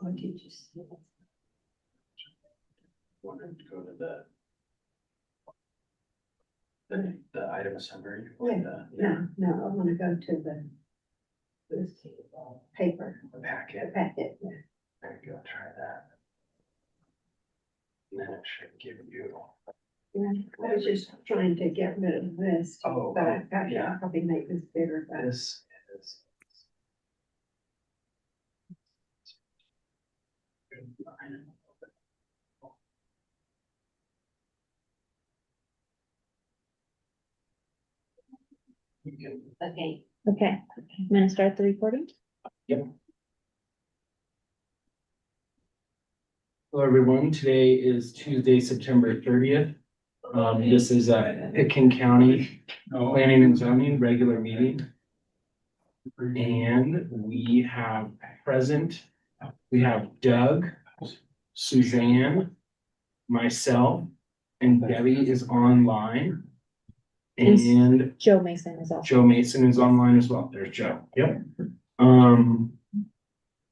What did you say? Wanted to go to the item summary. No, I wanna go to the paper, The the packet. packet. There you go, try that. And then it should give you. Yeah, I was just trying to get rid of this, Oh, but I yeah. can probably make this bigger, but. This is. You can. Okay. Okay, I'm gonna start the recording. Hello, everyone. Today is Tuesday, September 30th. This is a Pitkin County Planning and Zoning regular meeting. And we have present, we have Doug, Suzanne, myself, and Debbie is online. And Joe Mason is also. Joe Mason is online as well. There's Joe. Yep.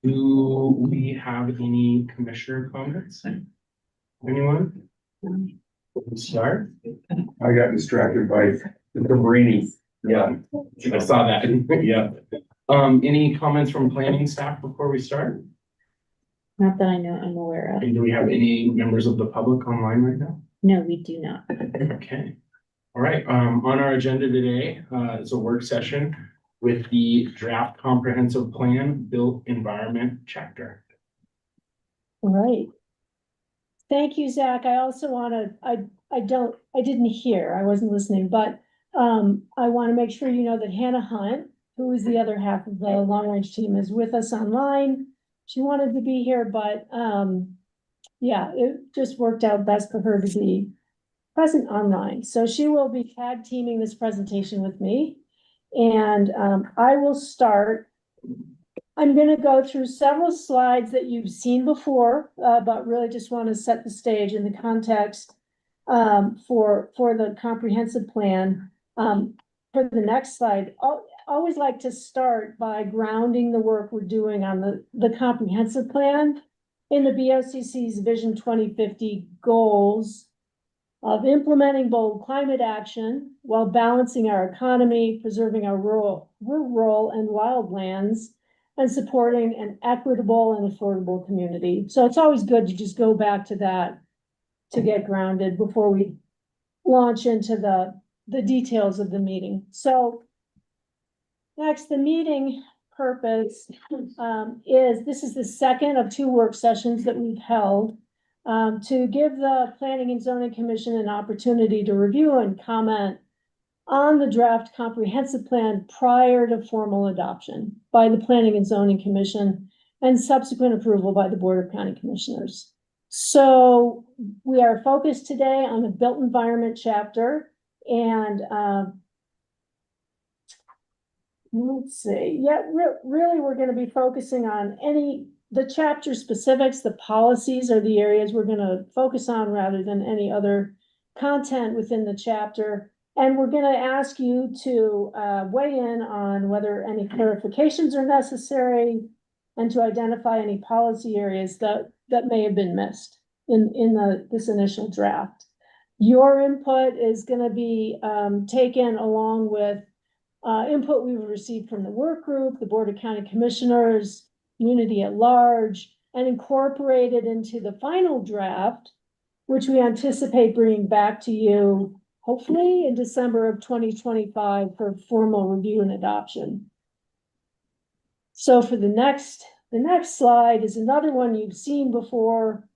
Do we have any commissioner comments? Anyone? Let's start. I got distracted by the Cabrini. Yeah, I saw that. Yeah. Any comments from planning staff before we start? Not that I know, I'm aware of. And do we have any members of the public online right now? No, we do not. Okay. All right, on our agenda today, is a work session with the draft comprehensive plan built environment chapter. All right. Thank you, Zach. I also want to, I didn't hear, I wasn't listening, but I want to make sure you know that Hannah Hunt, who is the other half of the long range team, is with us online. She wanted to be here, but yeah, it just worked out best for her to be present online. So she will be tag teaming this presentation with me. And I will start. I'm going to go through several slides that you've seen before, but really just want to set the stage in the context for the comprehensive plan. For the next slide, I always like to start by grounding the work we're doing on the comprehensive plan in the BOCC's Vision 2050 goals of implementing bold climate action while balancing our economy, preserving our rural and wildlands, and supporting an equitable and affordable community. So it's always good to just go back to that to get grounded before we launch into the details of the meeting. So next, the meeting purpose this is the second of 2 work sessions that we've held to give the Planning and Zoning Commission an opportunity to review and comment on the draft comprehensive plan prior to formal adoption by the Planning and Zoning Commission and subsequent approval by the Board of County Commissioners. So we are focused today on the built environment chapter, and let's see, yeah, really we're going to be focusing on the chapter specifics. The policies are the areas we're going to focus on rather than any other content within the chapter. And we're going to ask you to weigh in on whether any clarifications are necessary and to identify any policy areas that may have been missed in this initial draft. Your input is going to be taken along with input we've received from the work group, the Board of County Commissioners, community at large, and incorporated into the final draft, which we anticipate bringing back to you hopefully in December of 2025 for formal review and adoption. So for the next slide is another one you've seen before.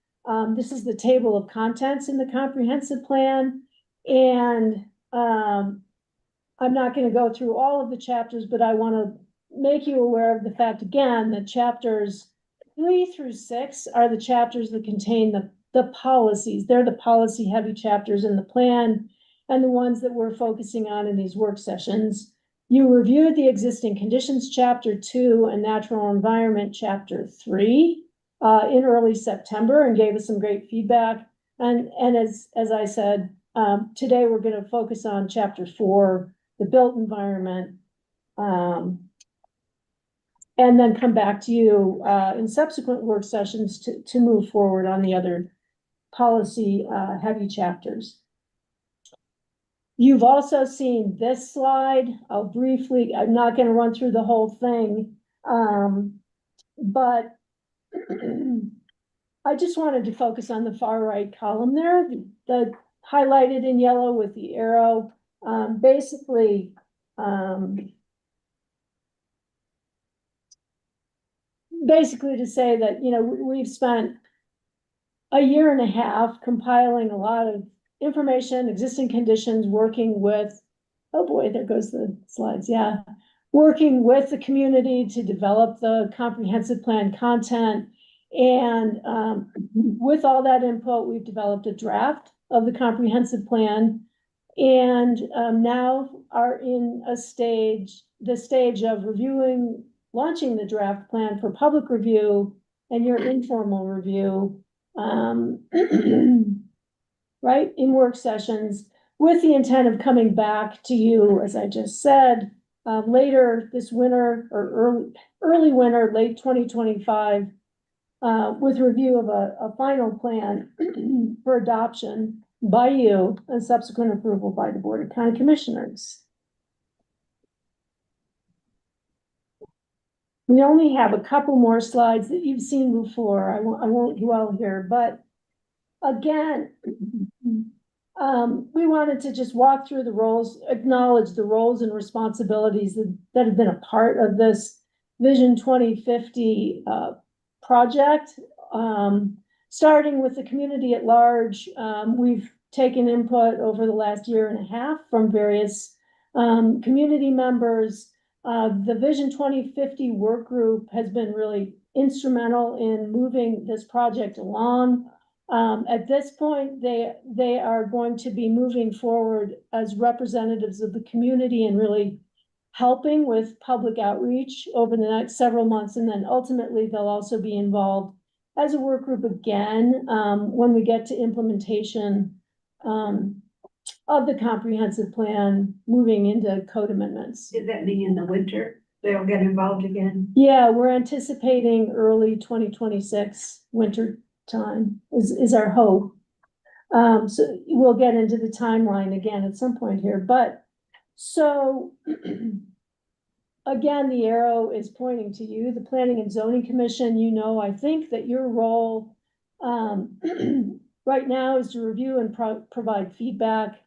This is the table of contents in the comprehensive plan. And I'm not going to go through all of the chapters, but I want to make you aware of the fact again that chapters 3 through 6 are the chapters that contain the policies. They're the policy heavy chapters in the plan and the ones that we're focusing on in these work sessions. You reviewed the existing conditions chapter 2 and natural environment chapter 3 in early September and gave us some great feedback. And as I said, today we're going to focus on chapter 4, the built environment. and then come back to you, in subsequent work sessions to move forward on the other policy, heavy chapters. You've also seen this slide. I'm not gonna run through the whole thing. But I just wanted to focus on the far right column there, the highlighted in yellow with the arrow. Basically, to say that, you know, we've spent a year and a half compiling a lot of information, existing conditions, working with, oh boy, there goes the slides, yeah. Working with the community to develop the comprehensive plan content. And with all that input, we've developed a draft of the comprehensive plan. And now are in the stage of launching the draft plan for public review and your informal review. Right, in work sessions, with the intent of coming back to you, as I just said, later this winter or early winter, late 2025, with review of a final plan for adoption by you and subsequent approval by the Board of County Commissioners. We only have a couple more slides that you've seen before. I won't dwell here, but again, we wanted to just walk through the roles, acknowledge the roles and responsibilities that have been a part of this Vision 2050 project. Starting with the community at large, we've taken input over the last year and a half from various community members. The Vision 2050 work group has been really instrumental in moving this project along. At this point, they are going to be moving forward as representatives of the community and really helping with public outreach over the next several months. And then ultimately, they'll also be involved as a work group again, when we get to implementation of the comprehensive plan, moving into code amendments. Did that mean in the winter, they'll get involved again? Yeah, we're anticipating early 2026 winter time is our hope. So we'll get into the timeline again at some point here, but so again, the arrow is pointing to you, the Planning and Zoning Commission. You know, I think that your role right now is to review and provide feedback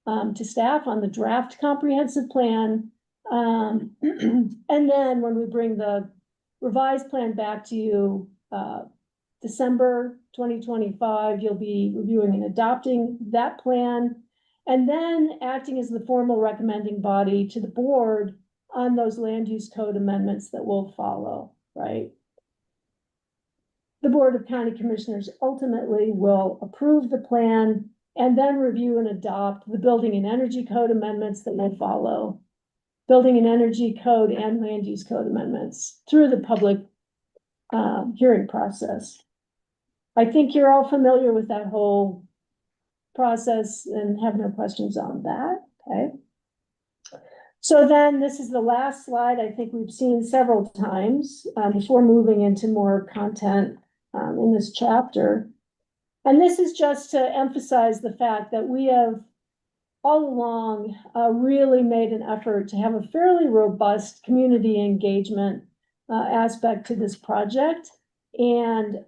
to staff on the draft comprehensive plan. And then when we bring the revised plan back to you, December 2025, you'll be reviewing and adopting that plan, and then acting as the formal recommending body to the board on those land use code amendments that will follow, right? The Board of County Commissioners ultimately will approve the plan and then review and adopt the building and energy code amendments that will follow. Building and energy code and land use code amendments through the public hearing process. I think you're all familiar with that whole process and have no questions on that, okay? So then this is the last slide I think we've seen several times before moving into more content in this chapter. And this is just to emphasize the fact that we have all along really made an effort to have a fairly robust community engagement aspect to this project. And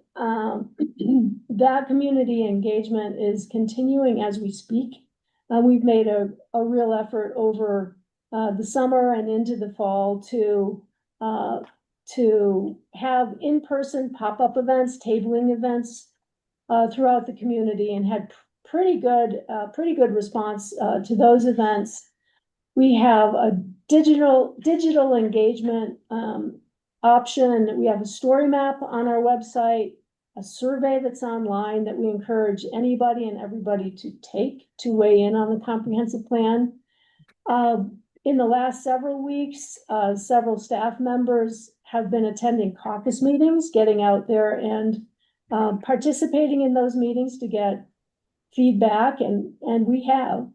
that community engagement is continuing as we speak. We've made a real effort over the summer and into the fall to have in-person pop-up events, tabling events throughout the community, and had pretty good response to those events. We have a digital engagement option. We have a story map on our website, a survey that's online that we encourage anybody and everybody to take to weigh in on the comprehensive plan. In the last several weeks, several staff members have been attending caucus meetings, getting out there and participating in those meetings to get feedback, and we have.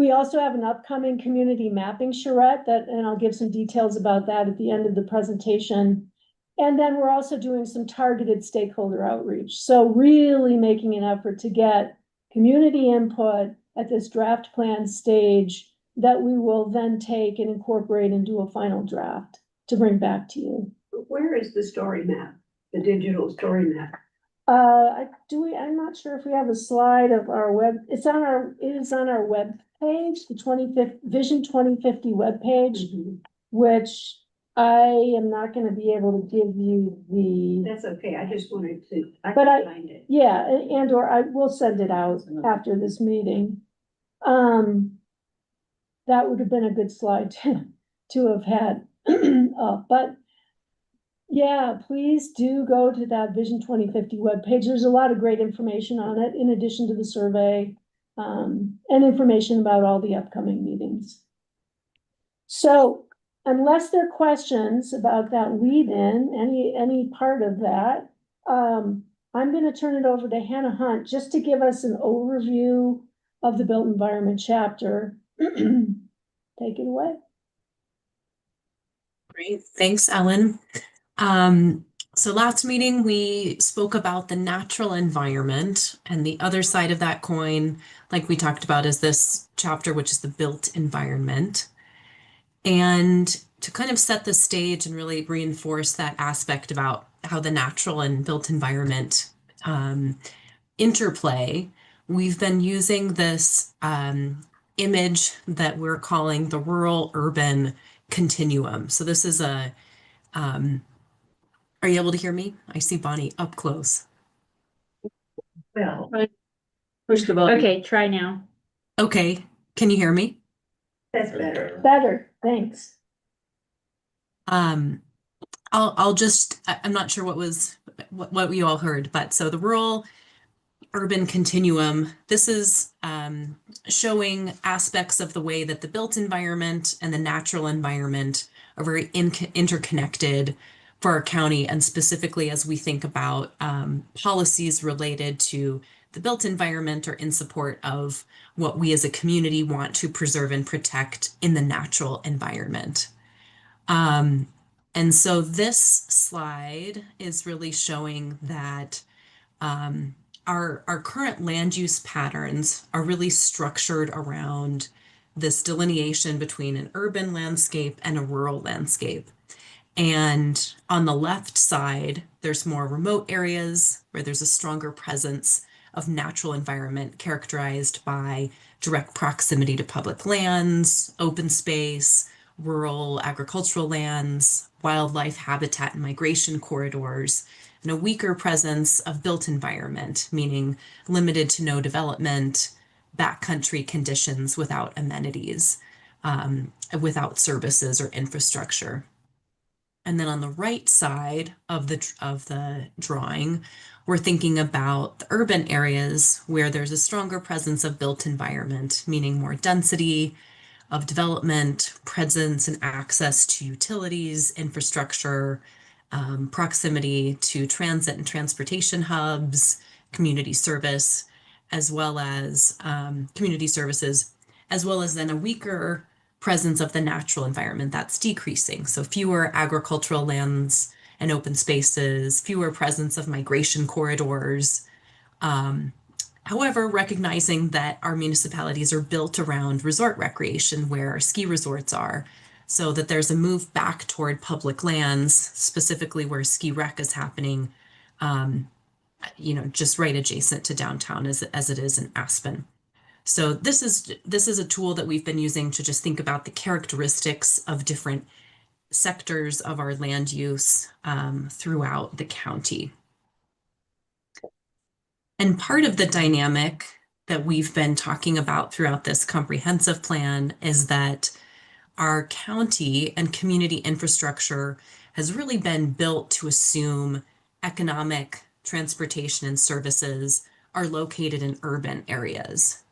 We also have an upcoming community mapping charrette and I'll give some details about that at the end of the presentation. And then we're also doing some targeted stakeholder outreach. So really making an effort to get community input at this draft plan stage that we will then take and incorporate into a final draft to bring back to you. Where is the story map, the digital story map? I'm not sure if we have a slide of our web, it is on our web page, the 25th Vision 2050 webpage, which I am not gonna be able to give you the, That's okay, I just wanted to, I But can find it. yeah, or I will send it out after this meeting. That would have been a good slide to have had, but yeah, please do go to that Vision 2050 webpage. There's a lot of great information on it, in addition to the survey, and information about all the upcoming meetings. So unless there are questions about that lead-in, any part of that, I'm gonna turn it over to Hannah Hunt just to give us an overview of the built environment chapter. Take it away. Great, thanks, Ellen. So last meeting, we spoke about the natural environment, and the other side of that coin, like we talked about, is this chapter, which is the built environment. And to kind of set the stage and really reinforce that aspect about how the natural and built environment interplay, we've been using this image that we're calling the rural-urban continuum. So this is a are you able to hear me? I see Bonnie up close. Well, Push the button. Okay, try now. Okay, can you hear me? that's better. Better, thanks. I'll just, I'm not sure what you all heard, but so the rural urban continuum, this is showing aspects of the way that the built environment and the natural environment are very interconnected for our county, and specifically as we think about policies related to the built environment or in support of what we as a community want to preserve and protect in the natural environment. And so this slide is really showing that our current land use patterns are really structured around this delineation between an urban landscape and a rural landscape. And on the left side, there's more remote areas where there's a stronger presence of natural environment characterized by direct proximity to public lands, open space, rural agricultural lands, wildlife habitat and migration corridors, and a weaker presence of built environment, meaning limited to no development, backcountry conditions without amenities, without services or infrastructure. And then on the right side of the drawing, we're thinking about the urban areas where there's a stronger presence of built environment, meaning more density of development, presence and access to utilities, infrastructure, proximity to transit and transportation hubs, community service, as well as community services, as well as then a weaker presence of the natural environment that's decreasing. So fewer agricultural lands and open spaces, fewer presence of migration corridors. However, recognizing that our municipalities are built around resort recreation where our ski resorts are, so that there's a move back toward public lands, specifically where ski rec is happening, just right adjacent to downtown as it is in Aspen. So this is a tool that we've been using to just think about the characteristics of different sectors of our land use throughout the county. And part of the dynamic that we've been talking about throughout this comprehensive plan is that our county and community infrastructure has really been built to assume economic, transportation, and services are located in urban areas.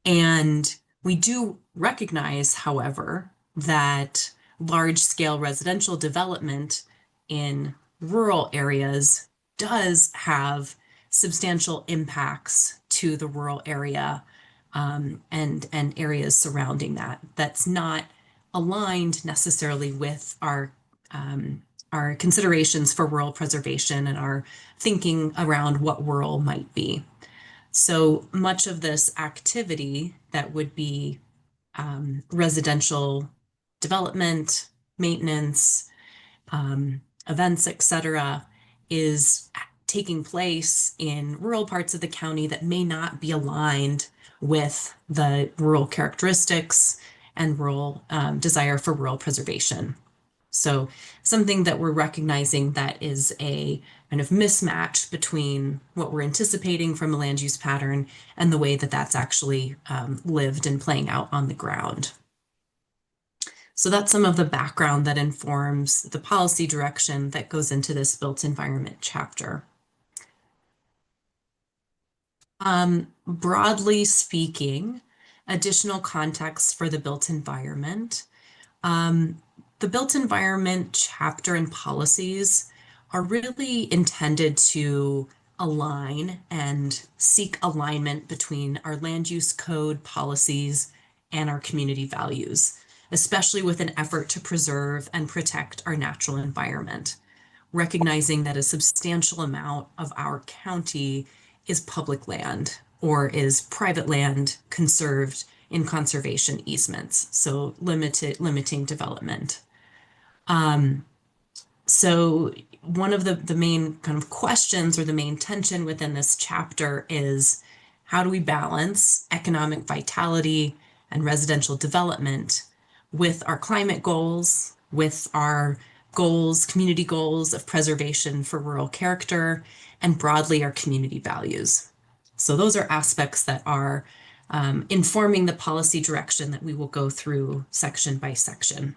And we do recognize, however, that large-scale residential development in rural areas does have substantial impacts to the rural area and areas surrounding that. That's not aligned necessarily with our considerations for rural preservation and our thinking around what rural might be. So much of this activity that would be residential development, maintenance, events, etc., is taking place in rural parts of the county that may not be aligned with the rural characteristics and rural desire for rural preservation. So something that we're recognizing that is a kind of mismatch between what we're anticipating from a land use pattern and the way that that's actually lived and playing out on the ground. So that's some of the background that informs the policy direction that goes into this built environment chapter. Broadly speaking, additional context for the built environment. The built environment chapter and policies are really intended to align and seek alignment between our land use code policies and our community values, especially with an effort to preserve and protect our natural environment, recognizing that a substantial amount of our county is public land or is private land conserved in conservation easements, so limiting development. So one of the main kind of questions or the main tension within this chapter is, how do we balance economic vitality and residential development with our climate goals, with our goals, community goals of preservation for rural character, and broadly our community values? So those are aspects that are informing the policy direction that we will go through section by section.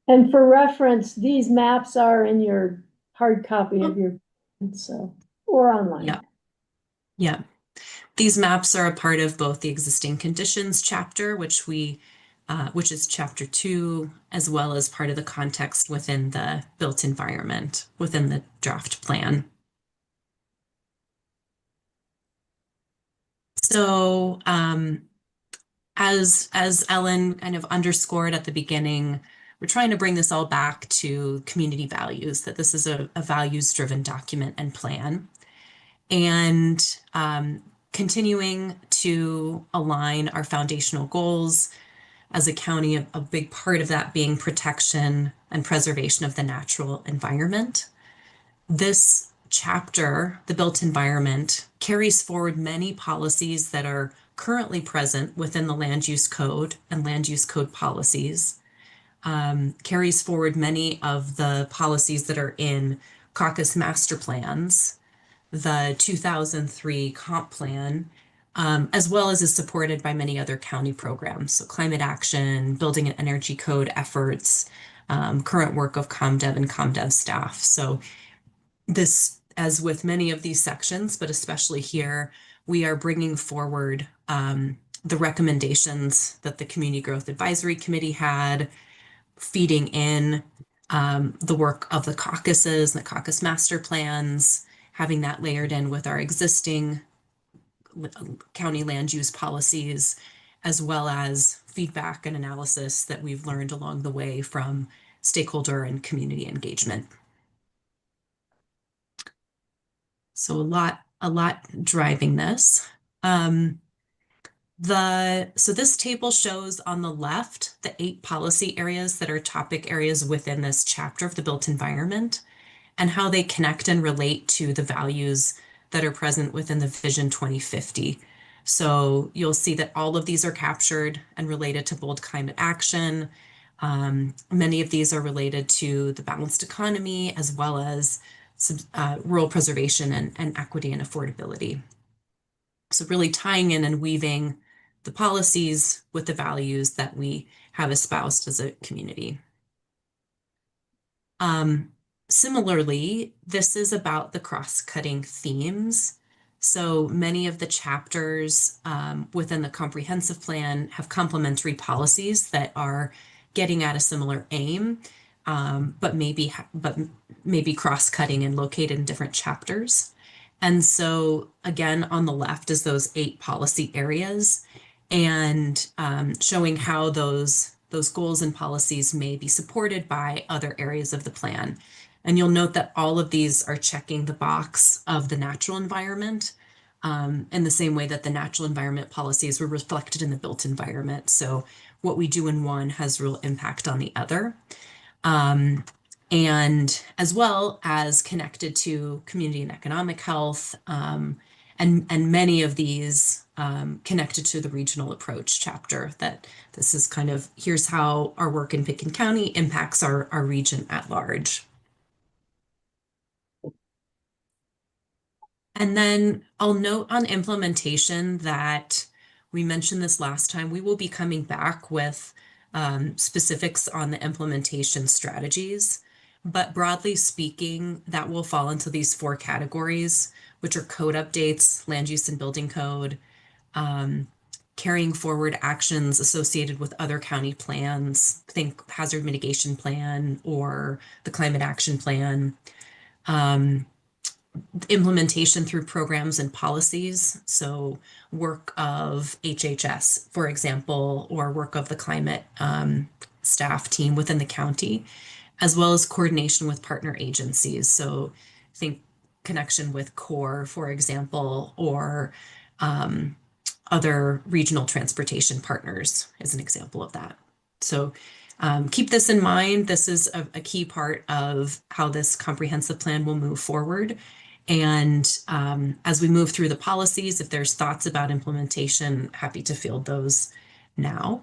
And for reference, these maps are in your hard copy of your, so, or online. Yeah. Yeah. These maps are a part of both the existing conditions chapter, which is chapter 2, as well as part of the context within the built environment, within the draft plan. So as Ellen kind of underscored at the beginning, we're trying to bring this all back to community values, that this is a values-driven document and plan, and continuing to align our foundational goals as a county, a big part of that being protection and preservation of the natural environment. This chapter, the built environment, carries forward many policies that are currently present within the land use code and land use code policies, carries forward many of the policies that are in caucus master plans, the 2003 comp plan, as well as is supported by many other county programs. So climate action, building and energy code efforts, current work of ComDev and ComDev staff. So this, as with many of these sections, but especially here, we are bringing forward the recommendations that the Community Growth Advisory Committee had, feeding in the work of the caucuses, the caucus master plans, having that layered in with our existing county land use policies, as well as feedback and analysis that we've learned along the way from stakeholder and community engagement. So a lot driving this. So this table shows on the left the 8 policy areas that are topic areas within this chapter of the built environment, and how they connect and relate to the values that are present within the Vision 2050. So you'll see that all of these are captured and related to bold climate action. Many of these are related to the balanced economy, as well as rural preservation and equity and affordability. So really tying in and weaving the policies with the values that we have espoused as a community. Similarly, this is about the cross-cutting themes. So many of the chapters within the comprehensive plan have complementary policies that are getting at a similar aim, but maybe cross-cutting and located in different chapters. And so again, on the left is those 8 policy areas and showing how those goals and policies may be supported by other areas of the plan. And you'll note that all of these are checking the box of the natural environment in the same way that the natural environment policies were reflected in the built environment. So what we do in one has real impact on the other. And as well as connected to community and economic health, and many of these connected to the regional approach chapter, that this is kind of, here's how our work in Pitkin County impacts our region at large. And then I'll note on implementation that we mentioned this last time, we will be coming back with specifics on the implementation strategies. But broadly speaking, that will fall into these 4 categories, which are code updates, land use and building code, carrying forward actions associated with other county plans, think hazard mitigation plan or the climate action plan, implementation through programs and policies. So work of HHS, for example, or work of the climate staff team within the county, as well as coordination with partner agencies. So think connection with CORE, for example, or other regional transportation partners is an example of that. So keep this in mind. This is a key part of how this comprehensive plan will move forward. And as we move through the policies, if there's thoughts about implementation, happy to field those now.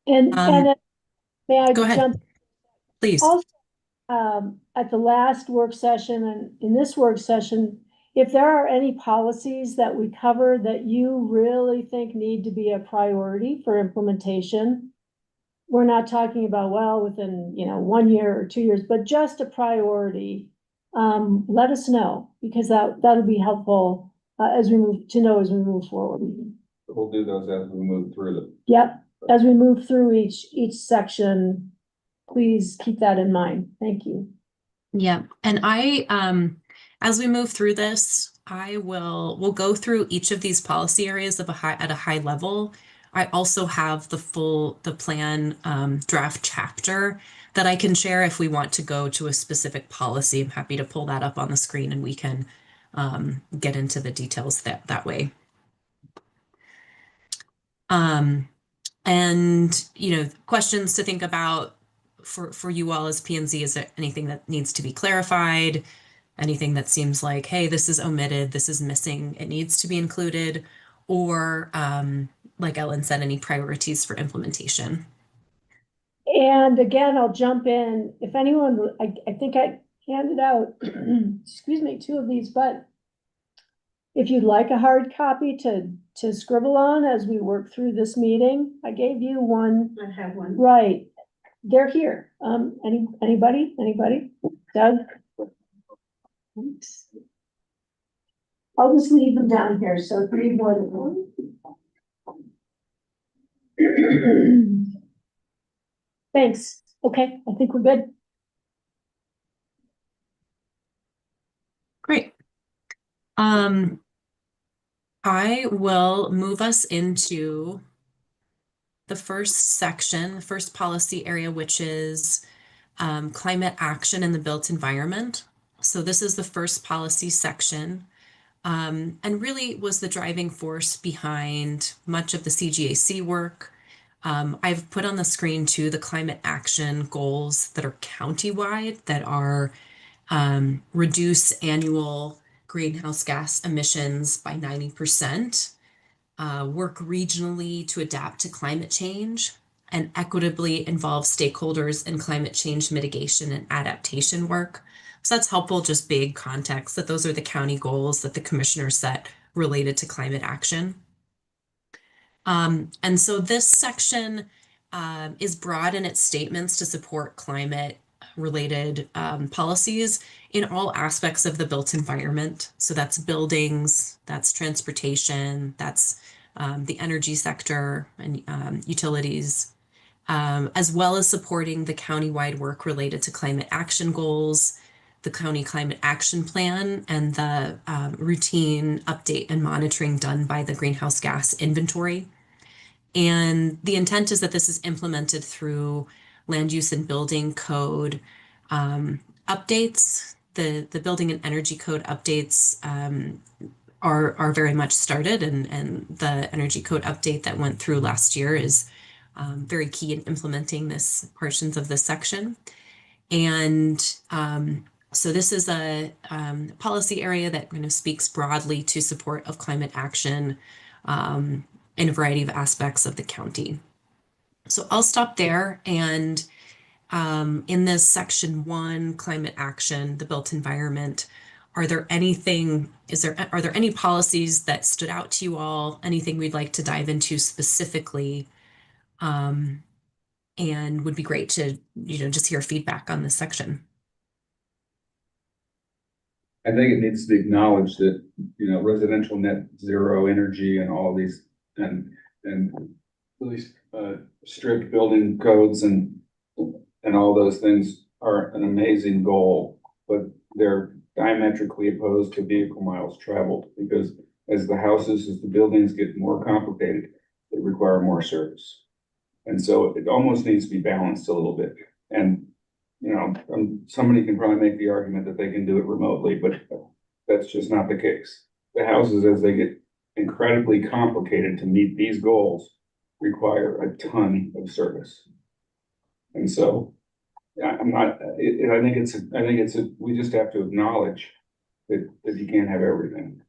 And may I Go ahead, jump? please. Also, at the last work session and in this work session, if there are any policies that we cover that you really think need to be a priority for implementation, we're not talking about, well, within, 1 year or 2 years, but just a priority, let us know, because that'll be helpful as we move forward. We'll do those as we move through them. Yep, as we move through each section, please keep that in mind. Thank you. Yeah, and as we move through this, we'll go through each of these policy areas at a high level. I also have the plan draft chapter that I can share if we want to go to a specific policy. I'm happy to pull that up on the screen and we can get into the details that way. And questions to think about for you all as P&Z. Is there anything that needs to be clarified? Anything that seems like, hey, this is omitted, this is missing, it needs to be included, or like Ellen said, any priorities for implementation? And again, I'll jump in. If anyone, I think I handed out, excuse me, 2 of these, but if you'd like a hard copy to scribble on as we work through this meeting, I gave you one. I have one. Right, they're here. Anybody? Doug? Thanks. I'll just leave them down here, so 3 more than 1. Thanks. Okay, I think we're good. Great. I will move us into the first section, the first policy area, which is climate action in the built environment. So this is the first policy section, and really was the driving force behind much of the CGAC work. I've put on the screen too the climate action goals that are countywide, that are reduce annual greenhouse gas emissions by 90%, work regionally to adapt to climate change, and equitably involve stakeholders in climate change mitigation and adaptation work. So that's helpful, just big context, that those are the county goals that the commissioner set related to climate action. And so this section is broad in its statements to support climate related policies in all aspects of the built environment. So that's buildings, that's transportation, that's the energy sector and utilities, as well as supporting the countywide work related to climate action goals, the county climate action plan and the routine update and monitoring done by the greenhouse gas inventory. And the intent is that this is implemented through land use and building code updates. The building and energy code updates are very much started, and the energy code update that went through last year is very key in implementing this portions of this section. And so this is a policy area that kind of speaks broadly to support of climate action in a variety of aspects of the county. So I'll stop there. And in this section 1, climate action, the built environment, are there any policies that stood out to you all? Anything we'd like to dive into specifically? And would be great to, just hear feedback on this section. I think it needs to be acknowledged that, residential net zero energy and all these and really strict building codes and all those things are an amazing goal, but they're diametrically opposed to vehicle miles traveled, because as the buildings get more complicated, they require more service. And so it almost needs to be balanced a little bit. And, somebody can probably make the argument that they can do it remotely, but that's just not the case. The houses, as they get incredibly complicated to meet these goals, require a ton of service. And so I think we just have to acknowledge that you can't have everything.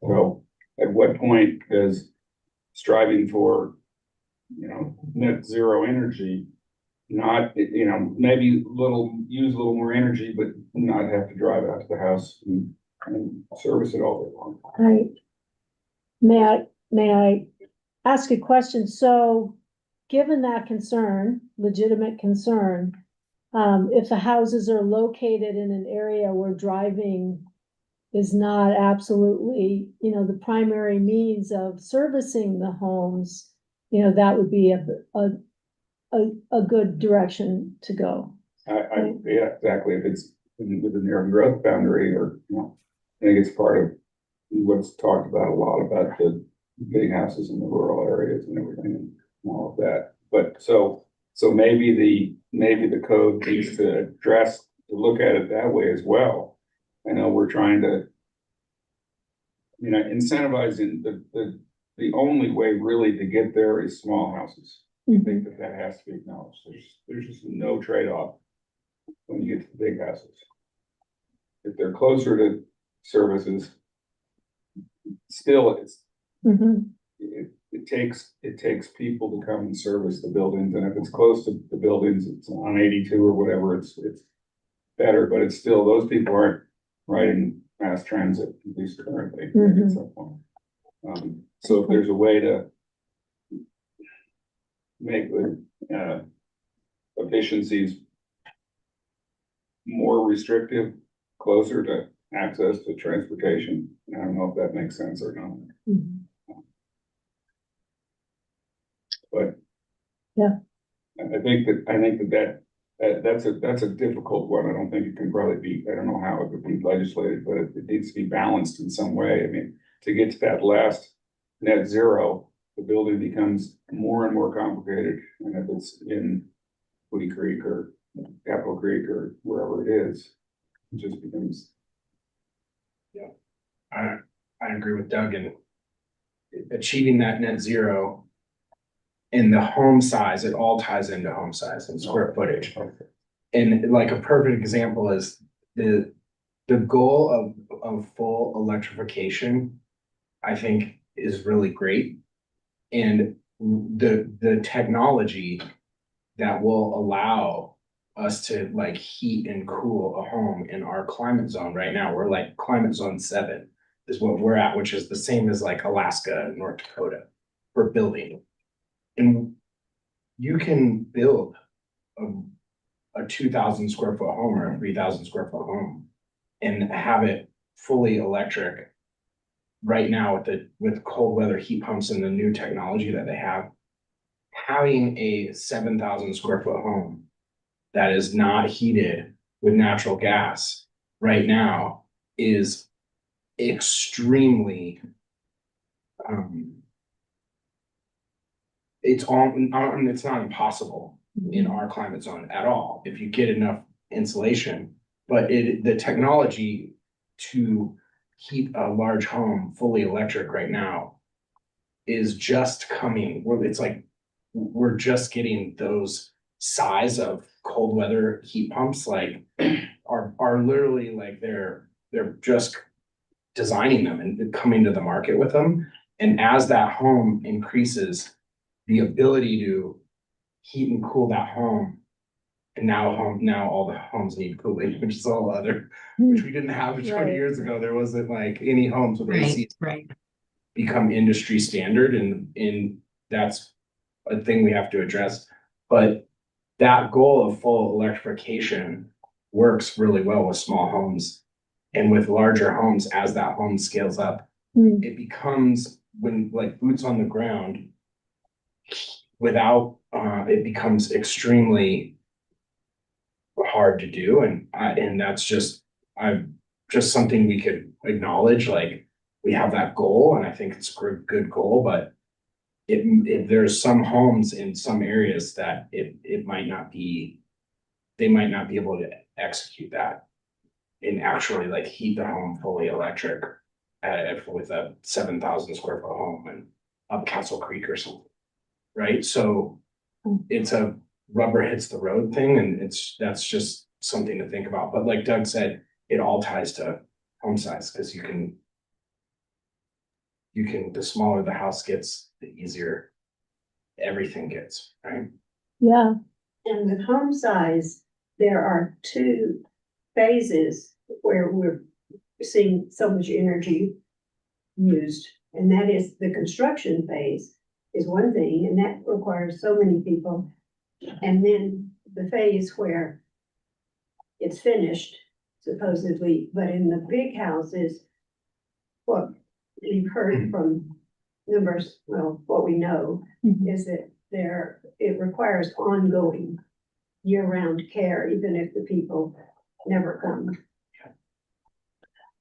So at what point does striving for, net zero energy, not, maybe use a little more energy, but not have to drive out to the house and service it all day long? Right. May I ask a question? So given that concern, legitimate concern, if the houses are located in an area where driving is not absolutely, the primary means of servicing the homes, that would be a good direction to go. Yeah, exactly. If it's within their growth boundary, or, I think it's part of what's talked about a lot about the big houses in the rural areas and everything and all of that. But so maybe the code needs to look at it that way as well. I know we're trying to, incentivizing the only way really to get there is small houses. I think that has to be acknowledged. There's just no trade-off when you get to the big houses. If they're closer to services, still it takes people to come and service the buildings, and if it's close to the buildings, it's on 82 or whatever, it's better, but it's still, those people aren't riding mass transit, at least currently, at some point. So if there's a way to make the efficiencies more restrictive, closer to access to transportation, I don't know if that makes sense or not. But yeah, I think that's a difficult one. I don't think it can probably be, I don't know how it could be legislated, but it needs to be balanced in some way. I mean, to get to that last net zero, the building becomes more and more complicated. And if it's in Woody Creek or Capitol Creek or wherever it is, it just becomes. Yeah, I agree with Doug, and achieving that net zero in the home size, it all ties into home size and square footage. And like a perfect example is the goal of full electrification, I think, is really great. And the technology that will allow us to like heat and cool a home in our climate zone right now, we're like climate zone 7 is what we're at, which is the same as like Alaska and North Dakota for building. And you can build a 2,000 square foot home or a 3,000 square foot home and have it fully electric right now with cold weather heat pumps and the new technology that they have. Having a 7,000 square foot home that is not heated with natural gas right now is extremely, it's not impossible in our climate zone at all, if you get enough insulation. But the technology to heat a large home fully electric right now is just coming, we're just getting those size of cold weather heat pumps, like are literally like they're just designing them and coming to the market with them. And as that home increases, the ability to heat and cool that home, and now all the homes need cooling, which is all other, which we didn't have 20 Right. years ago. There wasn't like any homes with Right, AC right. become industry standard, and that's a thing we have to address. But that goal of full electrification works really well with small homes. And with larger homes, as that home scales up, Hmm. it becomes, when like boots on the ground, without, it becomes extremely hard to do. And that's just something we could acknowledge, like we have that goal, and I think it's a good goal, but if there's some homes in some areas that it might not be, they might not be able to execute that and actually like heat the home fully electric with a 7,000 square foot home and up Castle Creek or something. Right? So it's a rubber hits the road thing, and that's just something to think about. But like Doug said, it all ties to home size, because you can, the smaller the house gets, the easier everything gets, right? Yeah, And with home size, there are two phases where we're seeing so much energy used. And that is the construction phase is one thing, and that requires so many people. And then the phase where it's finished, supposedly, but in the big houses, what we've heard from numbers, well, what we know Mhm. is that it requires ongoing year-round care, even if the people never come.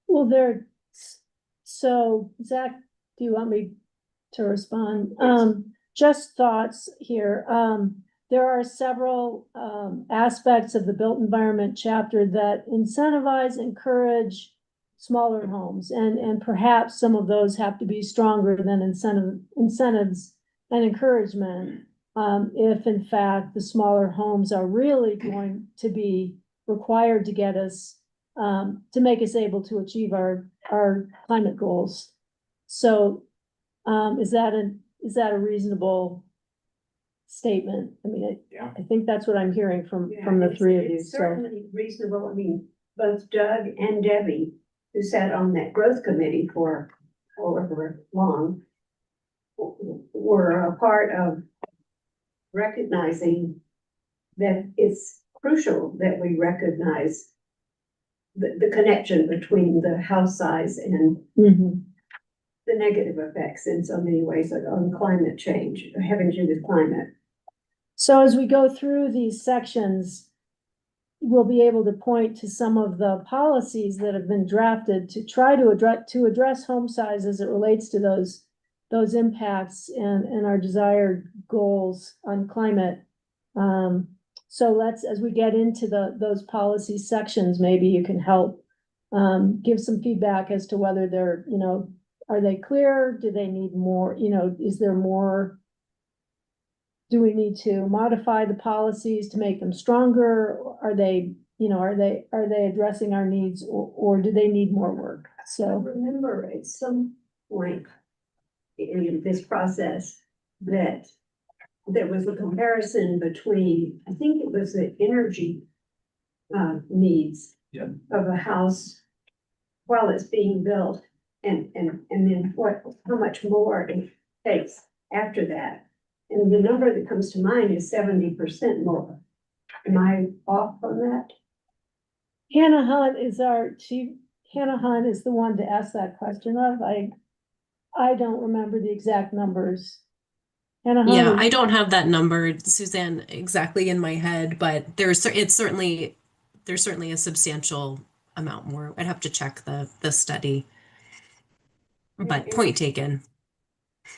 Well, so Zach, do you want me to respond? Just thoughts here. There are several aspects of the built environment chapter that incentivize, encourage smaller homes, and perhaps some of those have to be stronger than incentives and encouragement. If in fact the smaller homes are really going to be required to get us to make us able to achieve our climate goals. So, is that a reasonable statement? I mean, Yeah. I think that's what I'm hearing from Yeah, the it's- three of you, It's so. certainly reasonable. I mean, both Doug and Debbie, who sat on that growth committee for however long, were a part of recognizing that it's crucial that we recognize the connection between the house size and Mhm. the negative effects in so many ways on climate change, having to do with climate. So as we go through these sections, we'll be able to point to some of the policies that have been drafted to try to address home size as it relates to those impacts and our desired goals on climate. So as we get into those policy sections, maybe you can help give some feedback as to whether they're, are they clear? Do they need more, is there more? Do we need to modify the policies to make them stronger? Are they, are they addressing our needs, or do they need more work? I So, remember at some point in this process that there was a comparison between, I think it was the energy needs Yeah. of a house while it's being built, and then how much more it takes after that. And the number that comes to mind is 70% more. Am I off on that? Hannah Hunt is our chief. Hannah Hunt is the one to ask that question of. I don't remember the exact numbers. Hannah Yeah, Hunt, I don't have that number, Suzanne, exactly in my head, but there's certainly a substantial amount more. I'd have to check the study, but And point taken.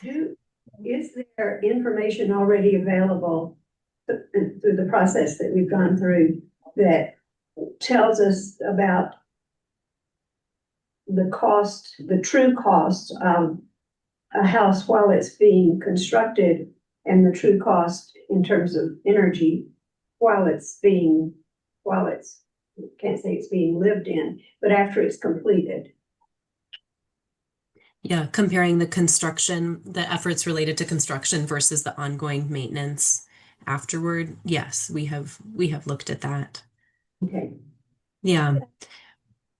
is there information already available through the process that we've gone through that tells us about the cost, the true cost of a house while it's being constructed and the true cost in terms of energy while it's, can't say it's being lived in, but after it's completed? Yeah, comparing the efforts related to construction versus the ongoing maintenance afterward. Yes, we have looked at that. Okay. Yeah.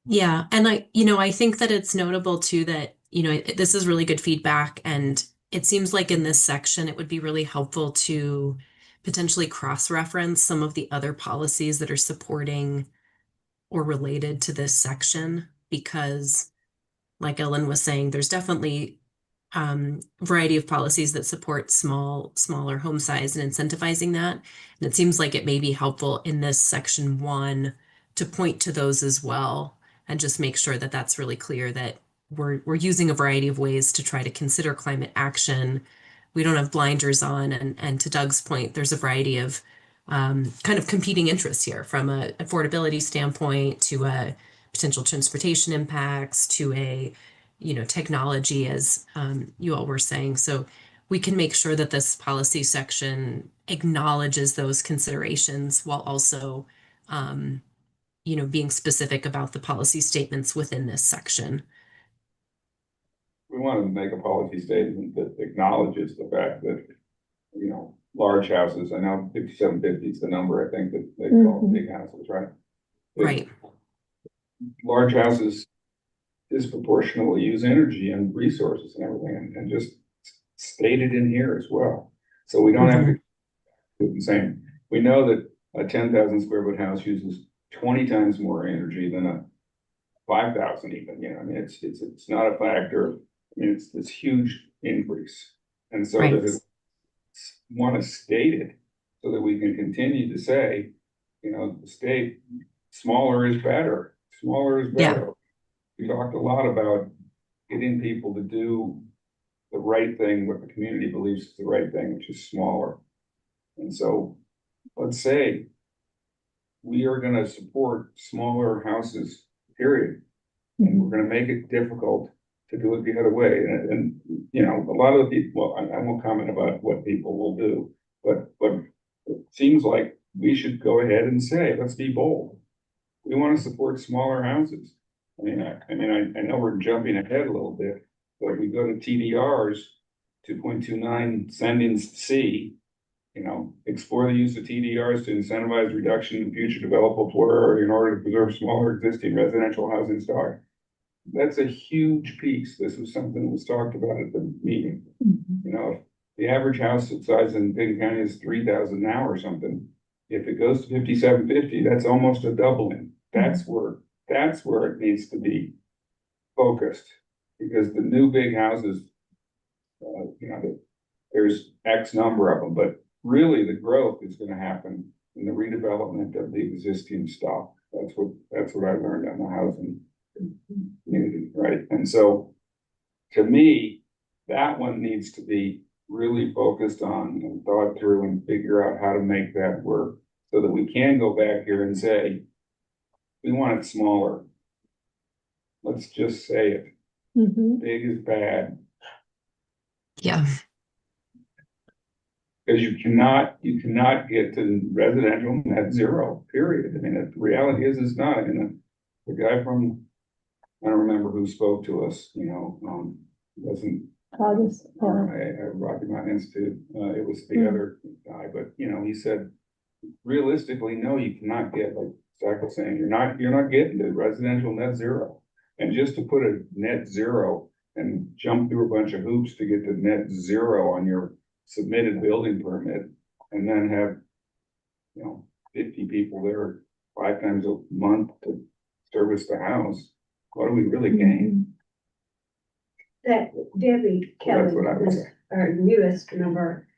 Yeah, and I think that it's notable too that, this is really good feedback, and it seems like in this section, it would be really helpful to potentially cross-reference some of the other policies that are supporting or related to this section, because like Ellen was saying, there's definitely variety of policies that support smaller home size and incentivizing that. And it seems like it may be helpful in this section 1 to point to those as well, and just make sure that that's really clear that we're using a variety of ways to try to consider climate action. We don't have blinders on, and to Doug's point, there's a variety of kind of competing interests here, from a affordability standpoint to a potential transportation impacts to a technology, as you all were saying. So we can make sure that this policy section acknowledges those considerations while also, being specific about the policy statements within this section. We want to make a policy statement that acknowledges the fact that, large houses, I know 5750 is the number, I think, that they call Mhm. big houses, right? Right. Large houses disproportionately use energy and resources and everything, and just stated in here as well. So we don't have to do the same. We know that a 10,000 square foot house uses 20 times more energy than a 5,000 even, I mean, it's not a factor. I mean, it's this huge increase. And so Right. Want to state it so that we can continue to say, the state, smaller is better, smaller is better. Yeah. We talked a lot about getting people to do the right thing, what the community believes is the right thing, which is smaller. And so let's say we are going to support smaller houses, period. And we're going to make it difficult to do it the other way. And a lot of the people, well, I won't comment about what people will do, but it seems like we should go ahead and say, let's be bold. We want to support smaller houses. I know we're jumping ahead a little bit, but we go to TDRs, 2.29 sendings C, explore the use of TDRs to incentivize reduction in future developable floor in order to preserve smaller existing residential housing stock. That's a huge piece. This was something that was talked about at the meeting. If the average house size in Benton County is 3,000 now or something, if it goes to 5750, that's almost a doubling. That's where it needs to be focused, because the new big houses, there's X number of them, but really the growth is going to happen in the redevelopment of the existing stock. That's what I learned on the housing community, right? And so, to me, that one needs to be really focused on and thought through and figure out how to make that work, so that we can go back here and say, we want it smaller. Let's just say it. Big is bad. Yeah. Because you cannot get to residential net zero, period. I mean, the reality is it's not. I mean, the guy from, I don't remember who spoke to us, wasn't August. Rocky Mountain Institute. It was the other guy, but he said, realistically, no, you cannot get, like Zach was saying, you're not getting to residential net zero. And just to put a net zero and jump through a bunch of hoops to get to net zero on your submitted building permit, and then have 50 people there 5 times a month to service the house, what do we really gain? That Debbie Well, that's Kelly, what I would say. our newest member,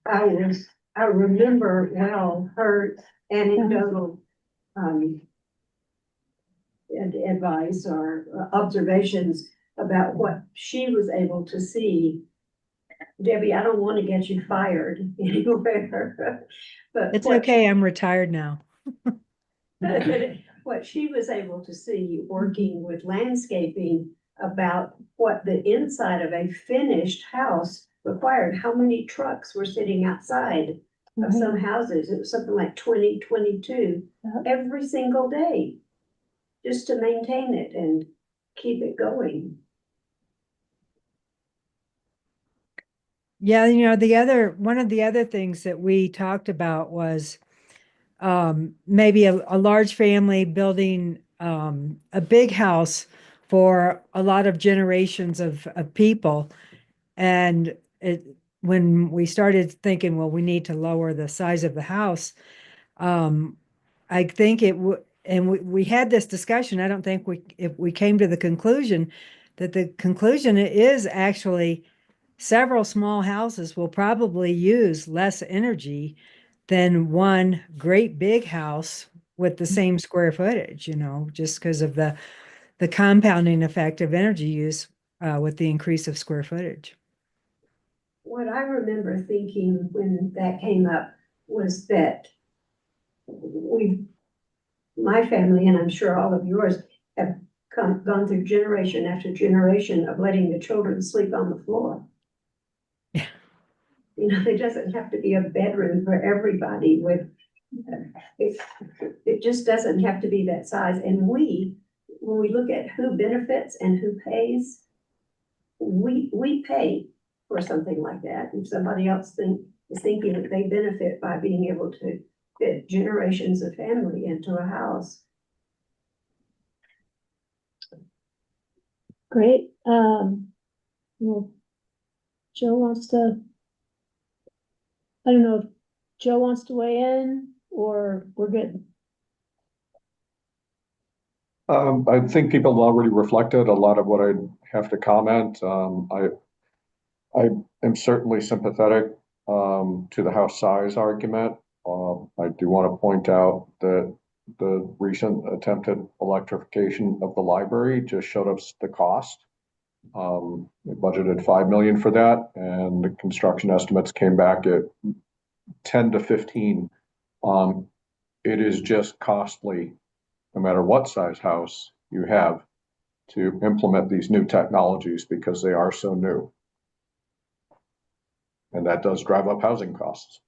I remember well her anecdotal, advice or observations about what she was able to see. Debbie, I don't want to get you fired anywhere, but. It's what- okay, I'm retired now. What she was able to see working with landscaping about what the inside of a finished house required, how many trucks were sitting outside of some houses. It was something like 20, 22 Yeah. every single day, just to maintain it and keep it going. Yeah, one of the other things that we talked about was maybe a large family building a big house for a lot of generations of people. And when we started thinking, well, we need to lower the size of the house, I think it would, and we had this discussion. I don't think if we came to the conclusion that the conclusion is actually several small houses will probably use less energy than one great big house with the same square footage, just because of the compounding effect of energy use with the increase of square footage. What I remember thinking when that came up was that my family, and I'm sure all of yours, have gone through generation after generation of letting the children sleep on the floor. Yeah. There doesn't have to be a bedroom for everybody it just doesn't have to be that size. And when we look at who benefits and who pays, we pay for something like that. If somebody else is thinking that they benefit by being able to fit generations of family into a house. Great. Well, Joe wants to, I don't know if Joe wants to weigh in or we're good. I think people have already reflected a lot of what I'd have to comment. I am certainly sympathetic to the house size argument. I do want to point out that the recent attempted electrification of the library just showed us the cost. We budgeted $5 million for that, and the construction estimates came back at 10 to 15. It is just costly, no matter what size house you have, to implement these new technologies because they are so new. And that does drive up housing costs.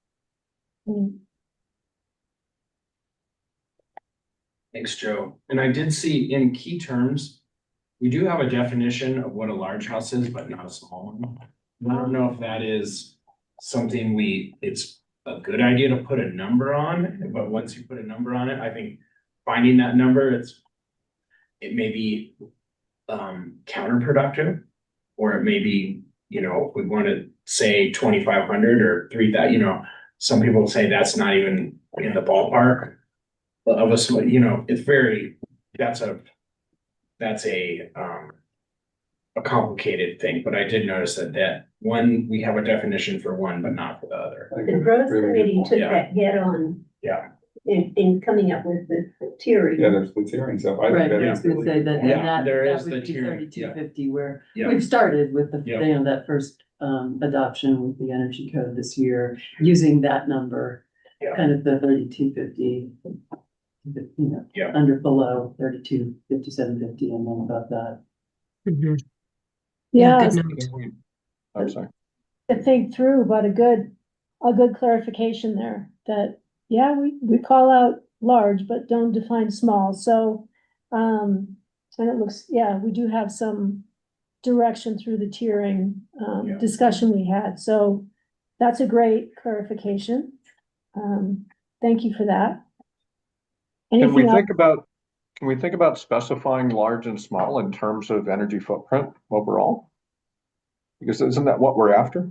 Thanks, Joe. And I did see in key terms, we do have a definition of what a large house is, but not a small one. I don't know if that is something it's a good idea to put a number on, but once you put a number on it, I think finding that number, it may be counterproductive, or it may be, if we want to say 2,500 or 3,000, some people say that's not even in the ballpark of us, that's a complicated thing, but I did notice that one, we have a definition for one, but not for the other. The growth Really good committee point. took Yeah. that head on. Yeah. In coming up with the tiering. Yeah, there's the tiering stuff. I think Right, that I is was gonna say that, Yeah, and that, there that is the would be tiering, yeah. 3250, where Yeah. we've started with the, Yeah. that first adoption with the energy code this year, using that number, Yeah. kind of the 3250, Yeah. under below 325750, and then above that. Yeah, good note. I'm sorry. to think through, but a good clarification there that, yeah, we call out large, but don't define small. So, and it looks, yeah, we do have some direction through the tiering, Yeah. discussion we had. So that's a great clarification. Thank you for that. Can we Anything else? think about specifying large and small in terms of energy footprint overall? Because isn't that what we're after?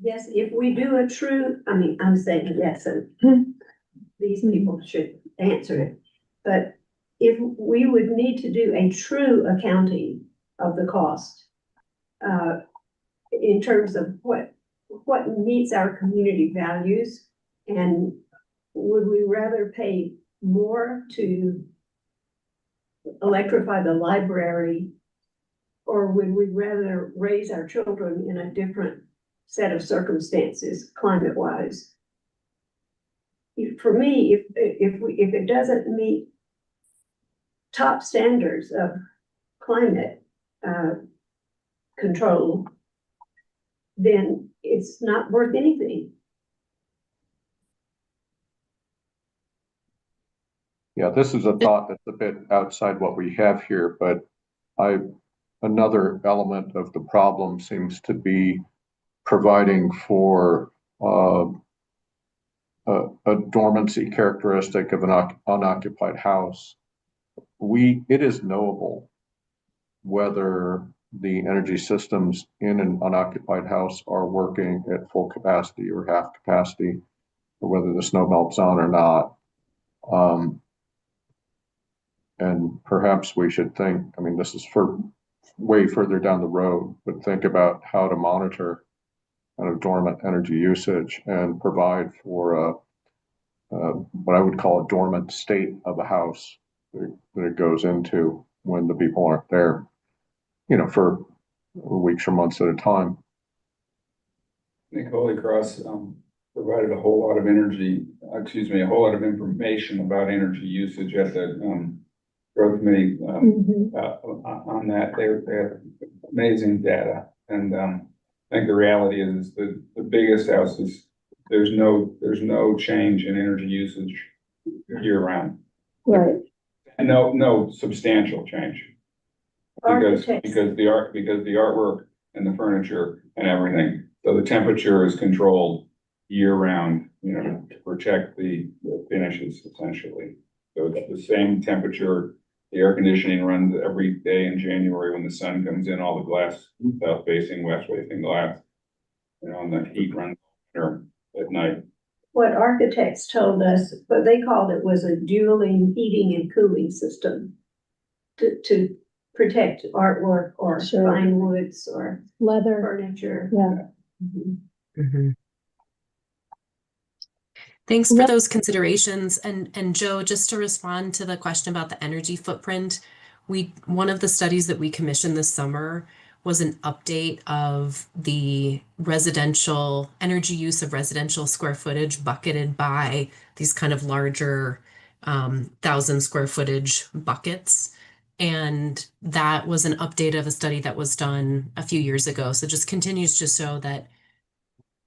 Yes, if we do a true, I'm saying yes, and these people should answer it. But if we would need to do a true accounting of the cost, in terms of what meets our community values? And would we rather pay more to electrify the library? Or would we rather raise our children in a different set of circumstances, climate-wise? For me, if it doesn't meet top standards of climate control, then it's not worth anything. Yeah, this is a thought that's a bit outside what we have here, but another element of the problem seems to be providing for a dormancy characteristic of an unoccupied house. It is knowable whether the energy systems in an unoccupied house are working at full capacity or half capacity, or whether the snow melts on or not. And perhaps we should think, I mean, this is for way further down the road, but think about how to monitor kind of dormant energy usage and provide for what I would call a dormant state of a house that it goes into when the people aren't there, for weeks or months at a time. I think Holy Cross provided a whole lot of a whole lot of information about energy usage at the growth committee on that. They had amazing data, and I think the reality is the biggest houses, there's no change in energy usage year round. Right. And no substantial change. Because the artwork and the furniture and everything, so the temperature is controlled year round, to protect the finishes essentially. So it's the same temperature. The air conditioning runs every day in January when the sun comes in, all the glass, south facing, west facing glass, and the heat runs at night. What architects told us, what they called it was a dueling heating and cooling system to protect artwork or fine woods or leather furniture. Yeah. Thanks for those considerations. And Joe, just to respond to the question about the energy footprint, one of the studies that we commissioned this summer was an update of the residential energy use of residential square footage bucketed by these kind of larger 1,000 square footage buckets. And that was an update of a study that was done a few years ago. So just continues to show that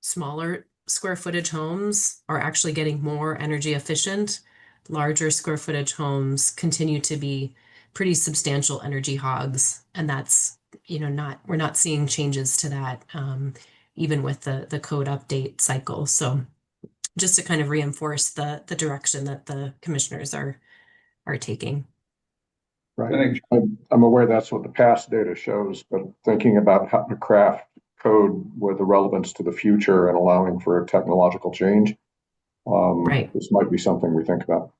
smaller square footage homes are actually getting more energy efficient. Larger square footage homes continue to be pretty substantial energy hogs. And that's, we're not seeing changes to that even with the code update cycle. So just to kind of reinforce the direction that the commissioners are taking. Right. I'm aware that's what the past data shows, but thinking about how to craft code with the relevance to the future and allowing for a technological change, this might be something we think about.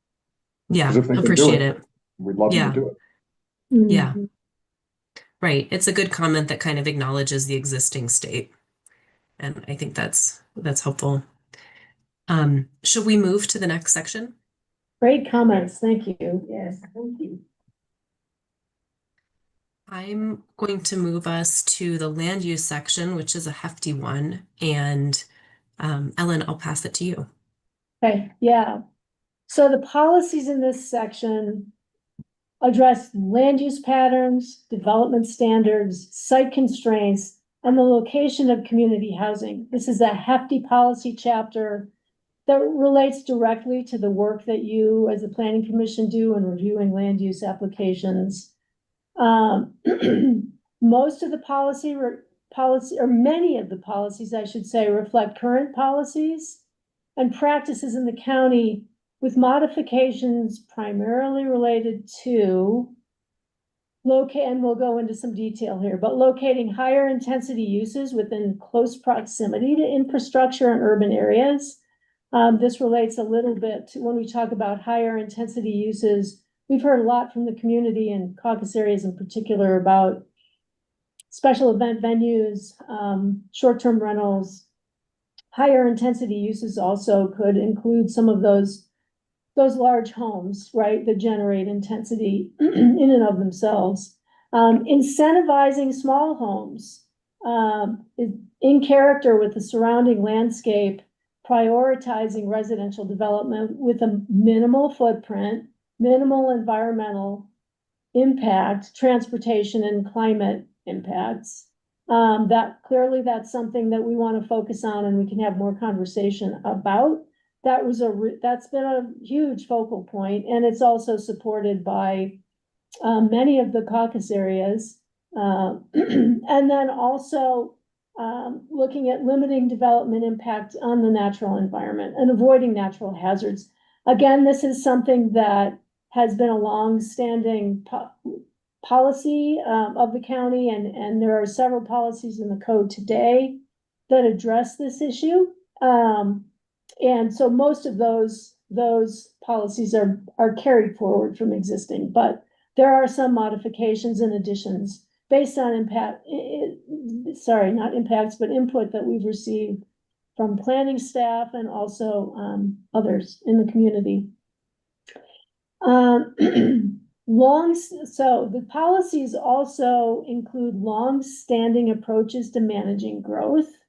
Yeah, appreciate it. We'd love them to do it. Yeah. Right. It's a good comment that kind of acknowledges the existing state. And I think that's helpful. Should we move to the next section? Great comments. Thank you. Yes, thank you. I'm going to move us to the land use section, which is a hefty one. And Ellen, I'll pass it to you. Okay, yeah. So the policies in this section address land use patterns, development standards, site constraints, and the location of community housing. This is a hefty policy chapter that relates directly to the work that you as the Planning Commission do in reviewing land use applications. Most of the policy or many of the policies, I should say, reflect current policies and practices in the county, with modifications primarily related to and we'll go into some detail here, but locating higher intensity uses within close proximity to infrastructure in urban areas. This relates a little bit to when we talk about higher intensity uses. We've heard a lot from the community and caucus areas in particular about special event venues, short-term rentals. Higher intensity uses also could include some of those large homes, right, that generate intensity in and of themselves. Incentivizing small homes, in character with the surrounding landscape, prioritizing residential development with a minimal footprint, minimal environmental impact, transportation and climate impacts. That's something that we want to focus on, and we can have more conversation about. That's been a huge focal point, and it's also supported by many of the caucus areas. And then also looking at limiting development impact on the natural environment and avoiding natural hazards. Again, this is something that has been a long-standing policy of the county, and there are several policies in the code today that address this issue. And so most of those policies are carried forward from existing, but there are some modifications and additions based on not impacts, but input that we've received from planning staff and also others in the community. So the policies also include long-standing approaches to managing growth.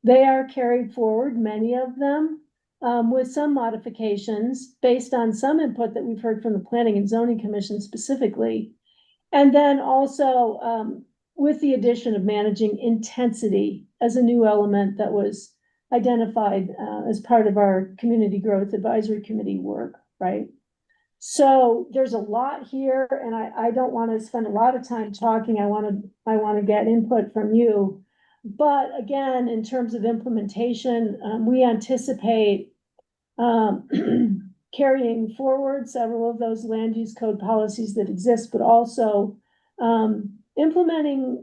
They are carried forward, many of them, with some modifications based on some input that we've heard from the Planning and Zoning Commission specifically. And then also with the addition of managing intensity as a new element that was identified as part of our Community Growth Advisory Committee work, right? So there's a lot here, and I don't want to spend a lot of time talking. I want to get input from you. But again, in terms of implementation, we anticipate carrying forward several of those land use code policies that exist, but also implementing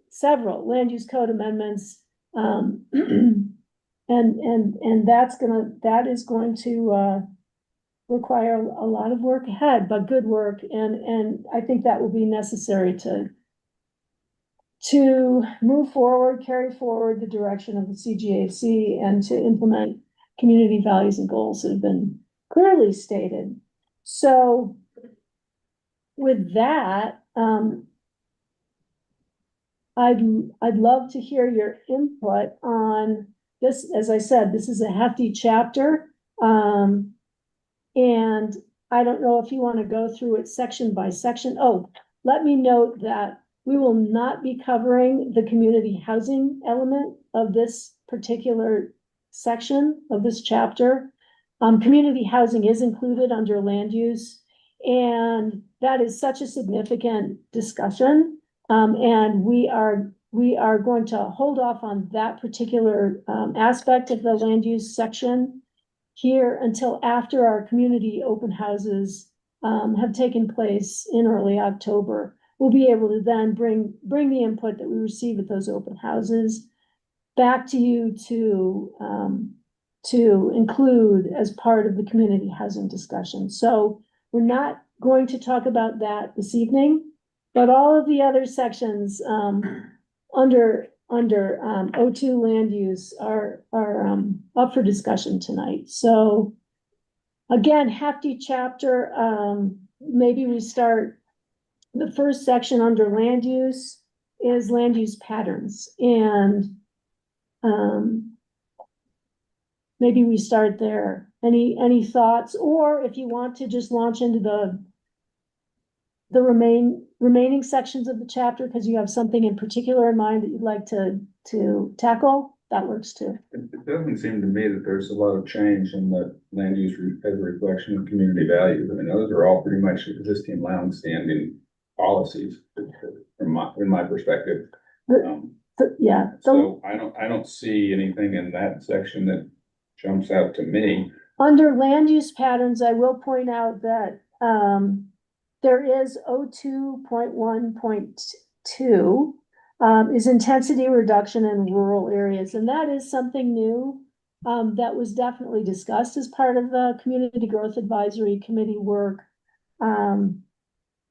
several land use code amendments. And that is going to require a lot of work ahead, but good work. And I think that will be necessary to move forward, carry forward the direction of the CGAC and to implement community values and goals that have been clearly stated. So with that, I'd love to hear your input on this. As I said, this is a hefty chapter. And I don't know if you want to go through it section by section. Oh, let me note that we will not be covering the community housing element of this particular section of this chapter. Community housing is included under land use, and that is such a significant discussion. And we are going to hold off on that particular aspect of the land use section here until after our community open houses have taken place in early October. We'll be able to then bring the input that we receive at those open houses back to you to include as part of the community housing discussion. So we're not going to talk about that this evening, but all of the other sections under O2 land use are up for discussion tonight. So again, hefty chapter. Maybe we start the first section under land use is land use patterns, and maybe we start there. Any thoughts, or if you want to just launch into the remaining sections of the chapter because you have something in particular in mind that you'd like to tackle, that works too. It doesn't seem to me that there's a lot of change in the land use as a reflection of community values. I mean, those are all pretty much existing long-standing policies from my perspective. So I don't see anything in that section that jumps out to me. Under land use patterns, I will point out that there is 02.1.2 is intensity reduction in rural areas. And that is something new that was definitely discussed as part of the Community Growth Advisory Committee work.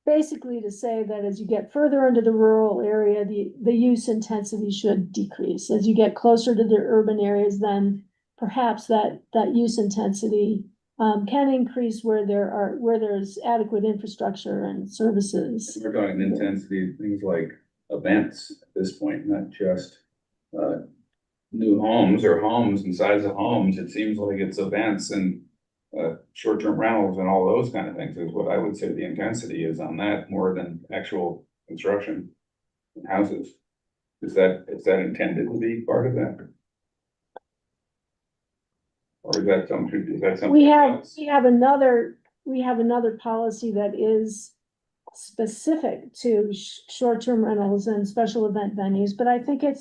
basically to say that as you get further into the rural area, the use intensity should decrease. As you get closer to the urban areas, then perhaps that use intensity can increase where there's adequate infrastructure and services. We're talking intensity, things like events at this point, not just, new homes or homes and size of homes. It seems like it's events and, short-term rentals and all those kind of things is what I would say the intensity is on that more than actual construction in houses. Is that intended to be part of that? Or is that something? We else? have another policy that is specific to short-term rentals and special event venues, but I think it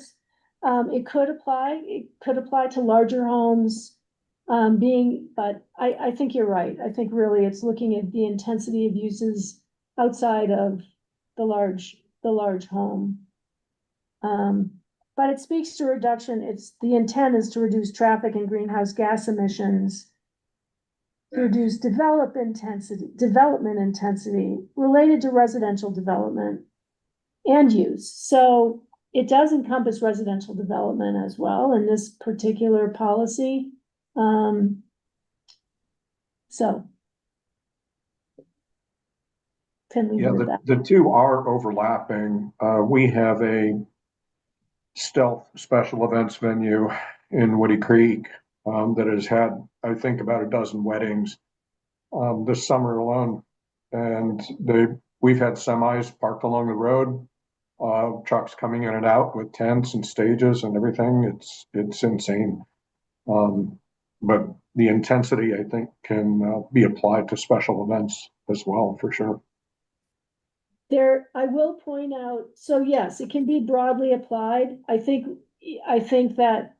could apply to larger homes. But I think you're right. I think really it's looking at the intensity of uses outside of the large home. But it speaks to reduction. The intent is to reduce traffic and greenhouse gas emissions, to reduce development intensity related to residential development and use. So it does encompass residential development as well in this particular policy. So. Can leave it at that. The two are overlapping. We have a stealth special events venue in Woody Creek that has had, I think, about a dozen weddings this summer alone. And we've had semis parked along the road, trucks coming in and out with tents and stages and everything. It's insane. But the intensity, I think, can be applied to special events as well, for sure. I will point out, so yes, it can be broadly applied. I think that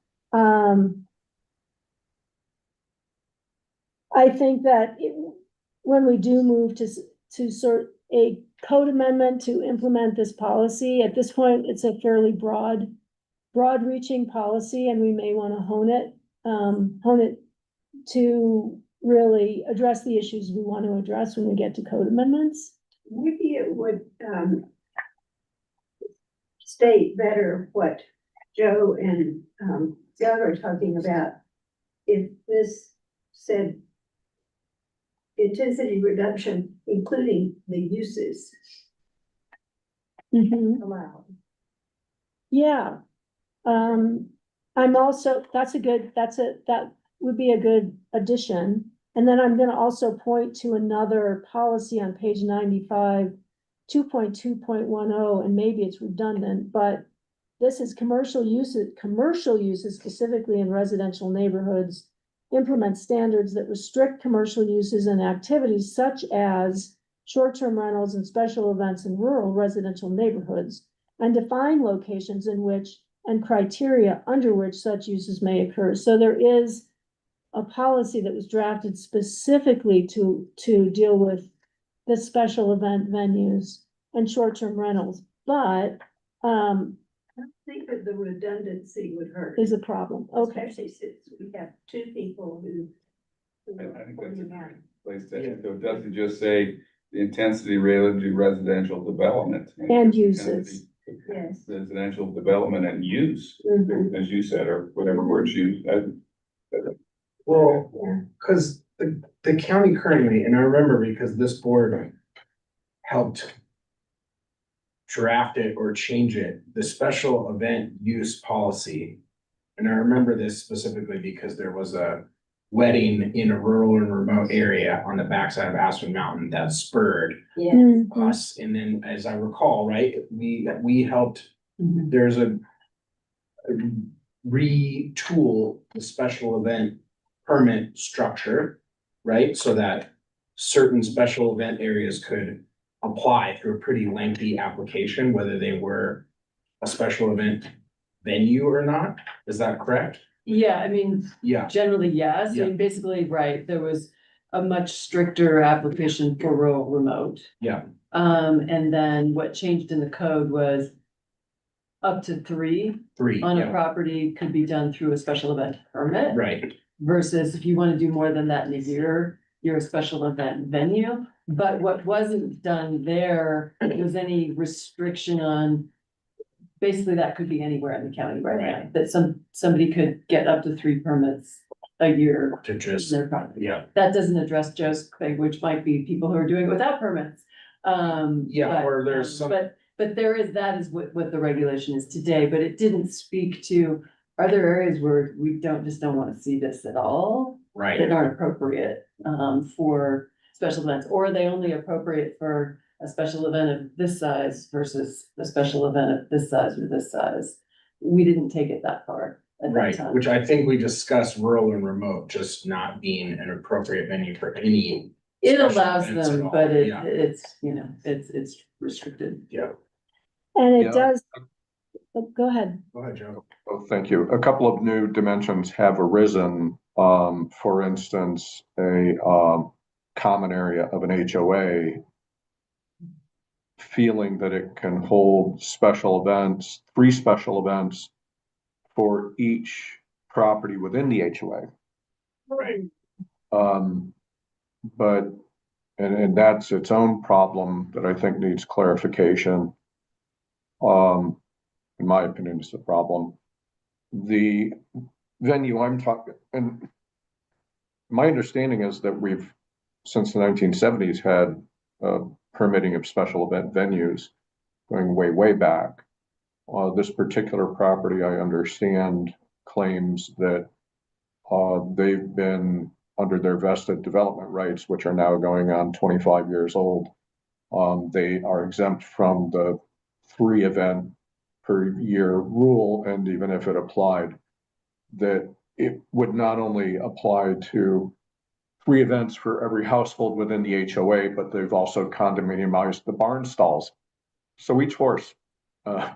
when we do move to sort a code amendment to implement this policy, at this point, it's a fairly broad-reaching policy, and we may want to hone it to really address the issues we want to address when we get to code amendments. Maybe it would state better what Joe and Doug are talking about. If this said intensity reduction, including the uses allowed. Yeah. I'm also, that would be a good addition. And then I'm gonna also point to another policy on page 95, 2.2.10, and maybe it's redundant, but this is commercial uses specifically in residential neighborhoods, implement standards that restrict commercial uses and activities such as short-term rentals and special events in rural residential neighborhoods, and define locations in which and criteria under which such uses may occur. So there is a policy that was drafted specifically to deal with the special event venues and short-term rentals, but I think that the redundancy would hurt. is a problem. Okay. Especially since we have two people who. I think that's a great place to, so it doesn't just say the intensity related to residential development. And uses. Yes. Residential development and use, as you said, or whatever words you said. Well, because the county currently, and I remember because this board helped draft it or change it, the special event use policy. And I remember this specifically because there was a wedding in a rural and remote area on the backside of Aspen Mountain that spurred us. And then, as I recall, right, we helped, there's a retool the special event permit structure, right? So that certain special event areas could apply through a pretty lengthy application, whether they were a special event venue or not. Is that correct? Yeah, I mean, Yeah. generally, yes. I mean, basically, right, there was a much stricter application for rural remote. Yeah. And then what changed in the code was up to three on a Yeah, property could be done through a special event permit. right. Versus if you want to do more than that in a year, you're a special event venue. But what wasn't done there was any restriction on, basically that could be anywhere in the county right now, that somebody could get up to 3 permits a year. To just, in their property. yeah, That doesn't address Joe's thing, which might be people who are doing it without permits. Yeah, or there's some- But that is what the regulation is today, but it didn't speak to, are there areas where we don't wanna see this at all? right. That aren't appropriate, for special events, or are they only appropriate for a special event of this size versus a special event of this size or this size? We didn't take it that far at that Right, time. which I think we discussed rural and remote, just not being an appropriate venue for any. It special allows events at them, all. but Yeah. it's restricted. Yeah, And it Yeah. does, oh, go ahead. go ahead, Joe. Oh, thank you. A couple of new dimensions have arisen. For instance, a common area of an HOA feeling that it can hold special events, 3 special events for each property within the HOA. Right. But, and that's its own problem that I think needs clarification. In my opinion, it's a problem. The venue I'm talking, and my understanding is that we've, since the 1970s, had permitting of special event venues going way, way back. This particular property, I understand, claims that they've been under their vested development rights, which are now going on 25 years old. They are exempt from the 3 event per year rule, and even if it applied, that it would not only apply to 3 events for every household within the HOA, but they've also condominiumized the barn stalls. So each horse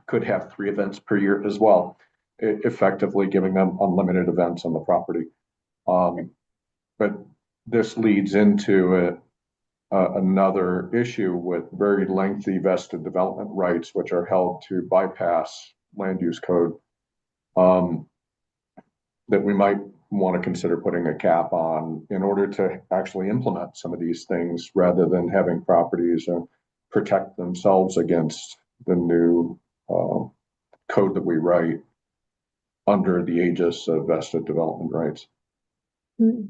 could have 3 events per year as well, effectively giving them unlimited events on the property. But this leads into another issue with very lengthy vested development rights, which are held to bypass land use code, that we might want to consider putting a cap on in order to actually implement some of these things rather than having properties protect themselves against the new code that we write under the aegis of vested development rights. Hmm.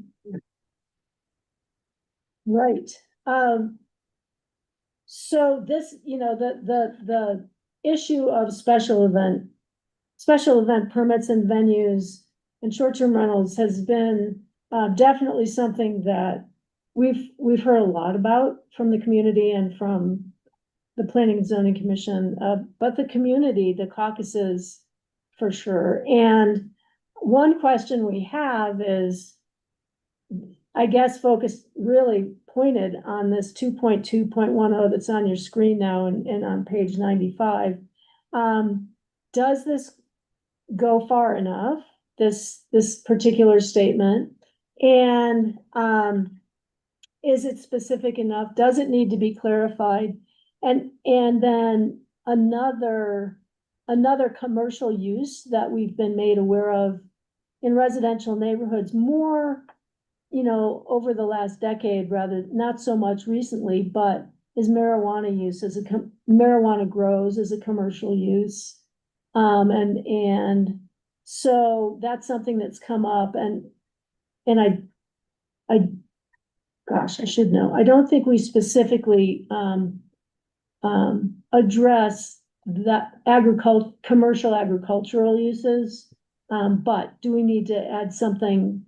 Right. So this, the issue of special event permits and venues and short-term rentals has been definitely something that we've heard a lot about from the community and from the Planning and Zoning Commission, but the community, the caucuses, for sure. And one question we have is, I guess, focused, really pointed on this 2.2.10 that's on your screen now and on page 95. Does this go far enough, this particular statement? And is it specific enough? Does it need to be clarified? And then another commercial use that we've been made aware of in residential neighborhoods more, over the last decade, rather, not so much recently, but is marijuana use as marijuana grows as a commercial use. And so that's something that's come up, and gosh, I should know. I don't think we specifically address that commercial agricultural uses. But do we need to add something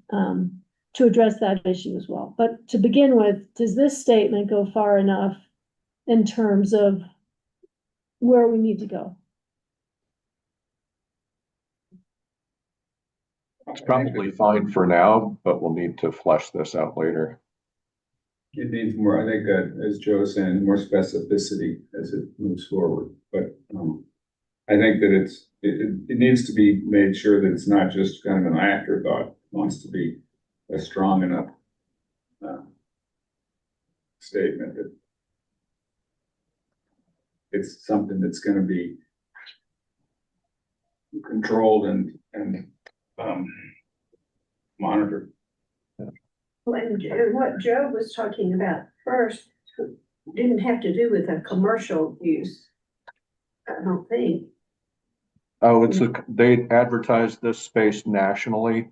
to address that issue as well? But to begin with, does this statement go far enough in terms of where we need to go? It's probably fine for now, but we'll need to flesh this out later. It needs more, I think, as Joe was saying, more specificity as it moves forward. But I think that it needs to be made sure that it's not just kind of an afterthought. It wants to be a strong enough statement that it's something that's going to be controlled and monitored. And what Joe was talking about first didn't have to do with a commercial use. I don't think. Oh, they advertise this space nationally.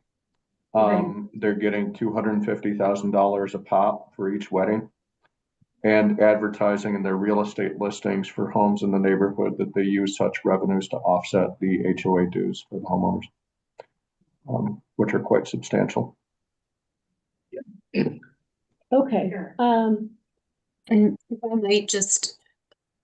They're getting $250,000 a pop for each wedding. And advertising in their real estate listings for homes in the neighborhood that they use such revenues to offset the HOA dues for the homeowners. Which are quite substantial. Okay, And if I might just,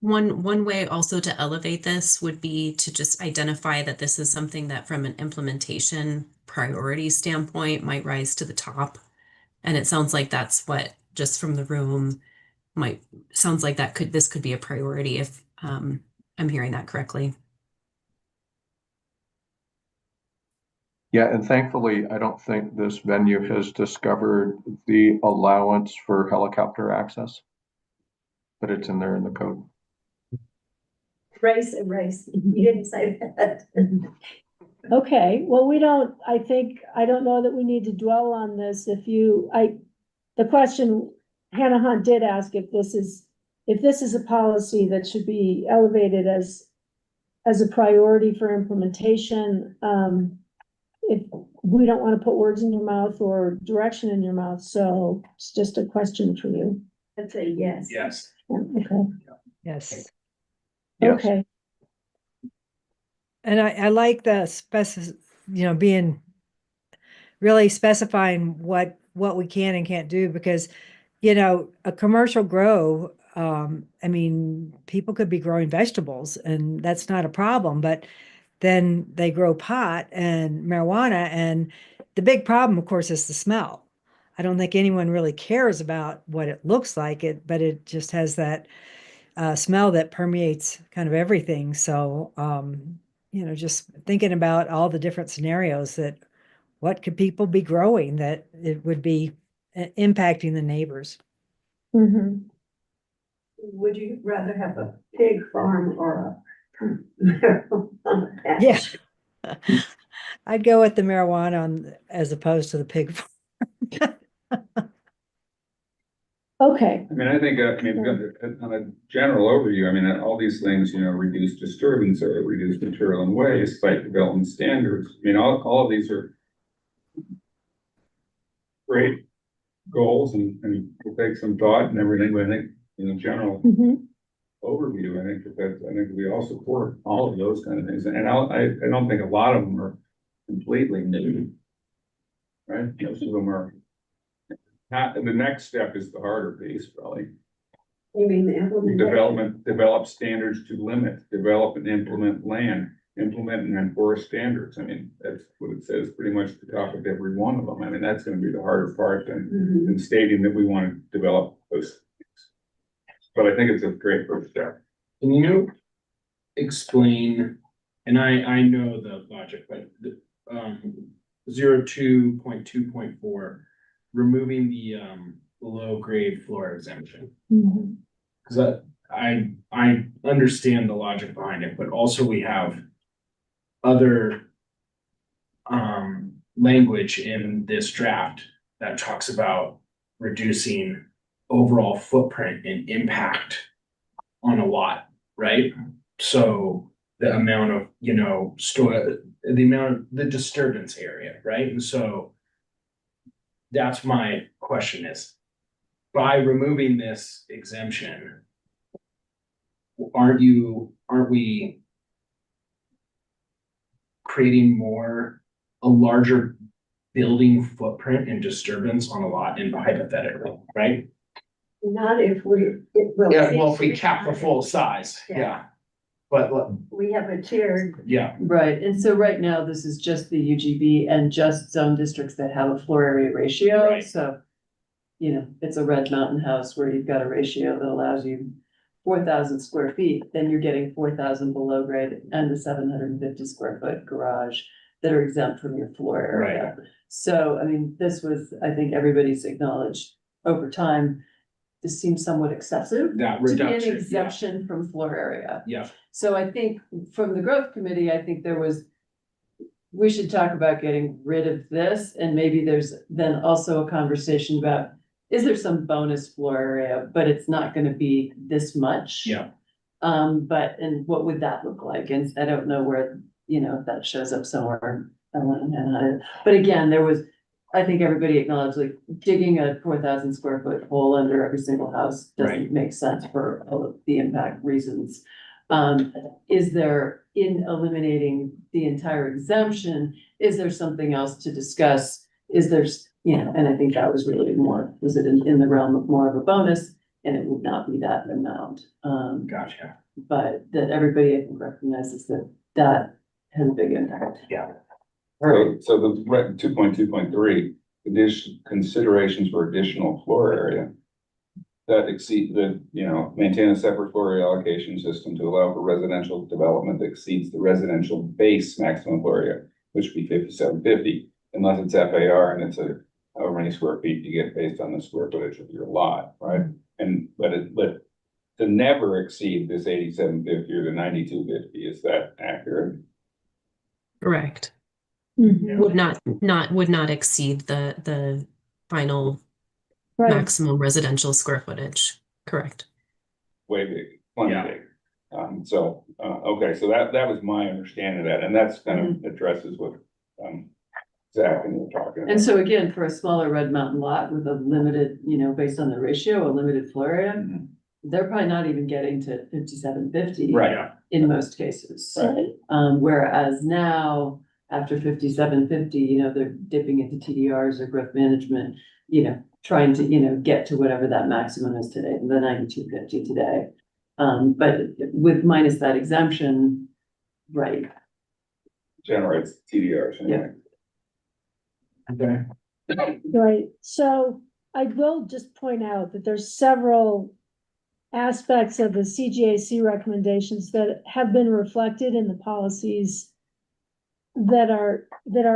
one way also to elevate this would be to just identify that this is something that from an implementation priority standpoint might rise to the top. And it sounds like that's what, just from the room, sounds like this could be a priority if I'm hearing that correctly. Yeah, and thankfully, I don't think this venue has discovered the allowance for helicopter access. But it's in there in the code. Race. You didn't say that. okay, well, I don't know that we need to dwell on this. The question Hannah Hunt did ask if this is a policy that should be elevated as a priority for implementation. If we don't want to put words in your mouth or direction in your mouth, so it's just a question for you. I'd say yes. Yes. Okay, Yes. Yes. okay, And I like the being really specifying what we can and can't do, because, a commercial grow, I mean, people could be growing vegetables and that's not a problem, but then they grow pot and marijuana, and the big problem, of course, is the smell. I don't think anyone really cares about what it looks like, but it just has that smell that permeates kind of everything. So, just thinking about all the different scenarios that what could people be growing that it would be impacting the neighbors. mhm. Would you rather have a pig farm or a marijuana patch? Yeah. I'd go with the marijuana as opposed to the pig farm. Okay, I mean, I think, on a general overview, I mean, all these things, reduce disturbance or reduce material and waste, site development standards. I mean, all of these are great goals and will take some thought and everything, but I think in a general mhm. overview, I think we all support all of those kind of things. And I don't think a lot of them are completely new. Right? Most of them are. The next step is the harder piece, probably. You mean the implementation? Develop standards to limit, develop and implement land, implement and enforce standards. I mean, that's what it says pretty much at the top of every one of them. I mean, that's gonna be the harder part than stating that we want to develop those things. But I think it's a great first step. Can you explain, and I know the logic, but 02.2.4, removing the below grade floor exemption. Mhm. Cause I understand the logic behind it, but also we have other language in this draft that talks about reducing overall footprint and impact on a lot, right? So the amount of, the disturbance area, right? And so that's my question is, by removing this exemption, aren't we creating a larger building footprint and disturbance on a lot in hypothetically, right? Not if we. Yeah, well, if we cap the full size, yeah. But We have a tiered. yeah, Right, and so right now, this is just the UGB and just zone districts that have a floor area ratio, Right. so. It's a Red Mountain house where you've got a ratio that allows you 4,000 square feet, then you're getting 4,000 below grade and the 750 square foot garage that are exempt from your floor area. So, I mean, this was, I think everybody's acknowledged over time, this seems somewhat excessive. that To be reduction. an exemption from floor area. Yeah, So I think from the growth committee, I think there was we should talk about getting rid of this, and maybe there's then also a conversation about, is there some bonus floor area, but it's not gonna be this much? Yeah. And what would that look like? And I don't know where, you know, if that shows up somewhere. But again, I think everybody acknowledged, like, digging a 4,000 square foot hole under every single house Right. doesn't make sense for all of the impact reasons. Is there, in eliminating the entire exemption, is there something else to discuss? Is there, you know, and I think that was really more, was it in the realm of more of a bonus? And it would not be that amount. Gotcha. But that everybody, I think, recognizes that that has a big impact. Yeah. So the 2.2.3, addition considerations for additional floor area. That exceed the, you know, maintain a separate floor area allocation system to allow for residential development that exceeds the residential base maximum floor area, which would be 5,750, unless it's FAR and it's a however many square feet you get based on the square footage of your lot, right? And but to never exceed this 8,750 or the 9,250, is that accurate? Correct. Mhm. Would not exceed the final Right, maximum residential square footage. Correct. Way big, plenty Yeah. big. Okay, so that was my understanding of that, and that's kind of addresses what, Zach and you were talking about. And so again, for a smaller Red Mountain lot with a limited, you know, based on the ratio, a limited floor area, Mhm. they're probably not even getting to 5,750. Right. In most cases. right, Whereas now, after 5,750, you know, they're dipping into TDRs or growth management, you know, trying to, you know, get to whatever that maximum is today, the 9,250 today. But with minus that exemption, right, Generates TDRs anyway. Okay. right. So I will just point out that there's several aspects of the CGAC recommendations that have been reflected in the policies that are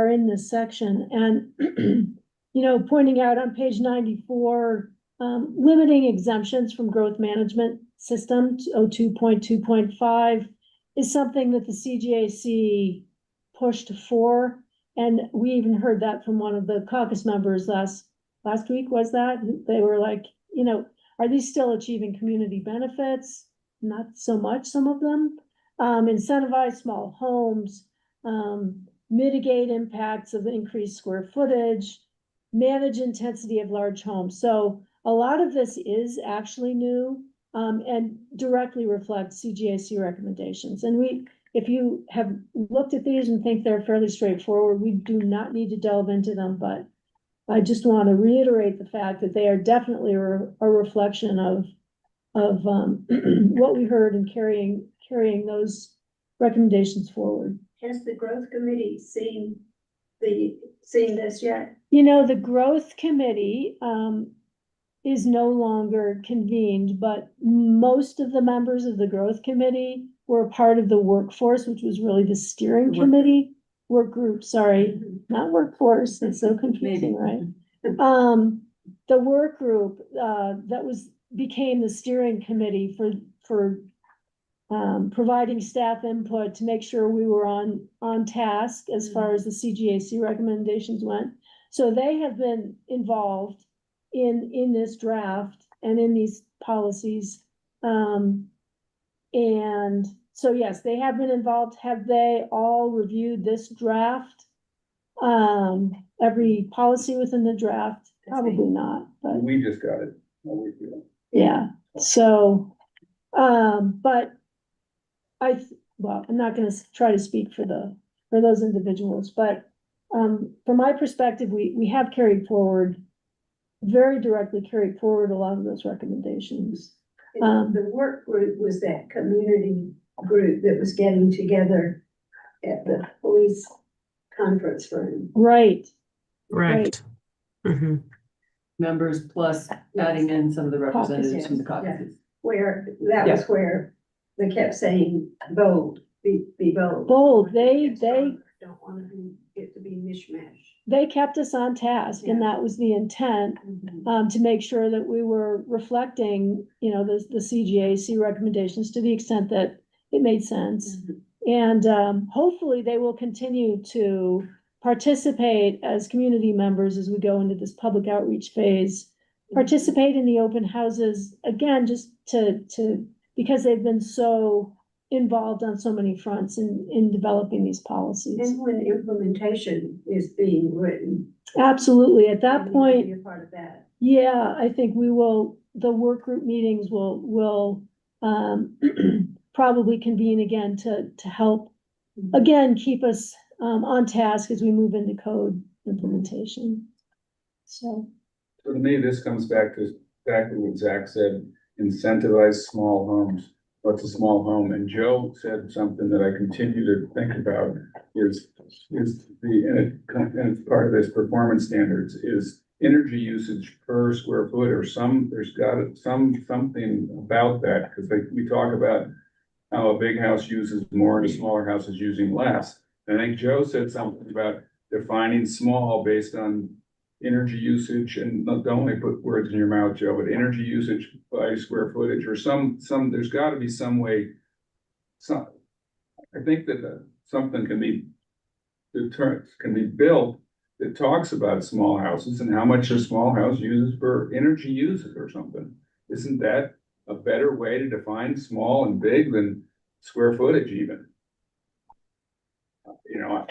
in this section. And, you know, pointing out on page 94, limiting exemptions from growth management system to 02.2.5 is something that the CGAC pushed for. And we even heard that from one of the caucus members last week, was that? They were like, you know, are these still achieving community benefits? Not so much, some of them. Incentivize small homes, mitigate impacts of increased square footage, manage intensity of large homes. So a lot of this is actually new, and directly reflects CGAC recommendations. And if you have looked at these and think they're fairly straightforward, we do not need to delve into them, but I just want to reiterate the fact that they are definitely a reflection of what we heard and carrying those recommendations forward. Has the growth committee seen this yet? You know, the growth committee is no longer convened, but most of the members of the growth committee were part of the workforce, which was really the steering committee. Work group, sorry, not workforce, it's so confusing, right? The work group, that became the steering committee for providing staff input to make sure we were on task as far as the CGAC recommendations went. So they have been involved in this draft and in these policies. And so, yes, they have been involved. Have they all reviewed this draft? Every policy within the draft? Probably not, but We just got it. a week ago. yeah, so, but well, I'm not gonna try to speak for those individuals, but, from my perspective, we have very directly carried forward a lot of those recommendations. The work group was that community group that was getting together at the police conference room. Right, Correct. Mhm. members plus adding in some of the representatives from the Caucus, caucuses. Where, that was where they kept saying, bold, be bold. bold, they Don't want it to be mishmash. they kept us on task, and that was the intent, to make sure that we were reflecting, you know, the CGAC recommendations to the extent that it made sense. And hopefully they will continue to participate as community members as we go into this public outreach phase. Participate in the open houses, again, just because they've been so involved on so many fronts in developing these policies. And when implementation is being written. Absolutely, at we that need to point, be a part of that. yeah, I think the work group meetings will probably convene again to help, again, keep us on task as we move into code implementation. So, So to me, this comes back to exactly what Zach said, incentivize small homes. What's a small home? And Joe said something that I continue to think about is and it's part of this performance standards, is energy usage per square foot, or there's something about that, because we talk about how a big house uses more and a smaller house is using less. And I think Joe said something about defining small based on energy usage, and don't only put words in your mouth, Joe, but energy usage by square footage, or there's gotta be some way. I think that something can be built that talks about small houses and how much a small house uses for energy usage or something. Isn't that a better way to define small and big than square footage even? You know,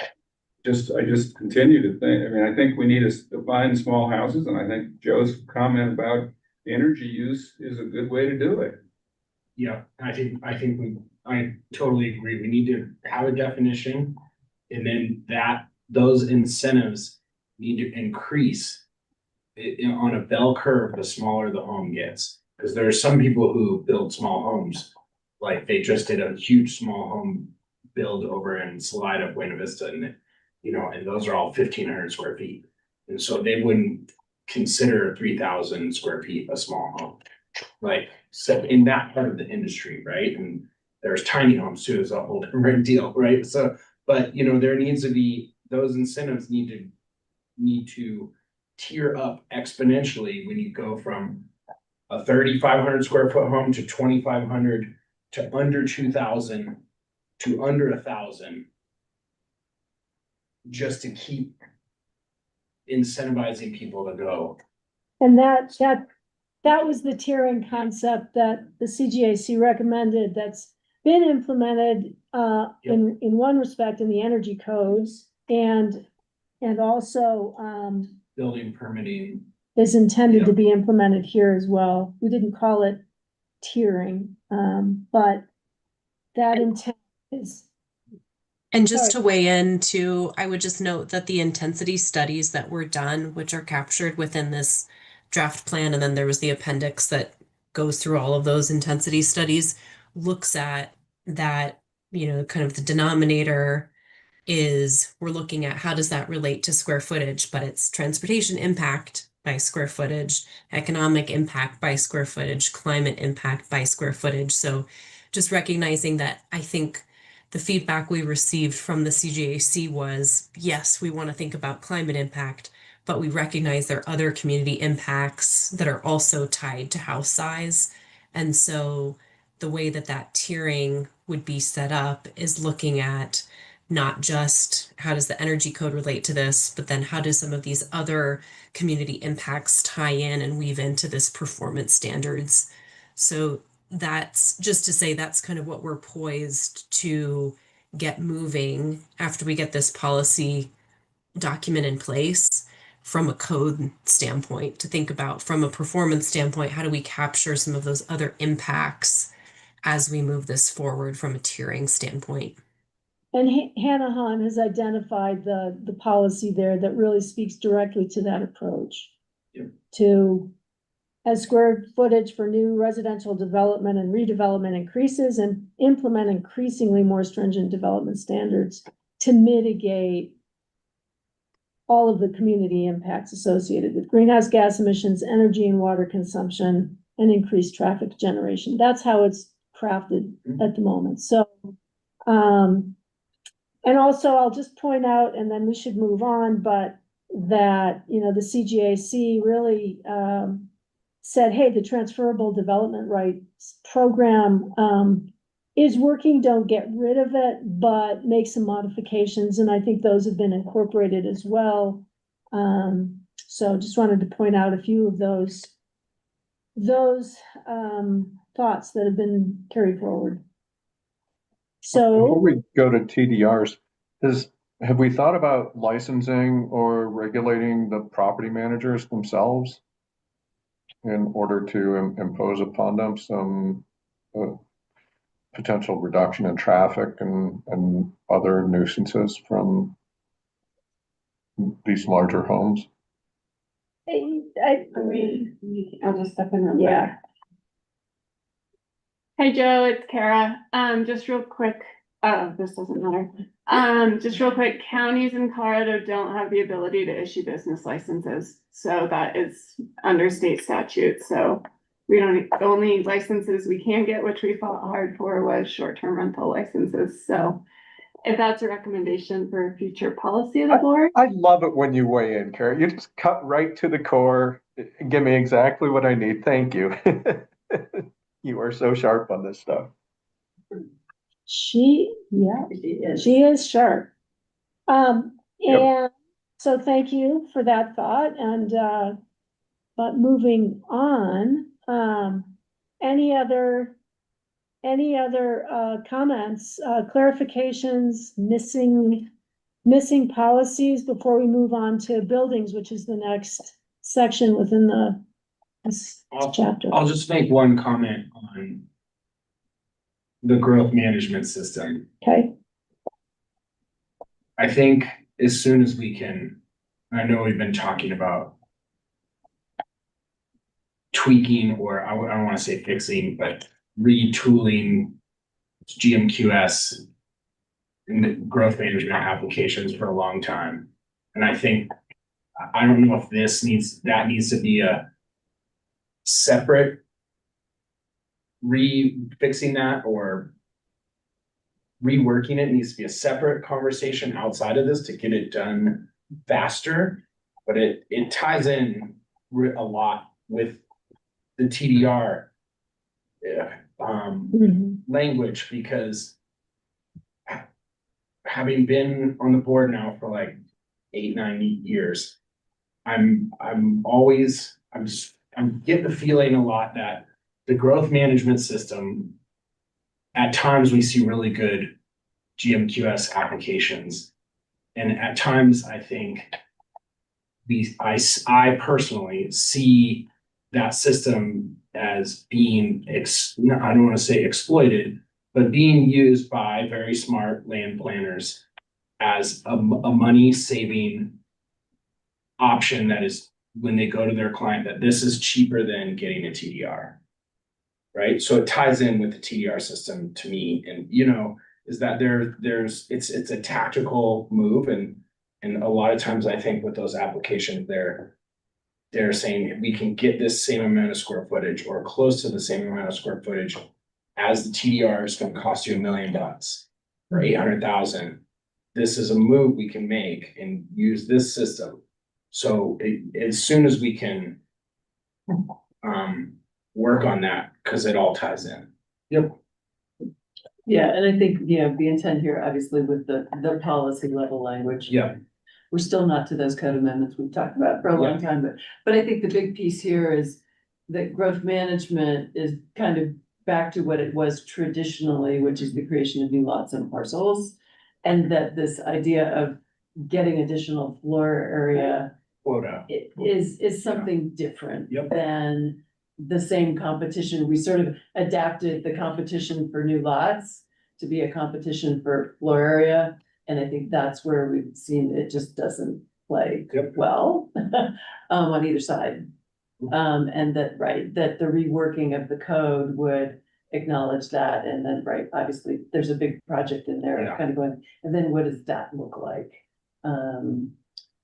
I just continue to think, I mean, I think we need to define small houses, and I think Joe's comment about energy use is a good way to do it. Yeah, I totally agree. We need to have a definition, and then those incentives need to increase on a bell curve, the smaller the home gets. Because there are some people who build small homes, like they just did a huge small home build over in Salida, Buena Vista, and and those are all 1,500 square feet. And so they wouldn't consider 3,000 square feet a small home. Like, so in that part of the industry, right? And there's tiny homes too, is a whole different deal, right? So, but there needs to be, those incentives need to tier up exponentially when you go from a 3,500 square foot home to 2,500 to under 2,000 to under 1,000. Just to keep incentivizing people to go. and that was the tiering concept that the CGAC recommended, that's been implemented in one respect in the energy codes, and also Building permitting. is intended to Yep. be implemented here as well. We didn't call it tiering, but that intent is. And just Sorry. to weigh in too, I would just note that the intensity studies that were done, which are captured within this draft plan, and then there was the appendix that goes through all of those intensity studies, looks at that, kind of the denominator is we're looking at how does that relate to square footage, but it's transportation impact by square footage, economic impact by square footage, climate impact by square footage. So just recognizing that, I think the feedback we received from the CGAC was, yes, we want to think about climate impact, but we recognize there are other community impacts that are also tied to house size. And so the way that tiering would be set up is looking at not just how does the energy code relate to this, but then how do some of these other community impacts tie in and weave into this performance standards. So that's just to say that's kind of what we're poised to get moving after we get this policy document in place from a code standpoint, to think about from a performance standpoint, how do we capture some of those other impacts as we move this forward from a tiering standpoint. And Hannah Hahn has identified the policy there that really speaks directly to that approach. Yep. To, as square footage for new residential development and redevelopment increases, and implement increasingly more stringent development standards to mitigate all of the community impacts associated with greenhouse gas emissions, energy and water consumption, and increased traffic generation. That's how it's crafted at the moment. So, and also I'll just point out, and then we should move on, but that, the CGAC really said, hey, the transferable development rights program is working, don't get rid of it, but make some modifications, and I think those have been incorporated as well. So just wanted to point out a few of those thoughts that have been carried forward. Before So, we go to TDRs, have we thought about licensing or regulating the property managers themselves in order to impose upon them some potential reduction in traffic and other nuisances from these larger homes? I'll just step in real quick. yeah, Hey Joe, it's Kara. Just real quick, this doesn't matter. Just real quick, counties in Colorado don't have the ability to issue business licenses. So that is under state statute. So we don't, the only licenses we can get, which we fought hard for, was short-term rental licenses. So if that's a recommendation for future policy of the board. I love it when you weigh in, Kara. You just cut right to the core, give me exactly what I need. Thank you. You are so sharp on this stuff. she is sharp. And so thank you for that thought, and, but moving on, any other comments, clarifications, missing policies before we move on to buildings, which is the next section within this chapter? I'll just make one comment on the growth management system. Okay, I think as soon as we can, I know we've been talking about tweaking, or I don't want to say fixing, but retooling GMQS in the growth management applications for a long time. And I think, I don't know if that needs to be a separate fixing that, or reworking it needs to be a separate conversation outside of this to get it done faster. But it ties in a lot with the TDR language, because having been on the board now for like 8-9 years, I'm getting the feeling a lot that the growth management system, at times we see really good GMQS applications. And at times I think I personally see that system as being, I don't want to say exploited, but being used by very smart land planners as a money saving option, that is, when they go to their client, that this is cheaper than getting a TDR. Right? So it ties in with the TDR system to me, and is that it's a tactical move, and a lot of times I think with those applications, they're saying we can get this same amount of square footage or close to the same amount of square footage as the TDR is going to cost you $1 million or 800,000. This is a move we can make and use this system. So as soon as we can work on that, because it all ties in. Yep. Yeah, and I think, the intent here, obviously, with the policy level language. Yeah. We're still not to those code amendments we've talked about for a long time, but I think the big piece here is that growth management is kind of back to what it was traditionally, which is the creation of new lots and parcels. And that this idea of getting additional floor area quota is something different than the same competition. We sort of adapted the competition for new lots to be a competition for floor area. And I think that's where we've seen it just doesn't play well on either side. And that the reworking of the code would acknowledge that. And then, obviously there's a big project in there kind of going, and then what does that look like?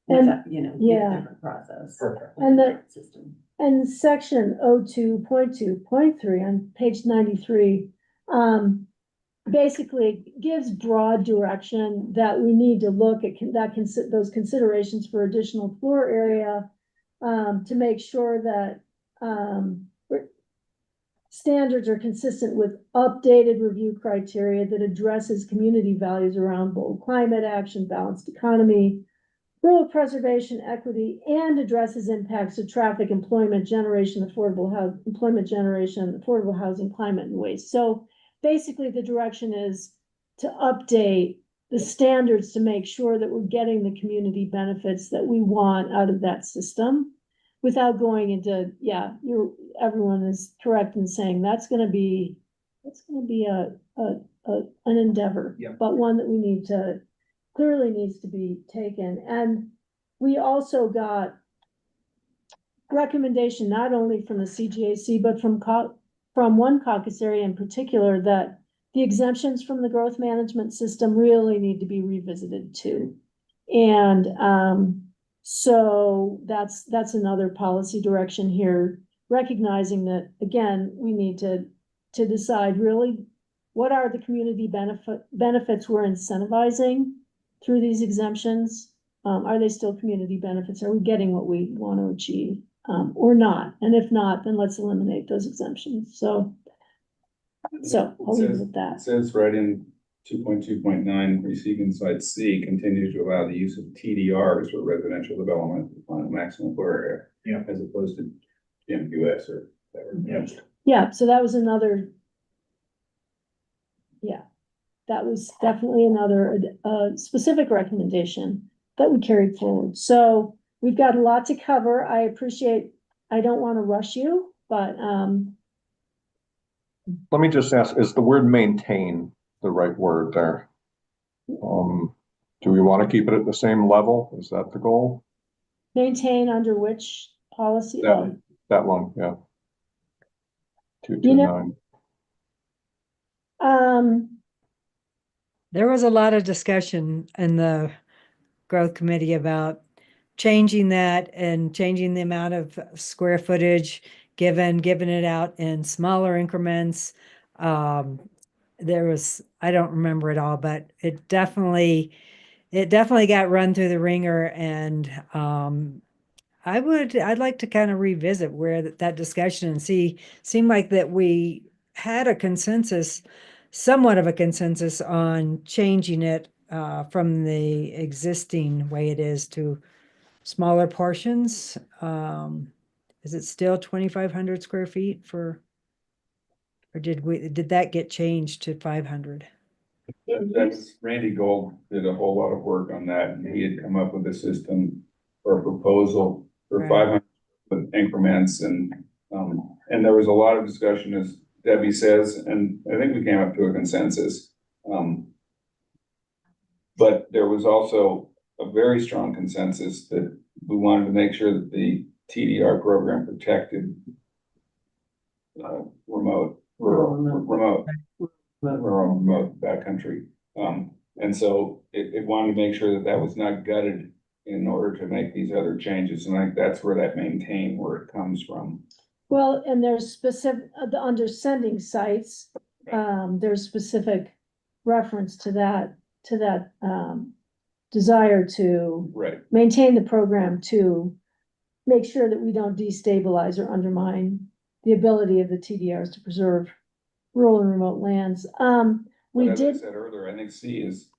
Different process. Perfect. And system. And section 02.2.3 on page 93, basically gives broad direction that we need to look at those considerations for additional floor area, to make sure that, standards are consistent with updated review criteria that addresses community values around bold climate action, balanced economy, rural preservation, equity, and addresses impacts of traffic, employment generation, employment generation, affordable housing, climate, and waste. So basically, the direction is to update the standards to make sure that we're getting the community benefits that we want out of that system without going into, everyone is correct in saying that's gonna be an endeavor, Yep. but one that we need to, clearly needs to be taken. And we also got recommendation not only from the CGAC, but from one caucus area in particular, that the exemptions from the growth management system really need to be revisited too. And so that's another policy direction here, recognizing that, again, we need to decide really what are the community benefits we're incentivizing through these exemptions. Are they still community benefits? Are we getting what we want to achieve, or not? And if not, then let's eliminate those exemptions. So I'll leave it at It that. says right in 2.2.9, receiving site C continues to allow the use of TDRs for residential development on a maximum floor area. Yeah. As opposed to MQS or whatever. Yeah. Yeah, so that was another. Yeah, that was definitely another specific recommendation that we carried forward. So we've got a lot to cover. I don't want to rush you, but Let me just ask, is the word maintain the right word there? Do we want to keep it at the same level? Is that the goal? maintain under which policy? That one, yeah. You know- 229. There was a lot of discussion in the growth committee about changing that and changing the amount of square footage given it out in smaller increments. There was, I don't remember it all, but it definitely got run through the ringer, and I'd like to kind of revisit where that discussion and seemed like that we had a consensus, somewhat of a consensus on changing it from the existing way it is to smaller portions. Is it still 2,500 square feet or did that get changed to 500? That's Randy Gold did a whole lot of work on that, and he had come up with a system or a proposal for Right. 500 increments, and there was a lot of discussion, as Debbie says, and I think we came up to a consensus. But there was also a very strong consensus that we wanted to make sure that the TDR program protected rural backcountry. And so it wanted to make sure that was not gutted in order to make these other changes. And I think that's where that maintain where it comes from. Well, and there's specific, under sending sites, there's specific reference to that desire to Right. maintain the program, to make sure that we don't destabilize or undermine the ability of the TDRs to preserve rural and remote lands. We But as I did, said earlier, I think C is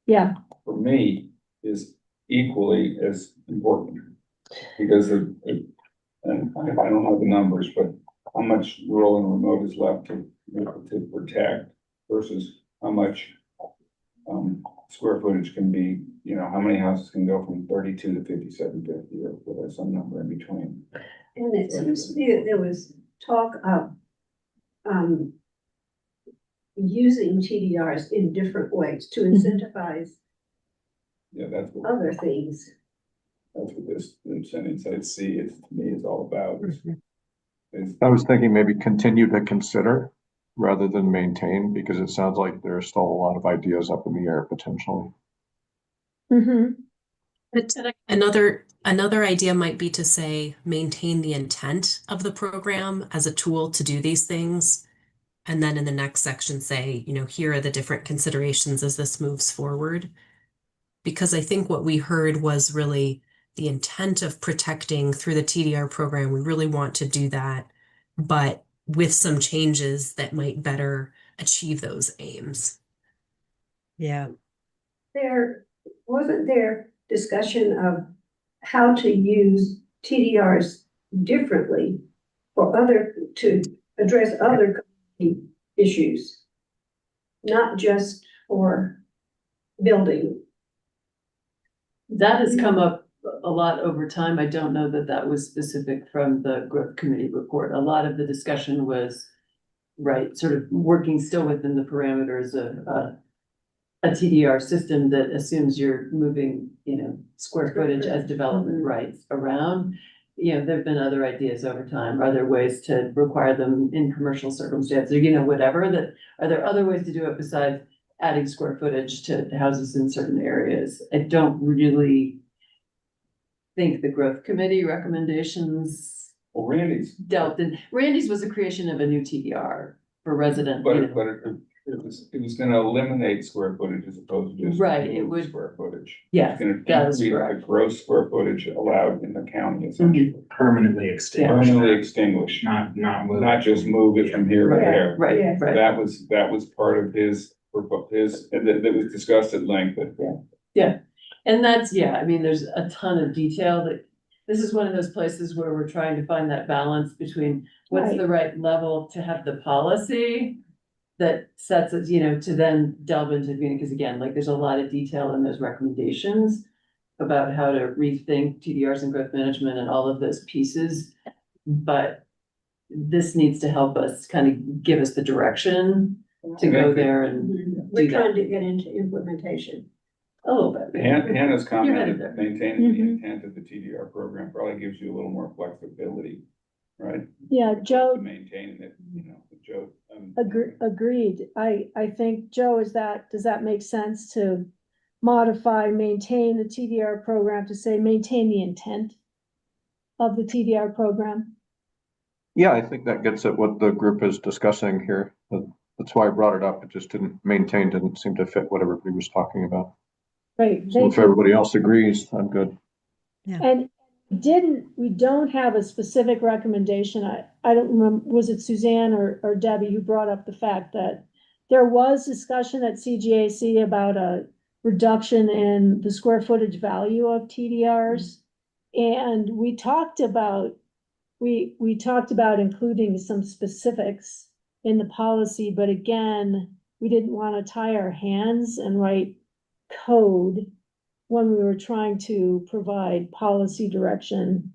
yeah, for me, is equally as important. Because and I don't know the numbers, but how much rural and remote is left to protect versus how much square footage can be, how many houses can go from 32 to 5750 or whatever, some number in between. And it seems to me that there was talk of using TDRs in different ways to incentivize Yeah, that's what other things. this sending site C is, to me, is all about. I was thinking maybe continue to consider rather than maintain, because it sounds like there's still a lot of ideas up in the air potentially. But another idea might be to say maintain the intent of the program as a tool to do these things. And then in the next section say, here are the different considerations as this moves forward. Because I think what we heard was really the intent of protecting through the TDR program. We really want to do that, but with some changes that might better achieve those aims. Yeah. Wasn't there discussion of how to use TDRs differently to address other issues? Not just for building. That has come up a lot over time. I don't know that that was specific from the growth committee report. A lot of the discussion was, right, sort of working still within the parameters of a TDR system that assumes you're moving, square footage as development rights around. There've been other ideas over time. Are there ways to require them in commercial circumstances, or, whatever that, are there other ways to do it besides adding square footage to houses in certain areas? I don't really think the growth committee recommendations Well, Randy's, dealt in. Randy's was a creation of a new TDR for resident, but it was gonna eliminate square footage as opposed to just. Right, it remove would- Square footage. Yeah, It's gonna that is increase the correct. gross square footage allowed in the county essentially. Permanently extinguished. Permanently extinguished, Not move. not just move it from here to Right. there. Right, Yeah. right. That was part of his, and that was discussed at length, but And that's, there's a ton of detail that, this is one of those places where we're trying to find that balance between what's Right. the right level to have the policy that sets it, to then delve into, because again, like, there's a lot of detail in those recommendations about how to rethink TDRs and growth management and all of those pieces. But this needs to help us kind of give us the direction to go there and We're do trying that to get into implementation. a little bit. Hannah's headed commented there. that maintaining the Mhm. intent of the TDR program probably gives you a little more flexibility, right? Yeah, Joe, To maintain it, Joe. agreed. I think, Joe, does that make sense to modify, maintain the TDR program to say, maintain the intent of the TDR program? Yeah, I think that gets at what the group is discussing here. That's why I brought it up. It just didn't seem to fit what everybody was talking about. Right, So thank if you. everybody else agrees, I'm good. And we don't have a specific recommendation. I don't remember, was it Suzanne or Debbie who brought up the fact that there was discussion at CGAC about a reduction in the square footage value of TDRs? And we talked about including some specifics in the policy, but again, we didn't want to tie our hands and write code when we were trying to provide policy direction.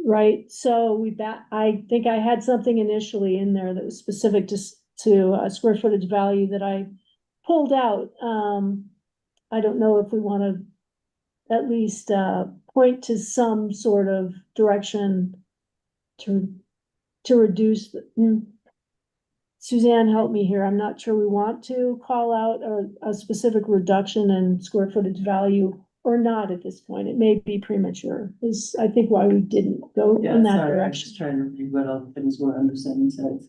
Right, so I think I had something initially in there that was specific to square footage value that I pulled out. I don't know if we want to at least point to some sort of direction to reduce Suzanne, help me here. I'm not sure we want to call out a specific reduction in square footage value or not at this point. It may be premature, is I think why we didn't go in that Sorry, I'm direction. just trying to read what all the things were under sentence heads.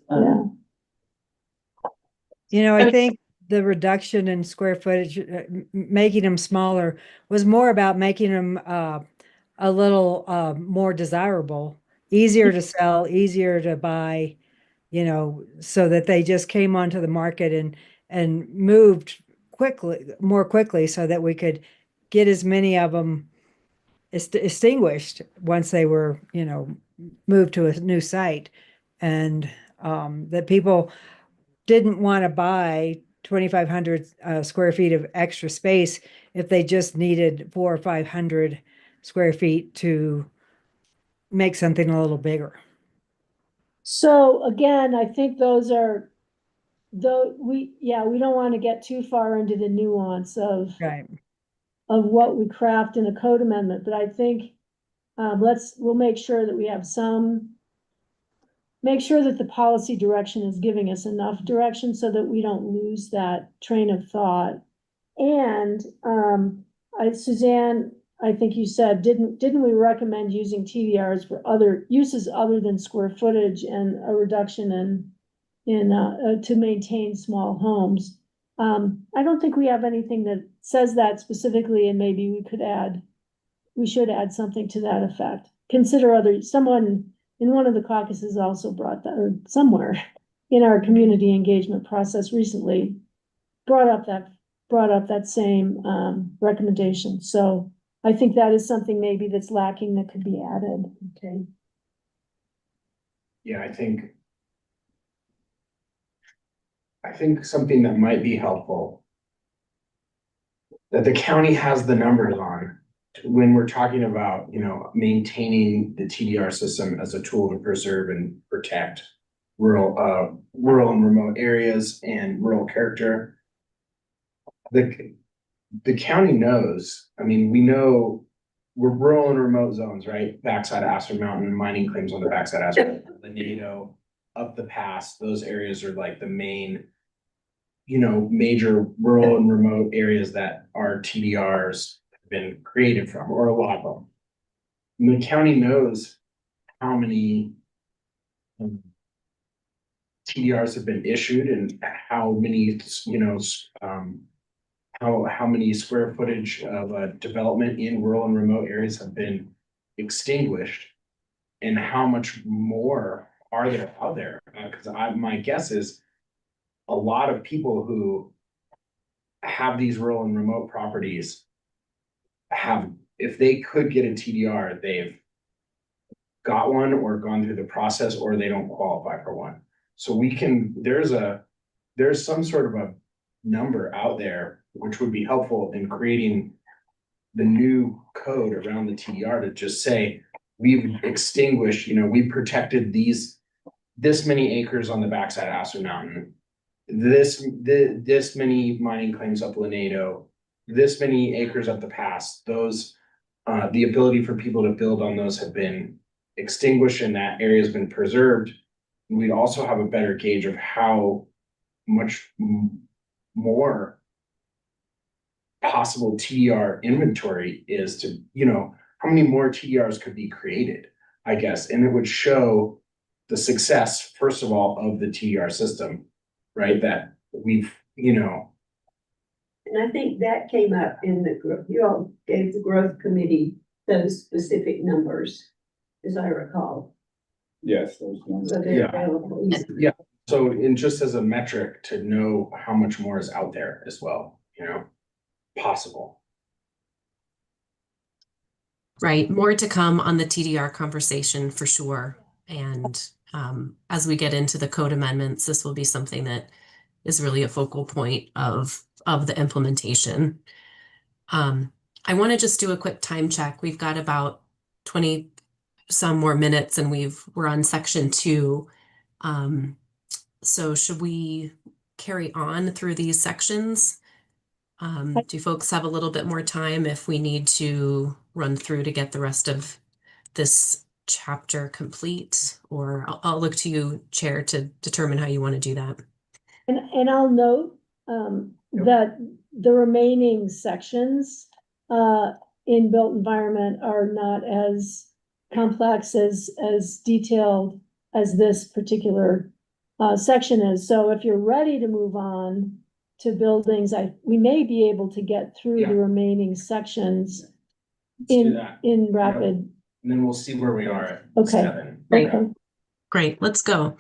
Yeah. I think the reduction in square footage, making them smaller, was more about making them a little more desirable, easier to sell, easier to buy, so that they just came onto the market and moved more quickly, so that we could get as many of them extinguished once they were, moved to a new site, and that people didn't want to buy 2,500 square feet of extra space if they just needed 400 or 500 square feet to make something a little bigger. So again, I think those are, we don't want to get too far into the nuance of Right. what we craft in a code amendment, but I think we'll make sure that we have make sure that the policy direction is giving us enough direction so that we don't lose that train of thought. And Suzanne, I think you said, didn't we recommend using TDRs for other uses other than square footage and a reduction in to maintain small homes? I don't think we have anything that says that specifically, and maybe we should add something to that effect. Consider someone in one of the caucuses also brought that, or somewhere in our community engagement process recently, brought up that same, recommendation. So I think that is something maybe that's lacking that could be added. Okay. Yeah, I think something that might be helpful that the county has the numbers on when we're talking about, you know, maintaining the TDR system as a tool to preserve and protect rural and remote areas and rural character. The county knows, I mean, we know we're rural and remote zones, right? Backside of Aspen Mountain, mining claims on the backside of Aspen, the NATO, up the pass, those areas are like the main, you know, major rural and remote areas that our TDRs have been created from, or a lot of them. And the county knows how many TDRs have been issued and how many, you know, how many square footage of development in rural and remote areas have been extinguished, and how much more are there out there? Because my guess is a lot of people who have these rural and remote properties have, if they could get a TDR, they've got one or gone through the process, or they don't qualify for one. So we can, there's some sort of a number out there which would be helpful in creating the new code around the TDR to just say, we've extinguished, you know, we protected this many acres on the backside of Aspen Mountain, this many mining claims up Lanedo, this many acres up the pass. Those, the ability for people to build on those have been extinguished, and that area has been preserved. We'd also have a better gauge of how much more possible TDR inventory is to, you know, how many more TDRs could be created, I guess, and it would show the success, first of all, of the TDR system, right? That we've, you know. And I think that came up in you all gave the growth committee those specific numbers, as I recall. Yes, those ones. So they're available. Yeah, so and just as a metric to know how much more is out there as well, you know, possible. Right, more to come on the TDR conversation for sure. And as we get into the code amendments, this will be something that is really a focal point of the implementation. I want to just do a quick time check. We've got about 20 some more minutes, and we're on section 2. So should we carry on through these sections? Do folks have a little bit more time if we need to run through to get the rest of this chapter complete? Or I'll look to you, Chair, to determine how you want to do that. And I'll note, that the remaining sections, in built environment are not as complex as detailed as this particular, section is. So if you're ready to move on to buildings, we may be able to get through the remaining sections Let's do that. in rapid. And then we'll see where we are at Okay. 7. Okay. Great, let's go.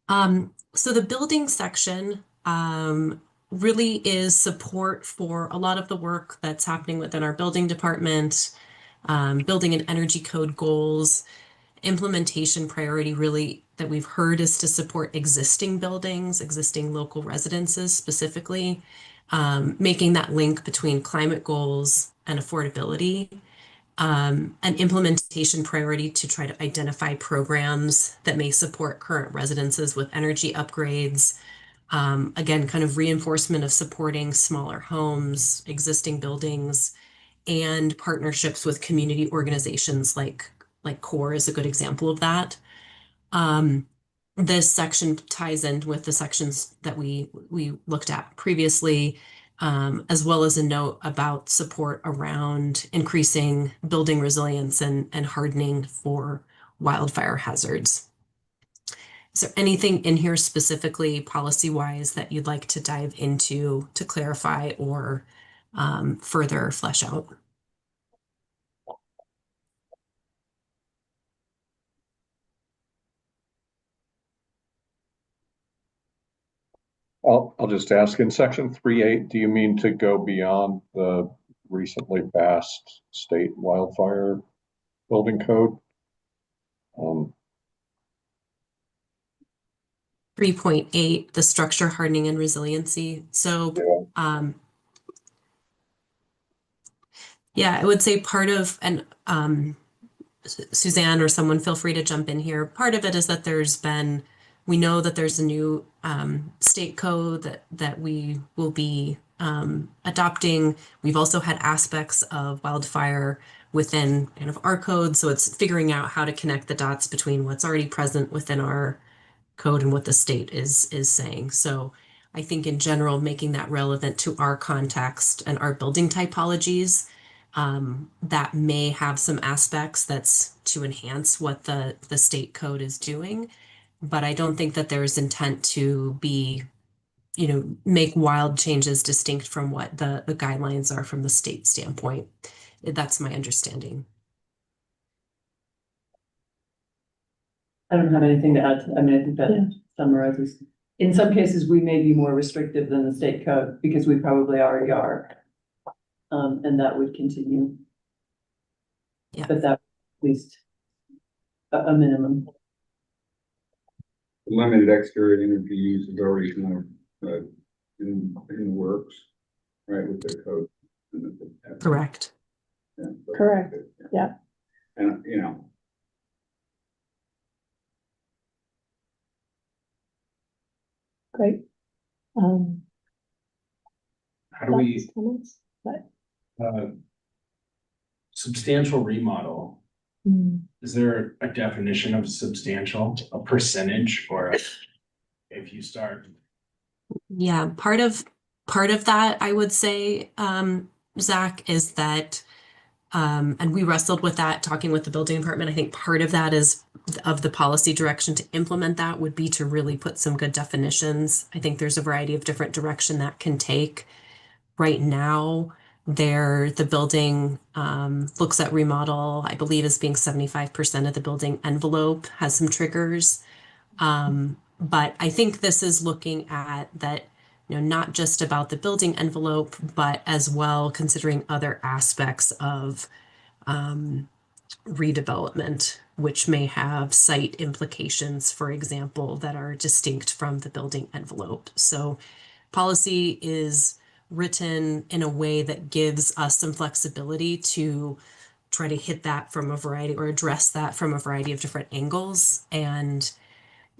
So the building section really is support for a lot of the work that's happening within our building department, building and energy code goals. Implementation priority really that we've heard is to support existing buildings, existing local residences specifically, making that link between climate goals and affordability. An implementation priority to try to identify programs that may support current residences with energy upgrades. Again, kind of reinforcement of supporting smaller homes, existing buildings, and partnerships with community organizations like CORE is a good example of that. This section ties in with the sections that we looked at previously, as well as a note about support around increasing building resilience and hardening for wildfire hazards. Is there anything in here specifically policy-wise that you'd like to dive into to clarify or further flesh out? I'll just ask, in section 3.8, do you mean to go beyond the recently passed state wildfire building code? 3.8, the structure hardening and resiliency. So, yeah, I would say part of, and Suzanne or someone feel free to jump in here. Part of it is that we know that there's a new state code that we will be adopting. We've also had aspects of wildfire within kind of our code. So it's figuring out how to connect the dots between what's already present within our code and what the state is saying. So I think in general, making that relevant to our context and our building typologies, that may have some aspects that's to enhance what the state code is doing. But I don't think that there's intent to be, make wild changes distinct from what the guidelines are from the state standpoint. That's my understanding. I don't have anything to add to, I mean, I think that summarizes. In some cases, we may be more restrictive than the state code because we probably already are. And that would continue. Yeah. But that at least a minimum. Limited exterior energy use is already kind of in the works, right, with the code. Correct. Yeah, Correct. Yeah. And, Great. How do we, Comments? But, substantial remodel? Is there a definition of substantial, a percentage, or if you start? Yeah, part of that, I would say, Zach, is that, and we wrestled with that, talking with the building department. I think part of that is of the policy direction to implement that would be to really put some good definitions. I think there's a variety of different direction that can take. Right now, the building looks at remodel, I believe, as being 75% of the building envelope, has some triggers. But I think this is looking at that, not just about the building envelope, but as well considering other aspects of redevelopment, which may have site implications, for example, that are distinct from the building envelope. So policy is written in a way that gives us some flexibility to try to hit that from a variety or address that from a variety of different angles. And,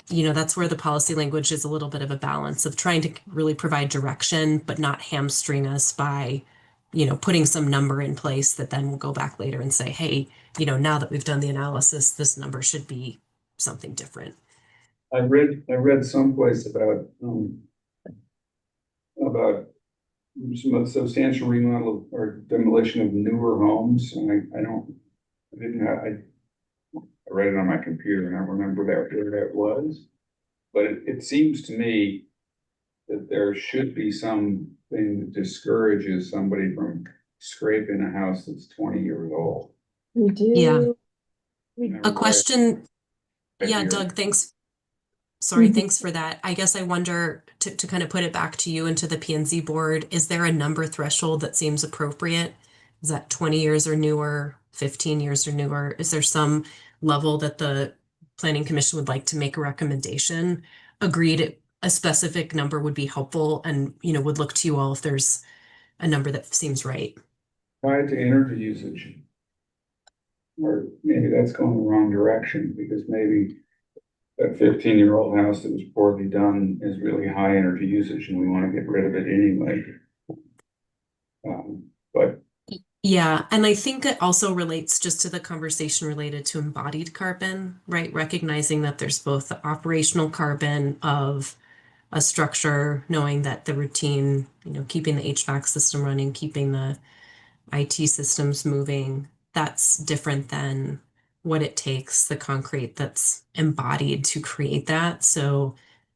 that's where the policy language is a little bit of a balance of trying to really provide direction, but not hamstring us by, putting some number in place that then we'll go back later and say, hey, now that we've done the analysis, this number should be something different. I read someplace about some substantial remodel or demolition of newer homes, and I read it on my computer and I don't remember where that was, but it seems to me that there should be something that discourages somebody from scraping a house that's 20 years old. we do. Yeah. A question. Yeah, Doug, thanks. Sorry, thanks for that. I guess I wonder, to kind of put it back to you and to the P&Z board, is there a number threshold that seems appropriate? Is that 20 years or newer, 15 years or newer? Is there some level that the Planning Commission would like to make a recommendation? Agreed, a specific number would be helpful, and would look to you all if there's a number that seems right. Tied to energy usage. Or maybe that's going the wrong direction, because maybe that 15-year-old house that was poorly done is really high energy usage and we want to get rid of it anyway. But yeah, and I think it also relates just to the conversation related to embodied carbon, right? Recognizing that there's both the operational carbon of a structure, knowing that the routine, keeping the HVAC system running, keeping the IT systems moving, that's different than what it takes, the concrete that's embodied to create that. So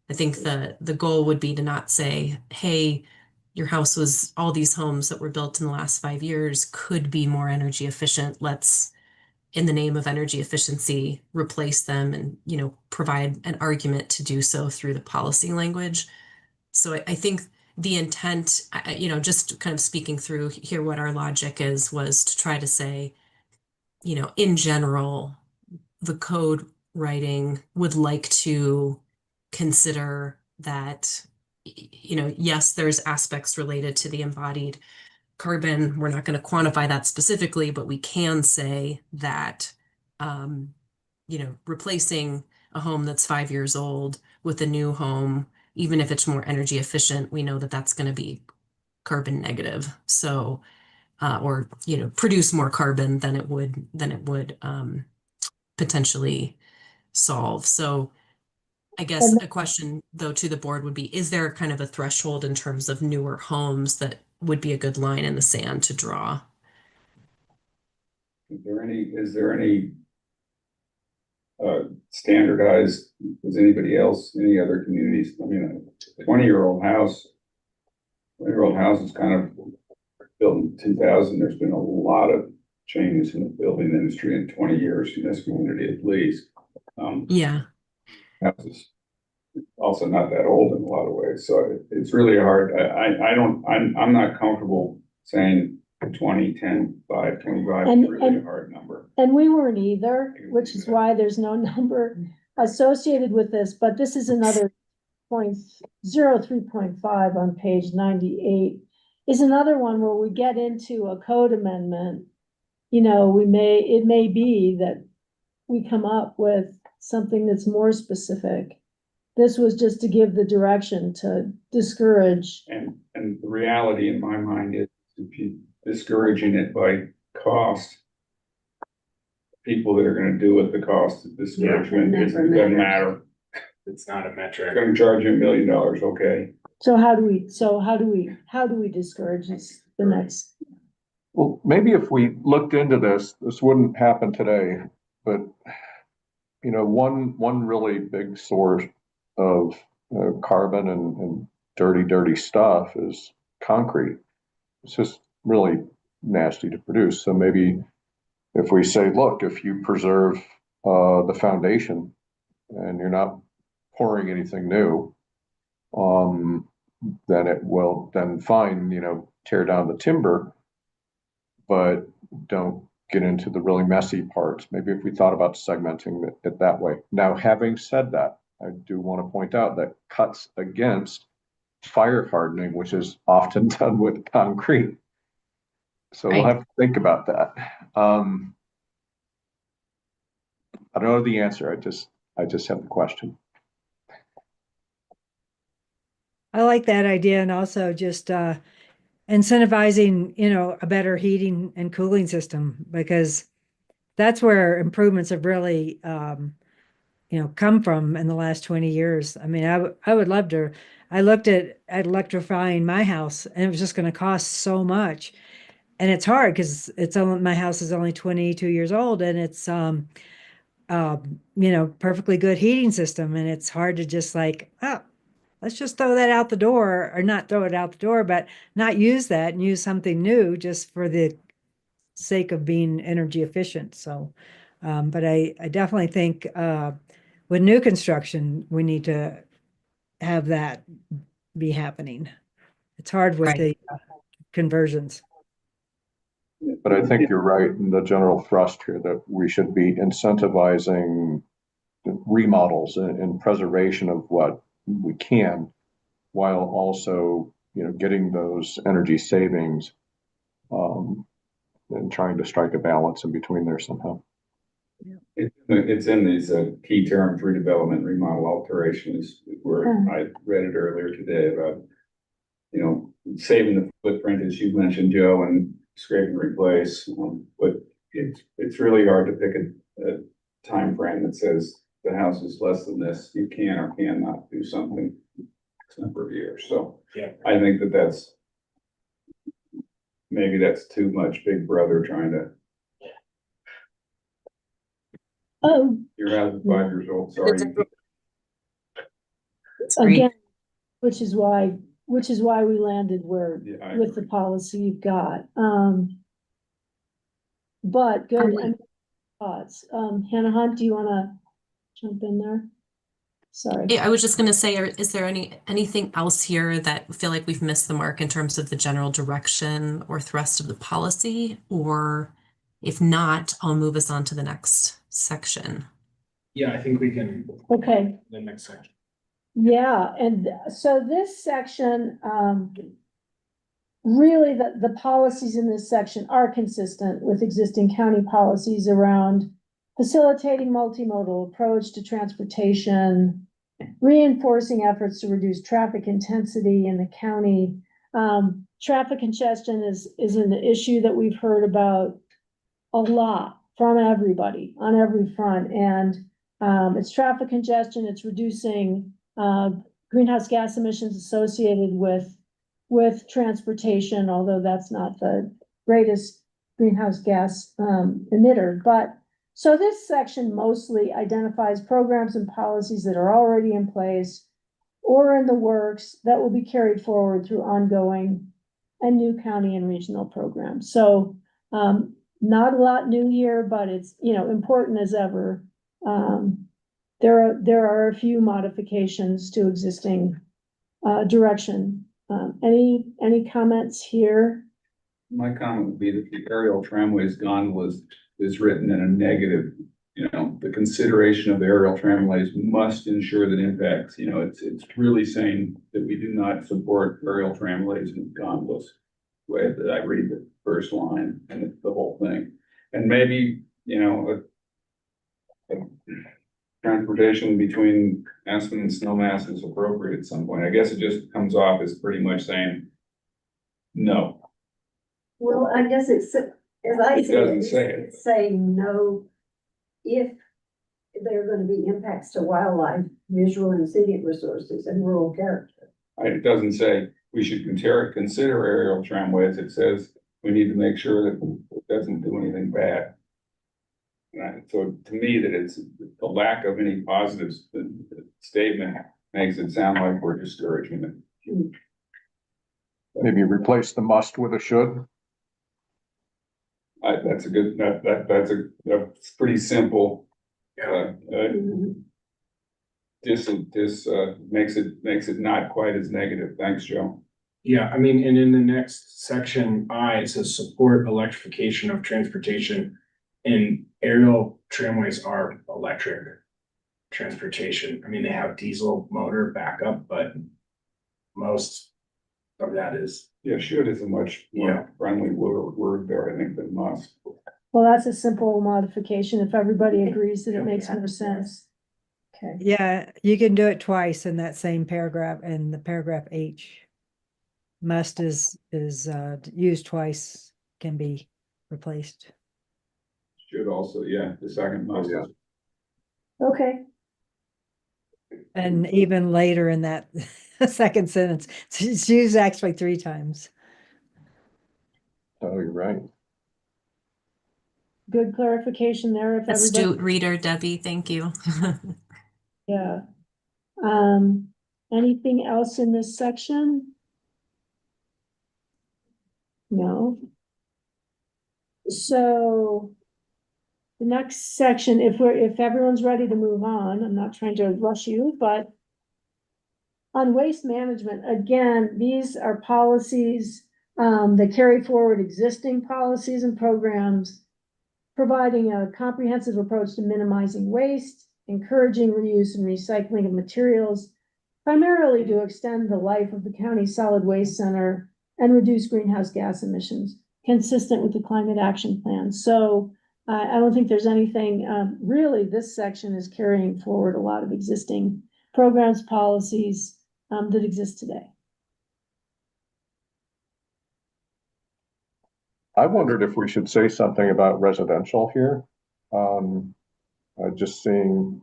I think the goal would be to not say, hey, your house was, all these homes that were built in the last 5 years could be more energy efficient. Let's, in the name of energy efficiency, replace them and, provide an argument to do so through the policy language. So I think the intent, just kind of speaking through here, what our logic is, was to try to say, in general, the code writing would like to consider that, yes, there's aspects related to the embodied carbon. We're not going to quantify that specifically, but we can say that, replacing a home that's 5 years old with a new home, even if it's more energy efficient, we know that that's going to be carbon negative. So, or, produce more carbon than it would potentially solve. So I guess And- a question though to the board would be, is there kind of a threshold in terms of newer homes that would be a good line in the sand to draw? Is there any standardized, is anybody else, any other communities? I mean, a 20-year-old house is kind of built in 2000. There's been a lot of changes in the building industry in 20 years in this community, at least. Yeah. Houses also not that old in a lot of ways, so it's really hard. I'm not comfortable saying 20, 10, 5, 25 is really a hard number. And we weren't either, which is why there's no number associated with this, but this is another 0.03.5 on page 98 is another one where we get into a code amendment. It may be that we come up with something that's more specific. This was just to give the direction to discourage. And the reality in my mind is, if you discouraging it by cost, people that are going to do it, the cost of discouragement doesn't matter. It's not a metric. Going to charge you $1 million, okay? So how do we discourage this the next? Well, maybe if we looked into this wouldn't happen today, but one really big source of carbon and dirty stuff is concrete. It's just really nasty to produce. So maybe if we say, look, if you preserve the foundation and you're not pouring anything new, then it will fine, tear down the timber, but don't get into the really messy parts. Maybe if we thought about segmenting it that way. Now, having said that, I do want to point out that cuts against fire hardening, which is often done with concrete. So we'll have to think about that. I don't know the answer. I just have the question. I like that idea, and also just incentivizing, a better heating and cooling system, because that's where improvements have really, come from in the last 20 years. I mean, I would love to. I looked at electrifying my house, and it was just going to cost so much, and it's hard because my house is only 22 years old, and it's perfectly good heating system, and it's hard to just let's just throw that out the door, or not throw it out the door, but not use that and use something new just for the sake of being energy efficient. So, but I definitely think with new construction, we need to have that be happening. It's hard with the conversions. But I think you're right in the general thrust here that we should be incentivizing remodels and preservation of what we can, while also, getting those energy savings, and trying to strike a balance in between there somehow. It's in these key terms: redevelopment, remodel, alteration is where I read it earlier today about, saving the footprint, as you mentioned, Joe, and scrape and replace. But it's really hard to pick a time frame that says the house is less than this, you can or cannot do something X number of years. So yeah, I think that's too much Big Brother trying to. Oh, Your house is 5 years old, sorry. again, which is why we landed where Yeah, with the policy you've got. But good thoughts. Hannah Hunt, do you want to jump in there? Sorry. Yeah, I was just gonna say, is there anything else here that feel like we've missed the mark in terms of the general direction or thrust of the policy? Or if not, I'll move us on to the next section. Yeah, I think we can, Okay, the next section. yeah, and so this section, really the policies in this section are consistent with existing county policies around facilitating multimodal approach to transportation, reinforcing efforts to reduce traffic intensity in the county. Traffic congestion is an issue that we've heard about a lot from everybody on every front, and it's traffic congestion, it's reducing greenhouse gas emissions associated with transportation, although that's not the greatest greenhouse gas emitter. But so this section mostly identifies programs and policies that are already in place or in the works that will be carried forward through ongoing and new county and regional programs. So not a lot new here, but it's, you know, important as ever. There are a few modifications to existing direction. Any comments here? My comment would be that the aerial tramways gondolas is written in a negative. You know, the consideration of the aerial tramways must ensure that impacts, you know, it's really saying that we do not support aerial tramways and gondolas. The way that I read the first line and it's the whole thing. And maybe, you know, a transportation between Aspen and Snowmass is appropriate at some point. I guess it just comes off as pretty much saying no. Well, I guess it's, as I It see doesn't it, say it. it's saying no if there are gonna be impacts to wildlife, visual and scenic resources and rural character. It doesn't say we should consider aerial tramways. It says we need to make sure that it doesn't do anything bad. So to me, that it's the lack of any positive statement makes it sound like we're discouraging it. Maybe replace the must with a should. That's a good, that's pretty simple. This makes it not quite as negative. Thanks, Joe. Yeah, I mean, and in the next section, it says support electrification of transportation. And aerial tramways are electric transportation. I mean, they have diesel motor backup, but most of that is. Yeah, should is a much more friendly word there, I think, than must. Well, that's a simple modification if everybody agrees that it makes more sense. Okay, Yeah, you can do it twice in that same paragraph, in the paragraph H. Must is used twice, can be replaced. Should also, yeah, the second must. Yeah. okay, And even later in that second sentence, it's used actually 3 times. Oh, you're right. good clarification there if everybody. Astute reader, Debbie, thank you. Yeah. Anything else in this section? No. So the next section, if everyone's ready to move on, I'm not trying to rush you, but on waste management, again, these are policies that carry forward existing policies and programs, providing a comprehensive approach to minimizing waste, encouraging reuse and recycling of materials, primarily to extend the life of the county solid waste center and reduce greenhouse gas emissions, consistent with the climate action plan. So I don't think there's anything, really, this section is carrying forward a lot of existing programs, policies that exist today. I wondered if we should say something about residential here. Just seeing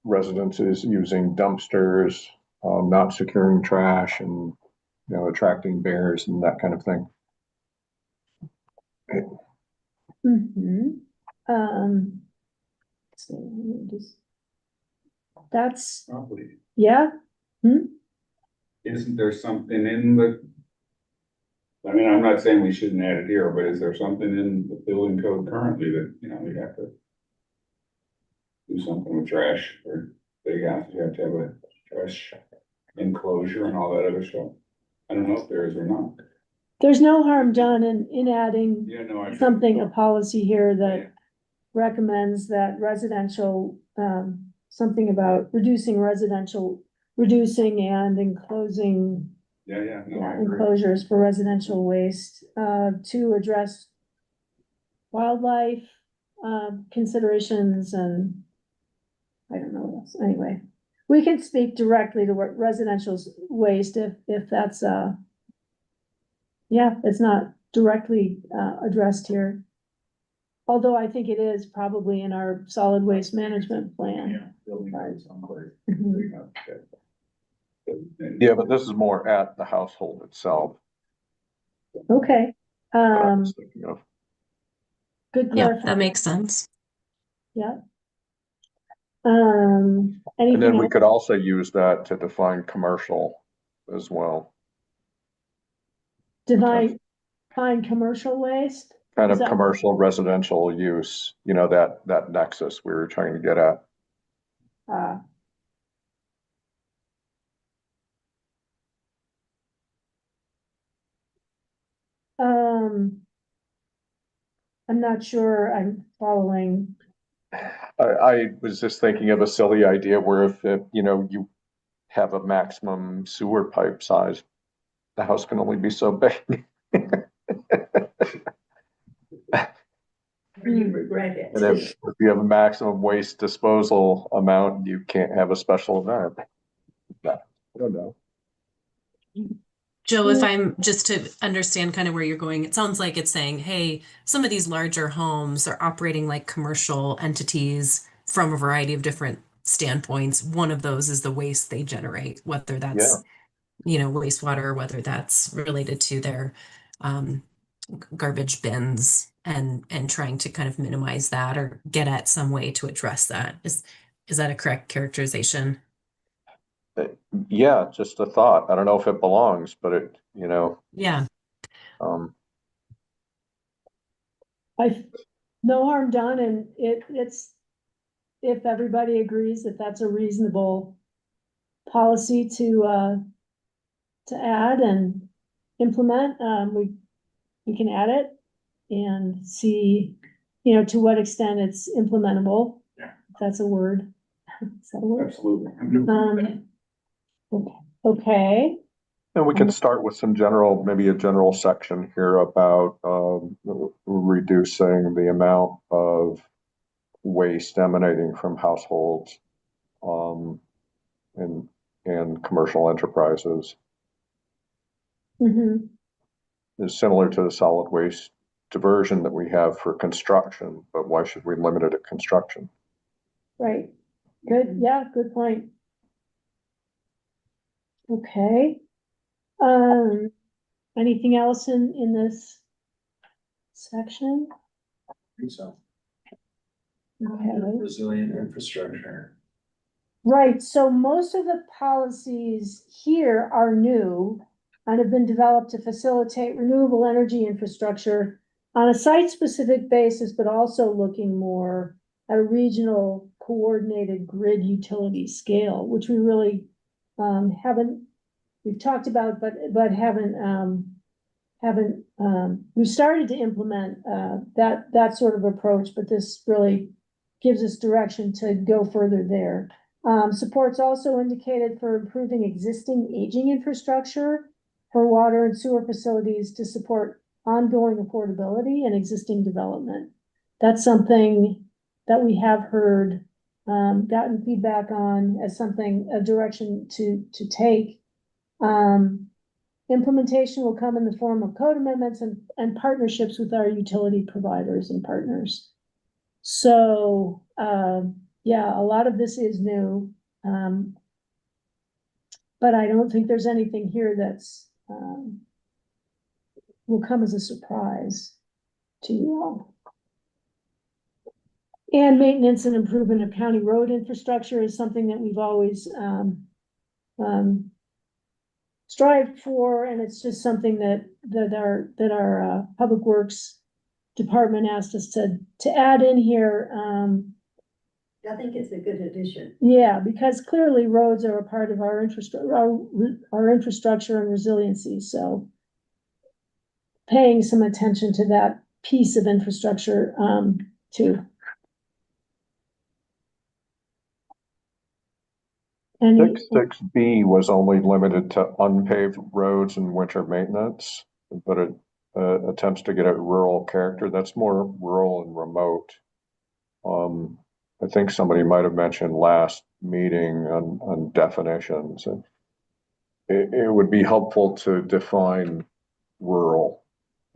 residences using dumpsters, not securing trash and, you know, attracting bears and that kind of thing. So that's, Probably. yeah. Isn't there something in the? I mean, I'm not saying we shouldn't add it here, but is there something in the building code currently that, you know, we have to do something with trash or? big house, you have to have a trash enclosure and all that other stuff. I don't know if there is or not. There's no harm done in adding Yeah, no, I. something, a policy here that recommends that residential, something about reducing and enclosing Yeah, no, I agree. enclosures for residential waste, to address wildlife, considerations and I don't know what else. Anyway, we can speak directly to what residential waste if that's, yeah, it's not directly, addressed here. Although I think it is probably in our solid waste management plan. Mhm. Yeah, but this is more at the household itself. Okay, What I was thinking of. good Yeah, clarification. that makes sense. Yeah. And Anything then we else? could also use that to define commercial as well. Define commercial waste? Kind Is of that- commercial residential use, you know, that nexus we were trying to get at. Uh, um, I'm not sure I'm following. I was just thinking of a silly idea where if, you know, you have a maximum sewer pipe size, the house can only be so big. You regret it. And if you have a maximum waste disposal amount, you can't have a special event. I don't know. Joe, if I'm just to understand kind of where you're going, it sounds like it's saying, hey, some of these larger homes are operating like commercial entities from a variety of different standpoints. One of those is the waste they generate, whether that's, wastewater, or whether that's related to their garbage bins and trying to kind of minimize that or get at some way to address that. Is that a correct characterization? Yeah, just a thought. I don't know if it belongs, but it, you know, Yeah. No harm done, and it's, if everybody agrees that that's a reasonable policy to add and implement, we can add it and see, you know, to what extent it's implementable. Yeah. If that's a word. Is that a word? Absolutely. Okay. and we can start with some general, maybe a general section here about reducing the amount of waste emanating from households and commercial enterprises. Mhm. Is similar to the solid waste diversion that we have for construction, but why should we limit it at construction? Right, good, yeah, good point. Okay. Anything else in this section? So, Okay. resilient infrastructure. Right, so most of the policies here are new and have been developed to facilitate renewable energy infrastructure on a site-specific basis, but also looking more at a regional coordinated grid utility scale, which we really haven't, we've talked about, but haven't, we've started to implement that sort of approach, but this really gives us direction to go further there. Support's also indicated for improving existing aging infrastructure for water and sewer facilities to support ongoing affordability and existing development. That's something that we have heard, gotten feedback on as something, a direction to take. Implementation will come in the form of code amendments and partnerships with our utility providers and partners. So, yeah, a lot of this is new. But I don't think there's anything here that's, will come as a surprise to you all. And maintenance and improvement of county road infrastructure is something that we've always, strived for, and it's just something that our Public Works department asked us to add in here. I think it's a good addition. Yeah, because clearly roads are a part of our infrastructure, our infrastructure and resiliency, so. Paying some attention to that piece of infrastructure, too. And 6B was only limited to unpaved roads and winter maintenance, but it attempts to get at rural character. That's more rural and remote. I think somebody might have mentioned last meeting on definitions, and it would be helpful to define rural.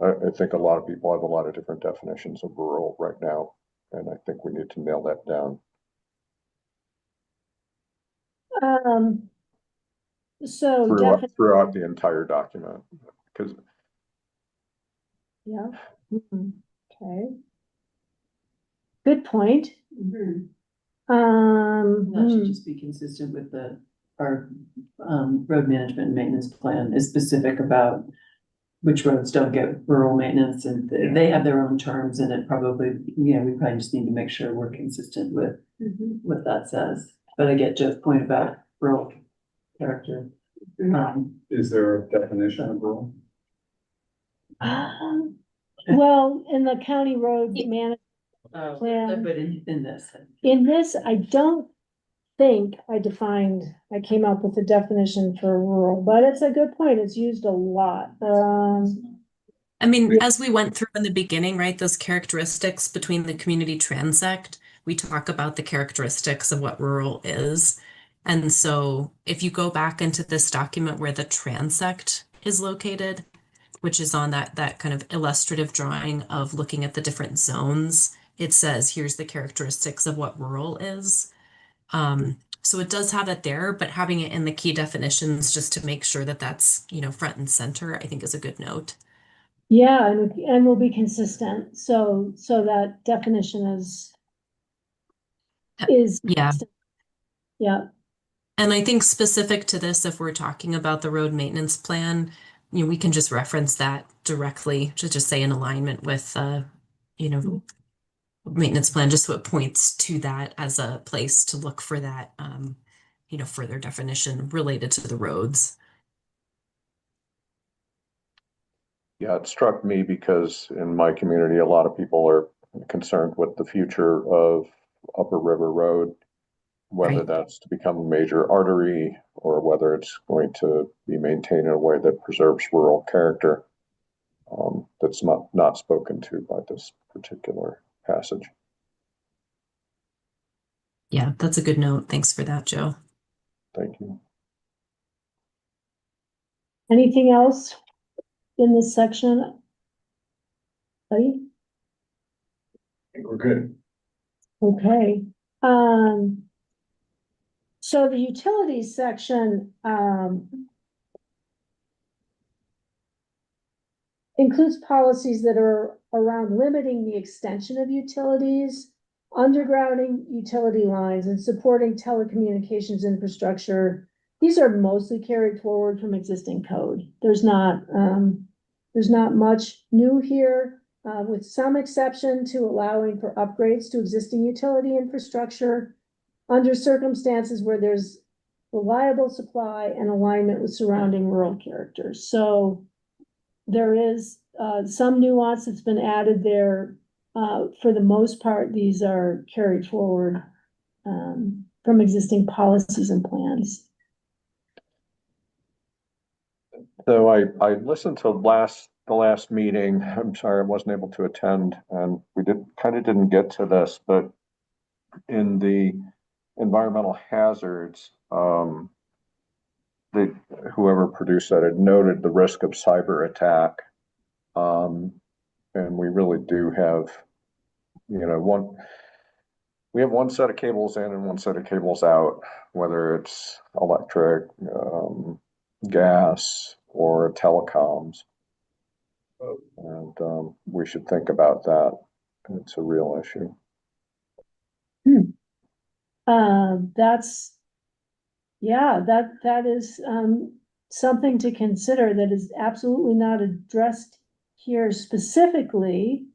I think a lot of people have a lot of different definitions of rural right now, and I think we need to nail that down. So Throughout the entire document, because yeah, okay. Good point. That should just be consistent with our road management and maintenance plan is specific about which roads don't get rural maintenance, and they have their own terms, and it probably, we probably just need to make sure we're consistent with what that says. But I get Joe's point about rural character. Is there a definition of rural? Well, in the county road management plan. But in this. I don't think I came up with a definition for rural, but it's a good point. It's used a lot. I mean, as we went through in the beginning, right, those characteristics between the community transect, we talk about the characteristics of what rural is. And so if you go back into this document where the transect is located, which is on that kind of illustrative drawing of looking at the different zones, it says, here's the characteristics of what rural is. So it does have it there, but having it in the key definitions just to make sure that that's, front and center, I think is a good note. Yeah, and we'll be consistent. So that definition is yeah. Yeah. And I think specific to this, if we're talking about the road maintenance plan, we can just reference that directly to just say in alignment with, maintenance plan, just so it points to that as a place to look for that, further definition related to the roads. Yeah, it struck me because in my community, a lot of people are concerned with the future of Upper River Road, whether that's to become a major artery or whether it's going to be maintained in a way that preserves rural character. That's not spoken to by this particular passage. Yeah, that's a good note. Thanks for that, Joe. Thank you. Anything else in this section? Buddy? I think we're good. Okay. So the utilities section, includes policies that are around limiting the extension of utilities, undergrounding utility lines, and supporting telecommunications infrastructure. These are mostly carried forward from existing code. There's not much new here, with some exception to allowing for upgrades to existing utility infrastructure under circumstances where there's reliable supply and alignment with surrounding rural characters. So there is some nuance that's been added there. For the most part, these are carried forward from existing policies and plans. So I listened to the last meeting. I'm sorry I wasn't able to attend, and we didn't get to this, but in the environmental hazards, whoever produced that had noted the risk of cyber attack. And we really do have, we have one set of cables in and one set of cables out, whether it's electric, gas, or telecoms. And we should think about that. It's a real issue. That is something to consider that is absolutely not addressed here specifically.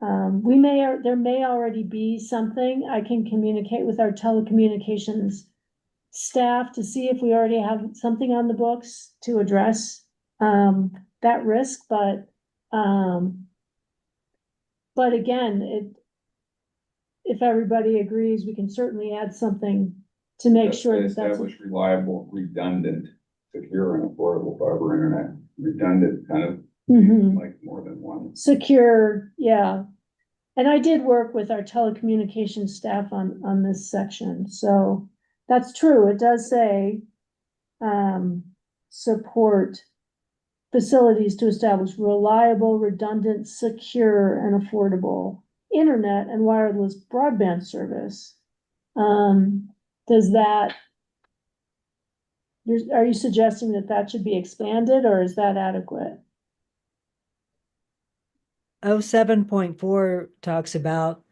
there may already be something. I can communicate with our telecommunications staff to see if we already have something on the books to address, that risk, but again, if everybody agrees, we can certainly add something to make Just sure that that's. establish reliable, redundant, secure and affordable fiber internet. Redundant kind of Mhm. like more than one. Secure, yeah. And I did work with our telecommunications staff on this section, so that's true. It does say, support facilities to establish reliable, redundant, secure, and affordable internet and wireless broadband service. Does that, are you suggesting that that should be expanded, or is that adequate? 07.4 talks about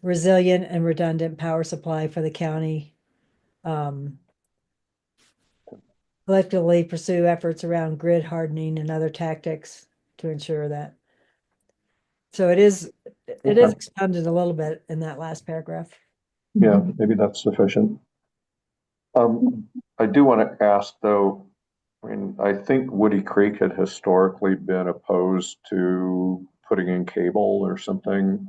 resilient and redundant power supply for the county. Collectively pursue efforts around grid hardening and other tactics to ensure that. So it is Okay. expanded a little bit in that last paragraph. Yeah, maybe that's sufficient. I do want to ask though, I mean, I think Woody Creek had historically been opposed to putting in cable or something.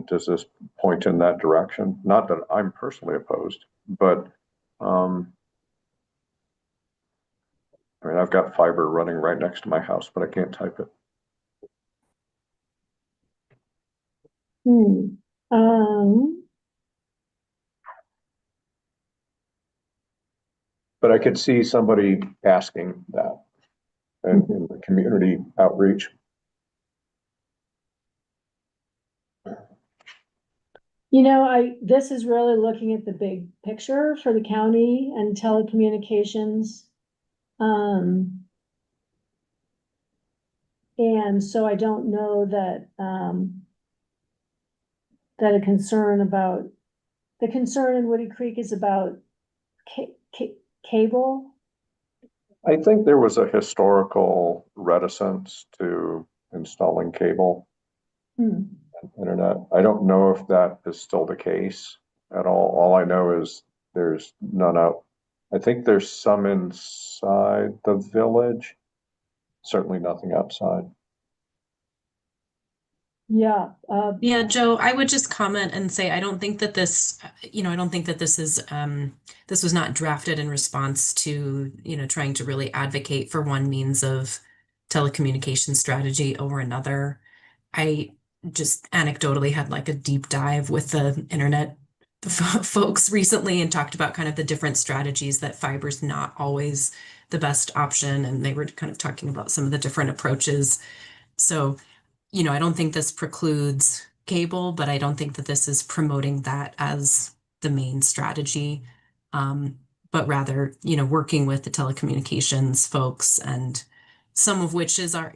Does this point in that direction? Not that I'm personally opposed, but I mean, I've got fiber running right next to my house, but I can't type it. But I could see somebody asking that and in the community outreach. You know, this is really looking at the big picture for the county and telecommunications. And so I don't know that, that the concern in Woody Creek is about cable. I think there was a historical reticence to installing cable internet. I don't know if that is still the case at all. All I know is there's none out. I think there's some inside the village, certainly nothing outside. Yeah. Yeah, Joe, I would just comment and say, I don't think that this, I don't think that this is, this was not drafted in response to, trying to really advocate for one means of telecommunication strategy over another. I just anecdotally had like a deep dive with the internet folks recently and talked about kind of the different strategies that fiber's not always the best option. And they were kind of talking about some of the different approaches. So, I don't think this precludes cable, but I don't think that this is promoting that as the main strategy. But rather, working with the telecommunications folks and some of which is a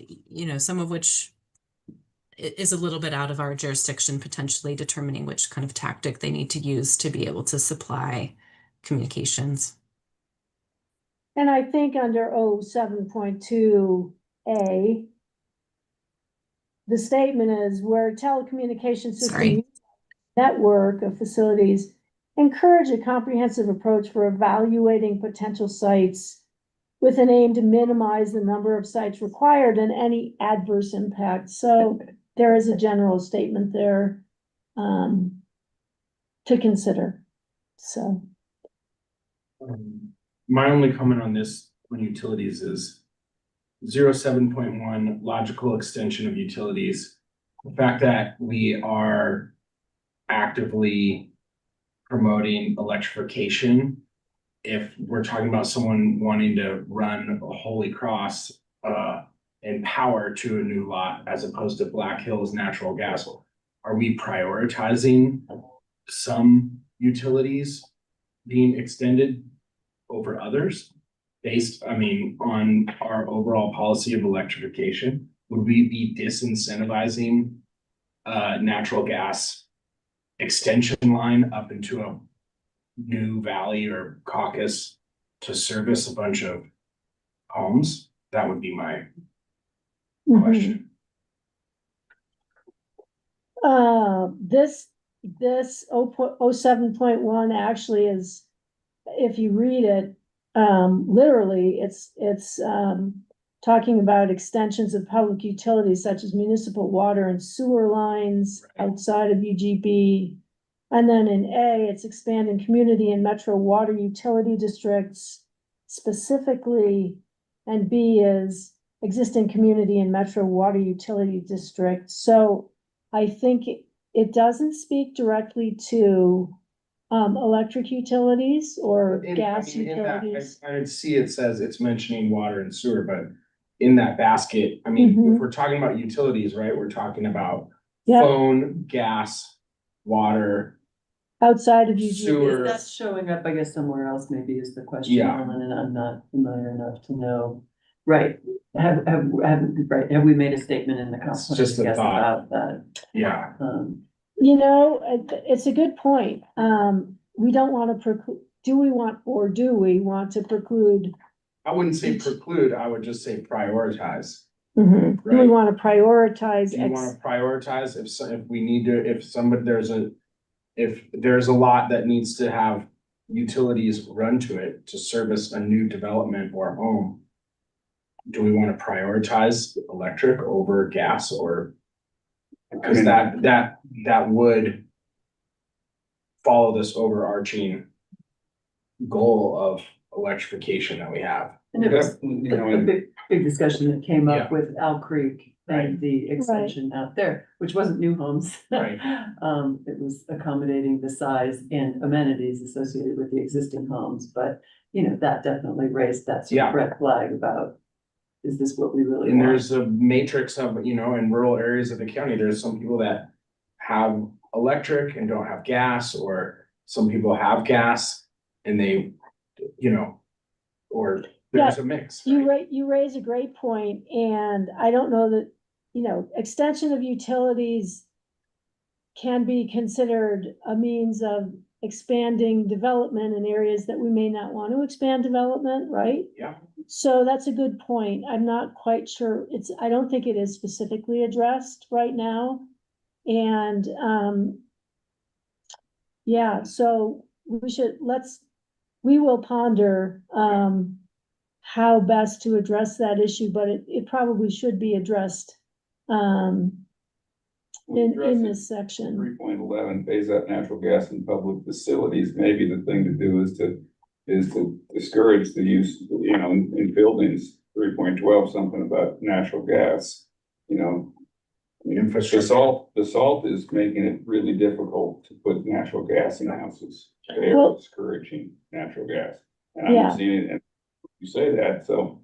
little bit out of our jurisdiction, potentially determining which kind of tactic they need to use to be able to supply communications. And I think under 07.2A, the statement is where telecommunication system network of facilities encourage a comprehensive approach for evaluating potential sites with an aim to minimize the number of sites required and any adverse impact. So there is a general statement there to consider. So my only comment on this on utilities is 07.1 logical extension of utilities. The fact that we are actively promoting electrification, if we're talking about someone wanting to run a Holy Cross and power to a new lot as opposed to Black Hills natural gas, are we prioritizing some utilities being extended over others based, on our overall policy of electrification? Would we be disincentivizing natural gas extension line up into a new valley or caucus to service a bunch of homes? That would be my question. This 07.1 actually is, if you read it, literally, it's talking about extensions of public utilities such as municipal water and sewer lines outside of UGB. And then in A, it's expanding community and metro water utility districts specifically, and B is existing community and metro water utility districts. So I think it doesn't speak directly to electric utilities or gas utilities. I would see it says it's mentioning water and sewer, but in that basket, I mean, Mhm. if we're talking about utilities, right, we're talking about Yeah. phone, gas, water, Outside of UGB. sewer. That's showing up, I guess, somewhere else maybe is the question, Yeah. Ellen, and I'm not familiar enough to know. Right, have we made a statement in the It's council? just a thought. About that, Yeah, You know, it's a good point. We don't want to preclude, do we want to preclude? I wouldn't say preclude, I would just say prioritize. Do we Right. want to prioritize? Do you wanna prioritize if we need to, if there's a lot that needs to have utilities run to it to service a new development or home? Do we wanna prioritize electric over gas or? Cause that would follow this overarching goal of electrification that we have. and it was You know, a and- big discussion that came Yeah. up with Owl Creek Right. and the extension out there, which wasn't new homes. Right. It was accommodating the size and amenities associated with the existing homes, but, you know, that definitely raised that sort Yeah. of red flag about, is this what we really And want? there's a matrix of, you know, in rural areas of the county, there's some people that have electric and don't have gas, or some people have gas and they, you know, or there's a mix. right? You raise a great point, and I don't know that, you know, extension of utilities can be considered a means of expanding development in areas that we may not want to expand development, right? Yeah. So that's a good point. I'm not quite sure. I don't think it is specifically addressed right now. And, yeah, so we will ponder, how best to address that issue, but it probably should be addressed, in this section. 3.11, phase out natural gas in public facilities, maybe the thing to do is to discourage the use, you know, in buildings. 3.12, something about natural gas, you know. I mean, the salt is making it really difficult to put natural gas in houses. They are Well- discouraging natural gas. And Yeah. I'm seeing it, and you say that, so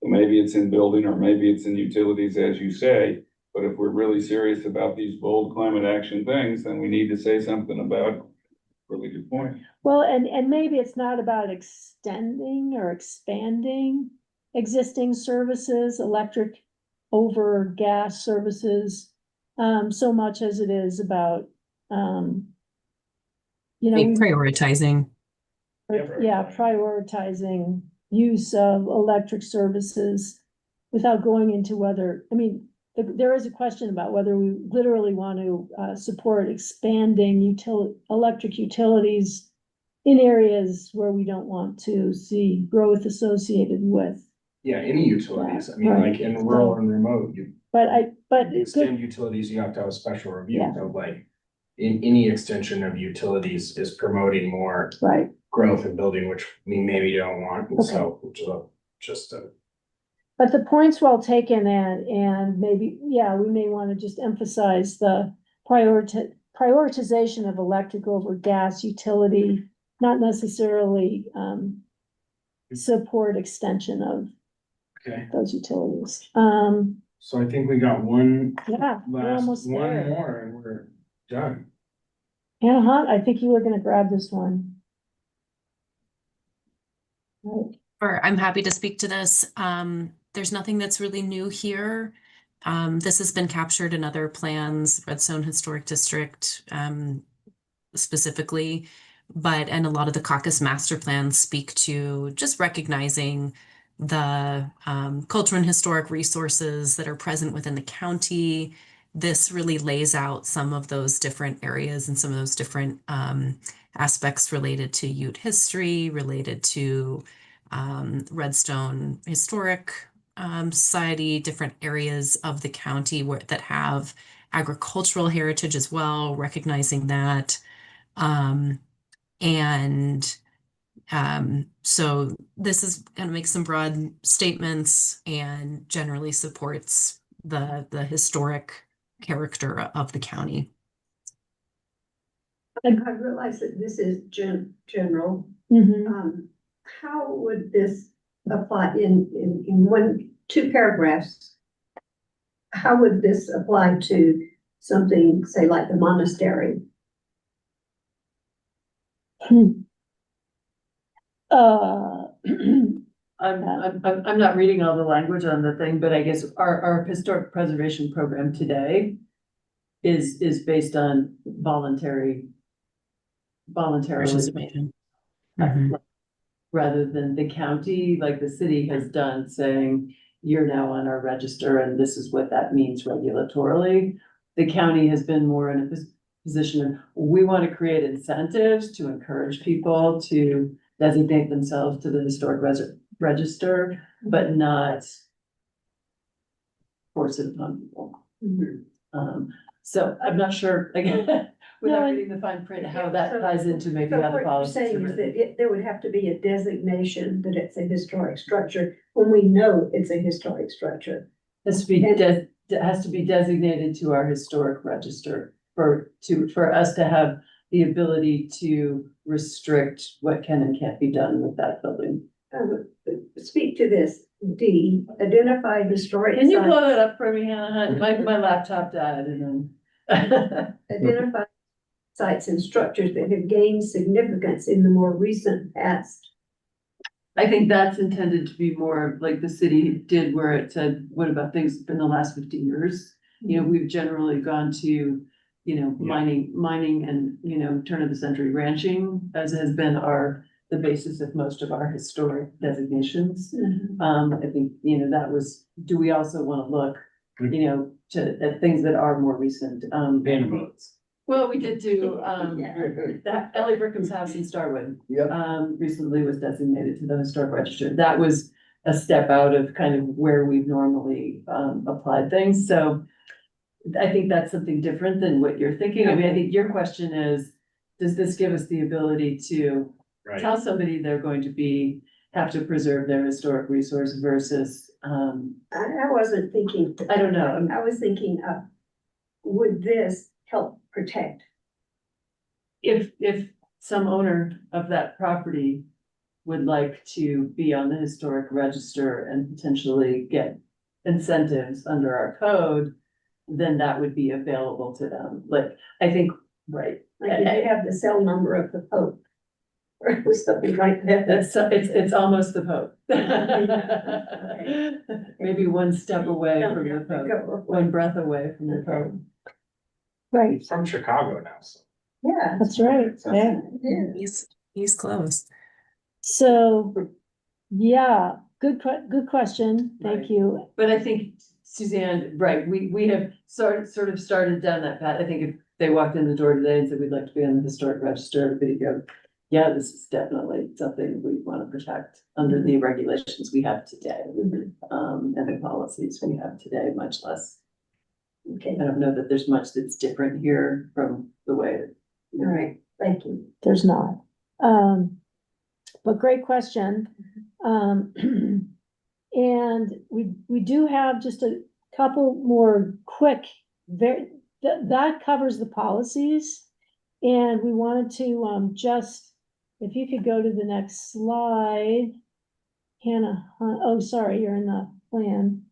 maybe it's in building or maybe it's in utilities, as you say. But if we're really serious about these bold climate action things, then we need to say something about, really good point. Well, and maybe it's not about extending or expanding existing services, electric over gas services, so much as it is about, you know, Prioritizing. prioritizing use of electric services without going into whether, I mean, there is a question about whether we literally want to support expanding electric utilities in areas where we don't want to see growth associated with. Yeah, any utilities, I mean, Right. like in rural and remote, But it's extend good, utilities, you have to have a special review Yeah. of like. In any extension of utilities is promoting more right. growth and building, which we maybe don't want, and so, which is just a. But the point's well taken, and maybe, yeah, we may want to just emphasize the prioritization of electric over gas utility, not necessarily support extension of Okay, those utilities. so I think we got one Yeah, we're last, almost one there. more and we're done. Hannah Hunt, I think you were gonna grab this one. Right. Or I'm happy to speak to this. There's nothing that's really new here. This has been captured in other plans, Redstone Historic District, specifically, and a lot of the caucus master plans speak to just recognizing the cultural and historic resources that are present within the county this really lays out some of those different areas and some of those different aspects related to Ute history, related to Redstone Historic Society, different areas of the county that have agricultural heritage as well, recognizing that. So this is going to make some broad statements and generally supports the historic character of the county. I realize that this is general. Mhm. How would this apply in two paragraphs? How would this apply to something, say, like the monastery? I'm not reading all the language on the thing, but I guess our historic preservation program today is based on voluntarily, Participation. Mhm. rather than the county, like the city has done, saying, you're now on our register and this is what that means regulatorily. The county has been more in a position of, we want to create incentives to encourage people to designate themselves to the historic register, but not force it upon people. So I'm not sure, again, without reading the fine print, how that ties into maybe So how the what you're policies are saying is written. that there would have to be a designation that it's a historic structure when we know it's a historic structure. Has to be has to be designated to our historic register for us to have the ability to restrict what can and can't be done with that building. Speak to this, D, identify historic Can you sites. blow that up for me, Hannah? My laptop died and then. Identify sites and structures that have gained significance in the more recent past. I think that's intended to be more like the city did where it said, what about things in the last 50 years? You know, we've generally gone to, you know, mining and, you know, turn of the century ranching as has been the basis of most of our historic designations. I think, you know, that was, do we also want to look, you know, at things that are more recent? Boats. Well, we did do, that Ellie Brickham's house in Starwood. Recently was designated to the historic register. That was a step out of kind of where we've normally, applied things. So I think that's something different than what you're thinking. I mean, I think your question is, does this give us the ability to tell somebody they're going to have to preserve their historic resource versus, I wasn't thinking. I don't know. I was thinking of, would this help protect? If some owner of that property would like to be on the historic register and potentially get incentives under our code, then that would be available to them. Like, I think, right. Like if you have the cell number of the Pope. Or something like that. It's almost the Pope. Maybe one step away from the Pope, one breath away from the Pope. Right, He's from Chicago now, so. Yeah. that's right, yeah. He's close. So, yeah, good question, thank Right. you. But I think Suzanne, right, we have sort of started down that path. I think if they walked in the door today and said, we'd like to be on the historic register, everybody go, yeah, this is definitely something we want to protect under the regulations we have today. And the policies we have today, much less. Okay, I don't know that there's much that's different here from the way. all right, thank you. There's not. But great question. And we do have just a couple more quick, that covers the policies. And we wanted to, just, if you could go to the next slide. Hannah, oh, sorry, you're in the plan.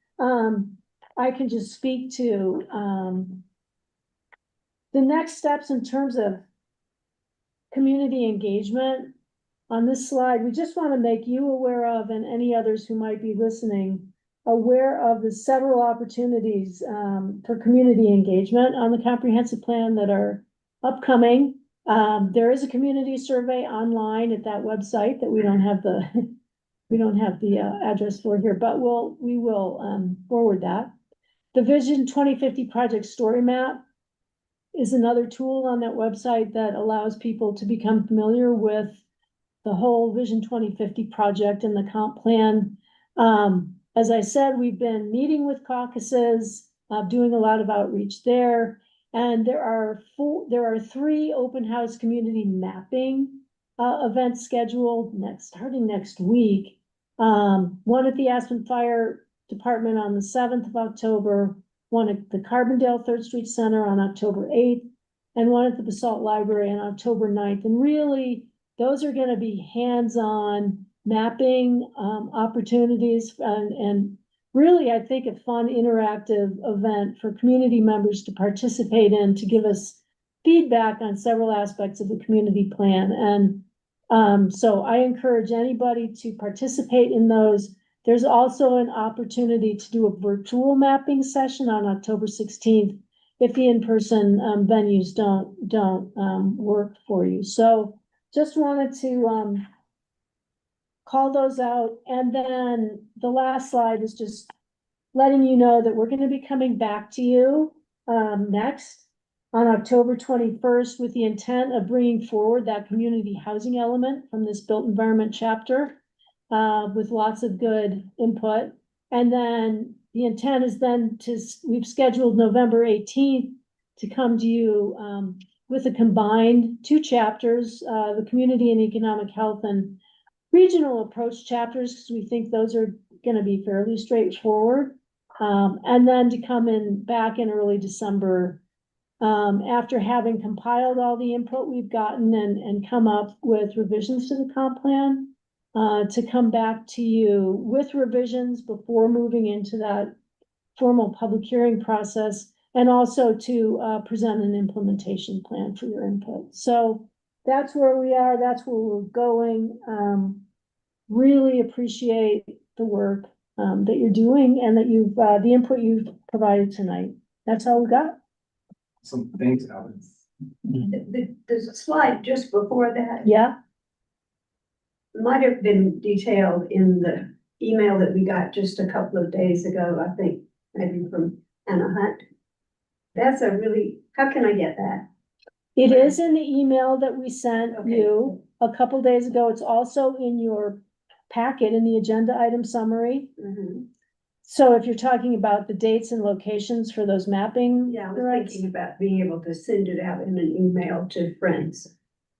I can just speak to, the next steps in terms of community engagement. On this slide, we just want to make you aware of, and any others who might be listening, aware of the several opportunities for community engagement on the comprehensive plan that are upcoming. There is a community survey online at that website that we don't have the address for here, but we will forward that. The Vision 2050 Project Story Map is another tool on that website that allows people to become familiar with the whole Vision 2050 project and the comp plan. As I said, we've been meeting with caucuses, doing a lot of outreach there. And there are 3 open house community mapping events scheduled starting next week. One at the Aspen Fire Department on the 7th of October, one at the Carbondale 3rd Street Center on October 8th, and one at the Basalt Library on October 9th. And really, those are gonna be hands-on mapping opportunities and really, I think, a fun interactive event for community members to participate in, to give us feedback on several aspects of the community plan. And so I encourage anybody to participate in those. There's also an opportunity to do a virtual mapping session on October 16th if the in-person venues don't work for you. So just wanted to call those out. And then the last slide is just letting you know that we're going to be coming back to you next on October 21st with the intent of bringing forward that community housing element from this built environment chapter with lots of good input. And then the intent is then we've scheduled November 18th to come to you with a combined 2 chapters, the community and economic health and regional approach chapters, because we think those are going to be fairly straightforward. And then to come in back in early December, after having compiled all the input we've gotten and come up with revisions to the comp plan, to come back to you with revisions before moving into that formal public hearing process, and also to present an implementation plan for your input. So that's where we are. That's where we're going. Really appreciate the work that you're doing and that you've the input you've provided tonight. That's all we got. Some things, Alan. There's a slide just before that. Yeah. Might have been detailed in the email that we got just a couple of days ago, I think, maybe from Anna Hunt. That's a really, how can I get that? It is in the email that we sent Okay. you a couple days ago. It's also in your packet in the agenda item summary. Mhm. So if you're talking about the dates and locations for those mapping. Yeah, I was rights, thinking about being able to send it out in an email to friends.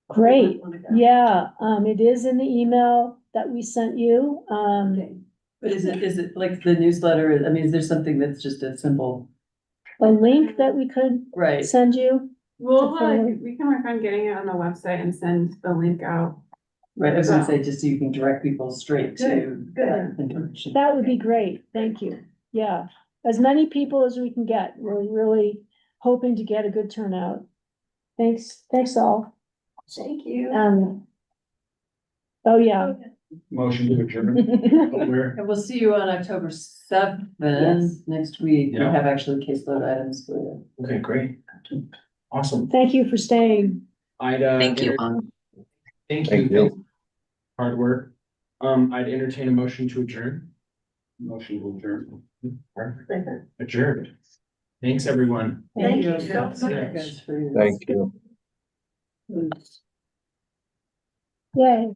Great. Wanna go. Yeah, it is in the email that we sent you. Okay. But is it like the newsletter? I mean, is there something that's just a simple, A link that we could right? send you. Well, forward. we can work on getting it on the website and send the link out. Right, I was gonna say, just so you can direct people straight to Good. that information. That would be great. Thank you. Yeah, as many people as we can get. We're really hoping to get a good turnout. Thanks Thank all. you. Oh, yeah. Motion to adjourn. Where, And we'll see you on October 7th, Yes. next week. We Yeah. have actually caseload items for you. okay, great. Awesome. Thank you for staying. I'd, Thank you. Thank Thank you. you. Hard work. I'd entertain a motion to adjourn. Motion to adjourn. Perfect. Adjourned. Thanks, everyone. Thank you so Thanks, much. guys, for your- Thank you. Yay.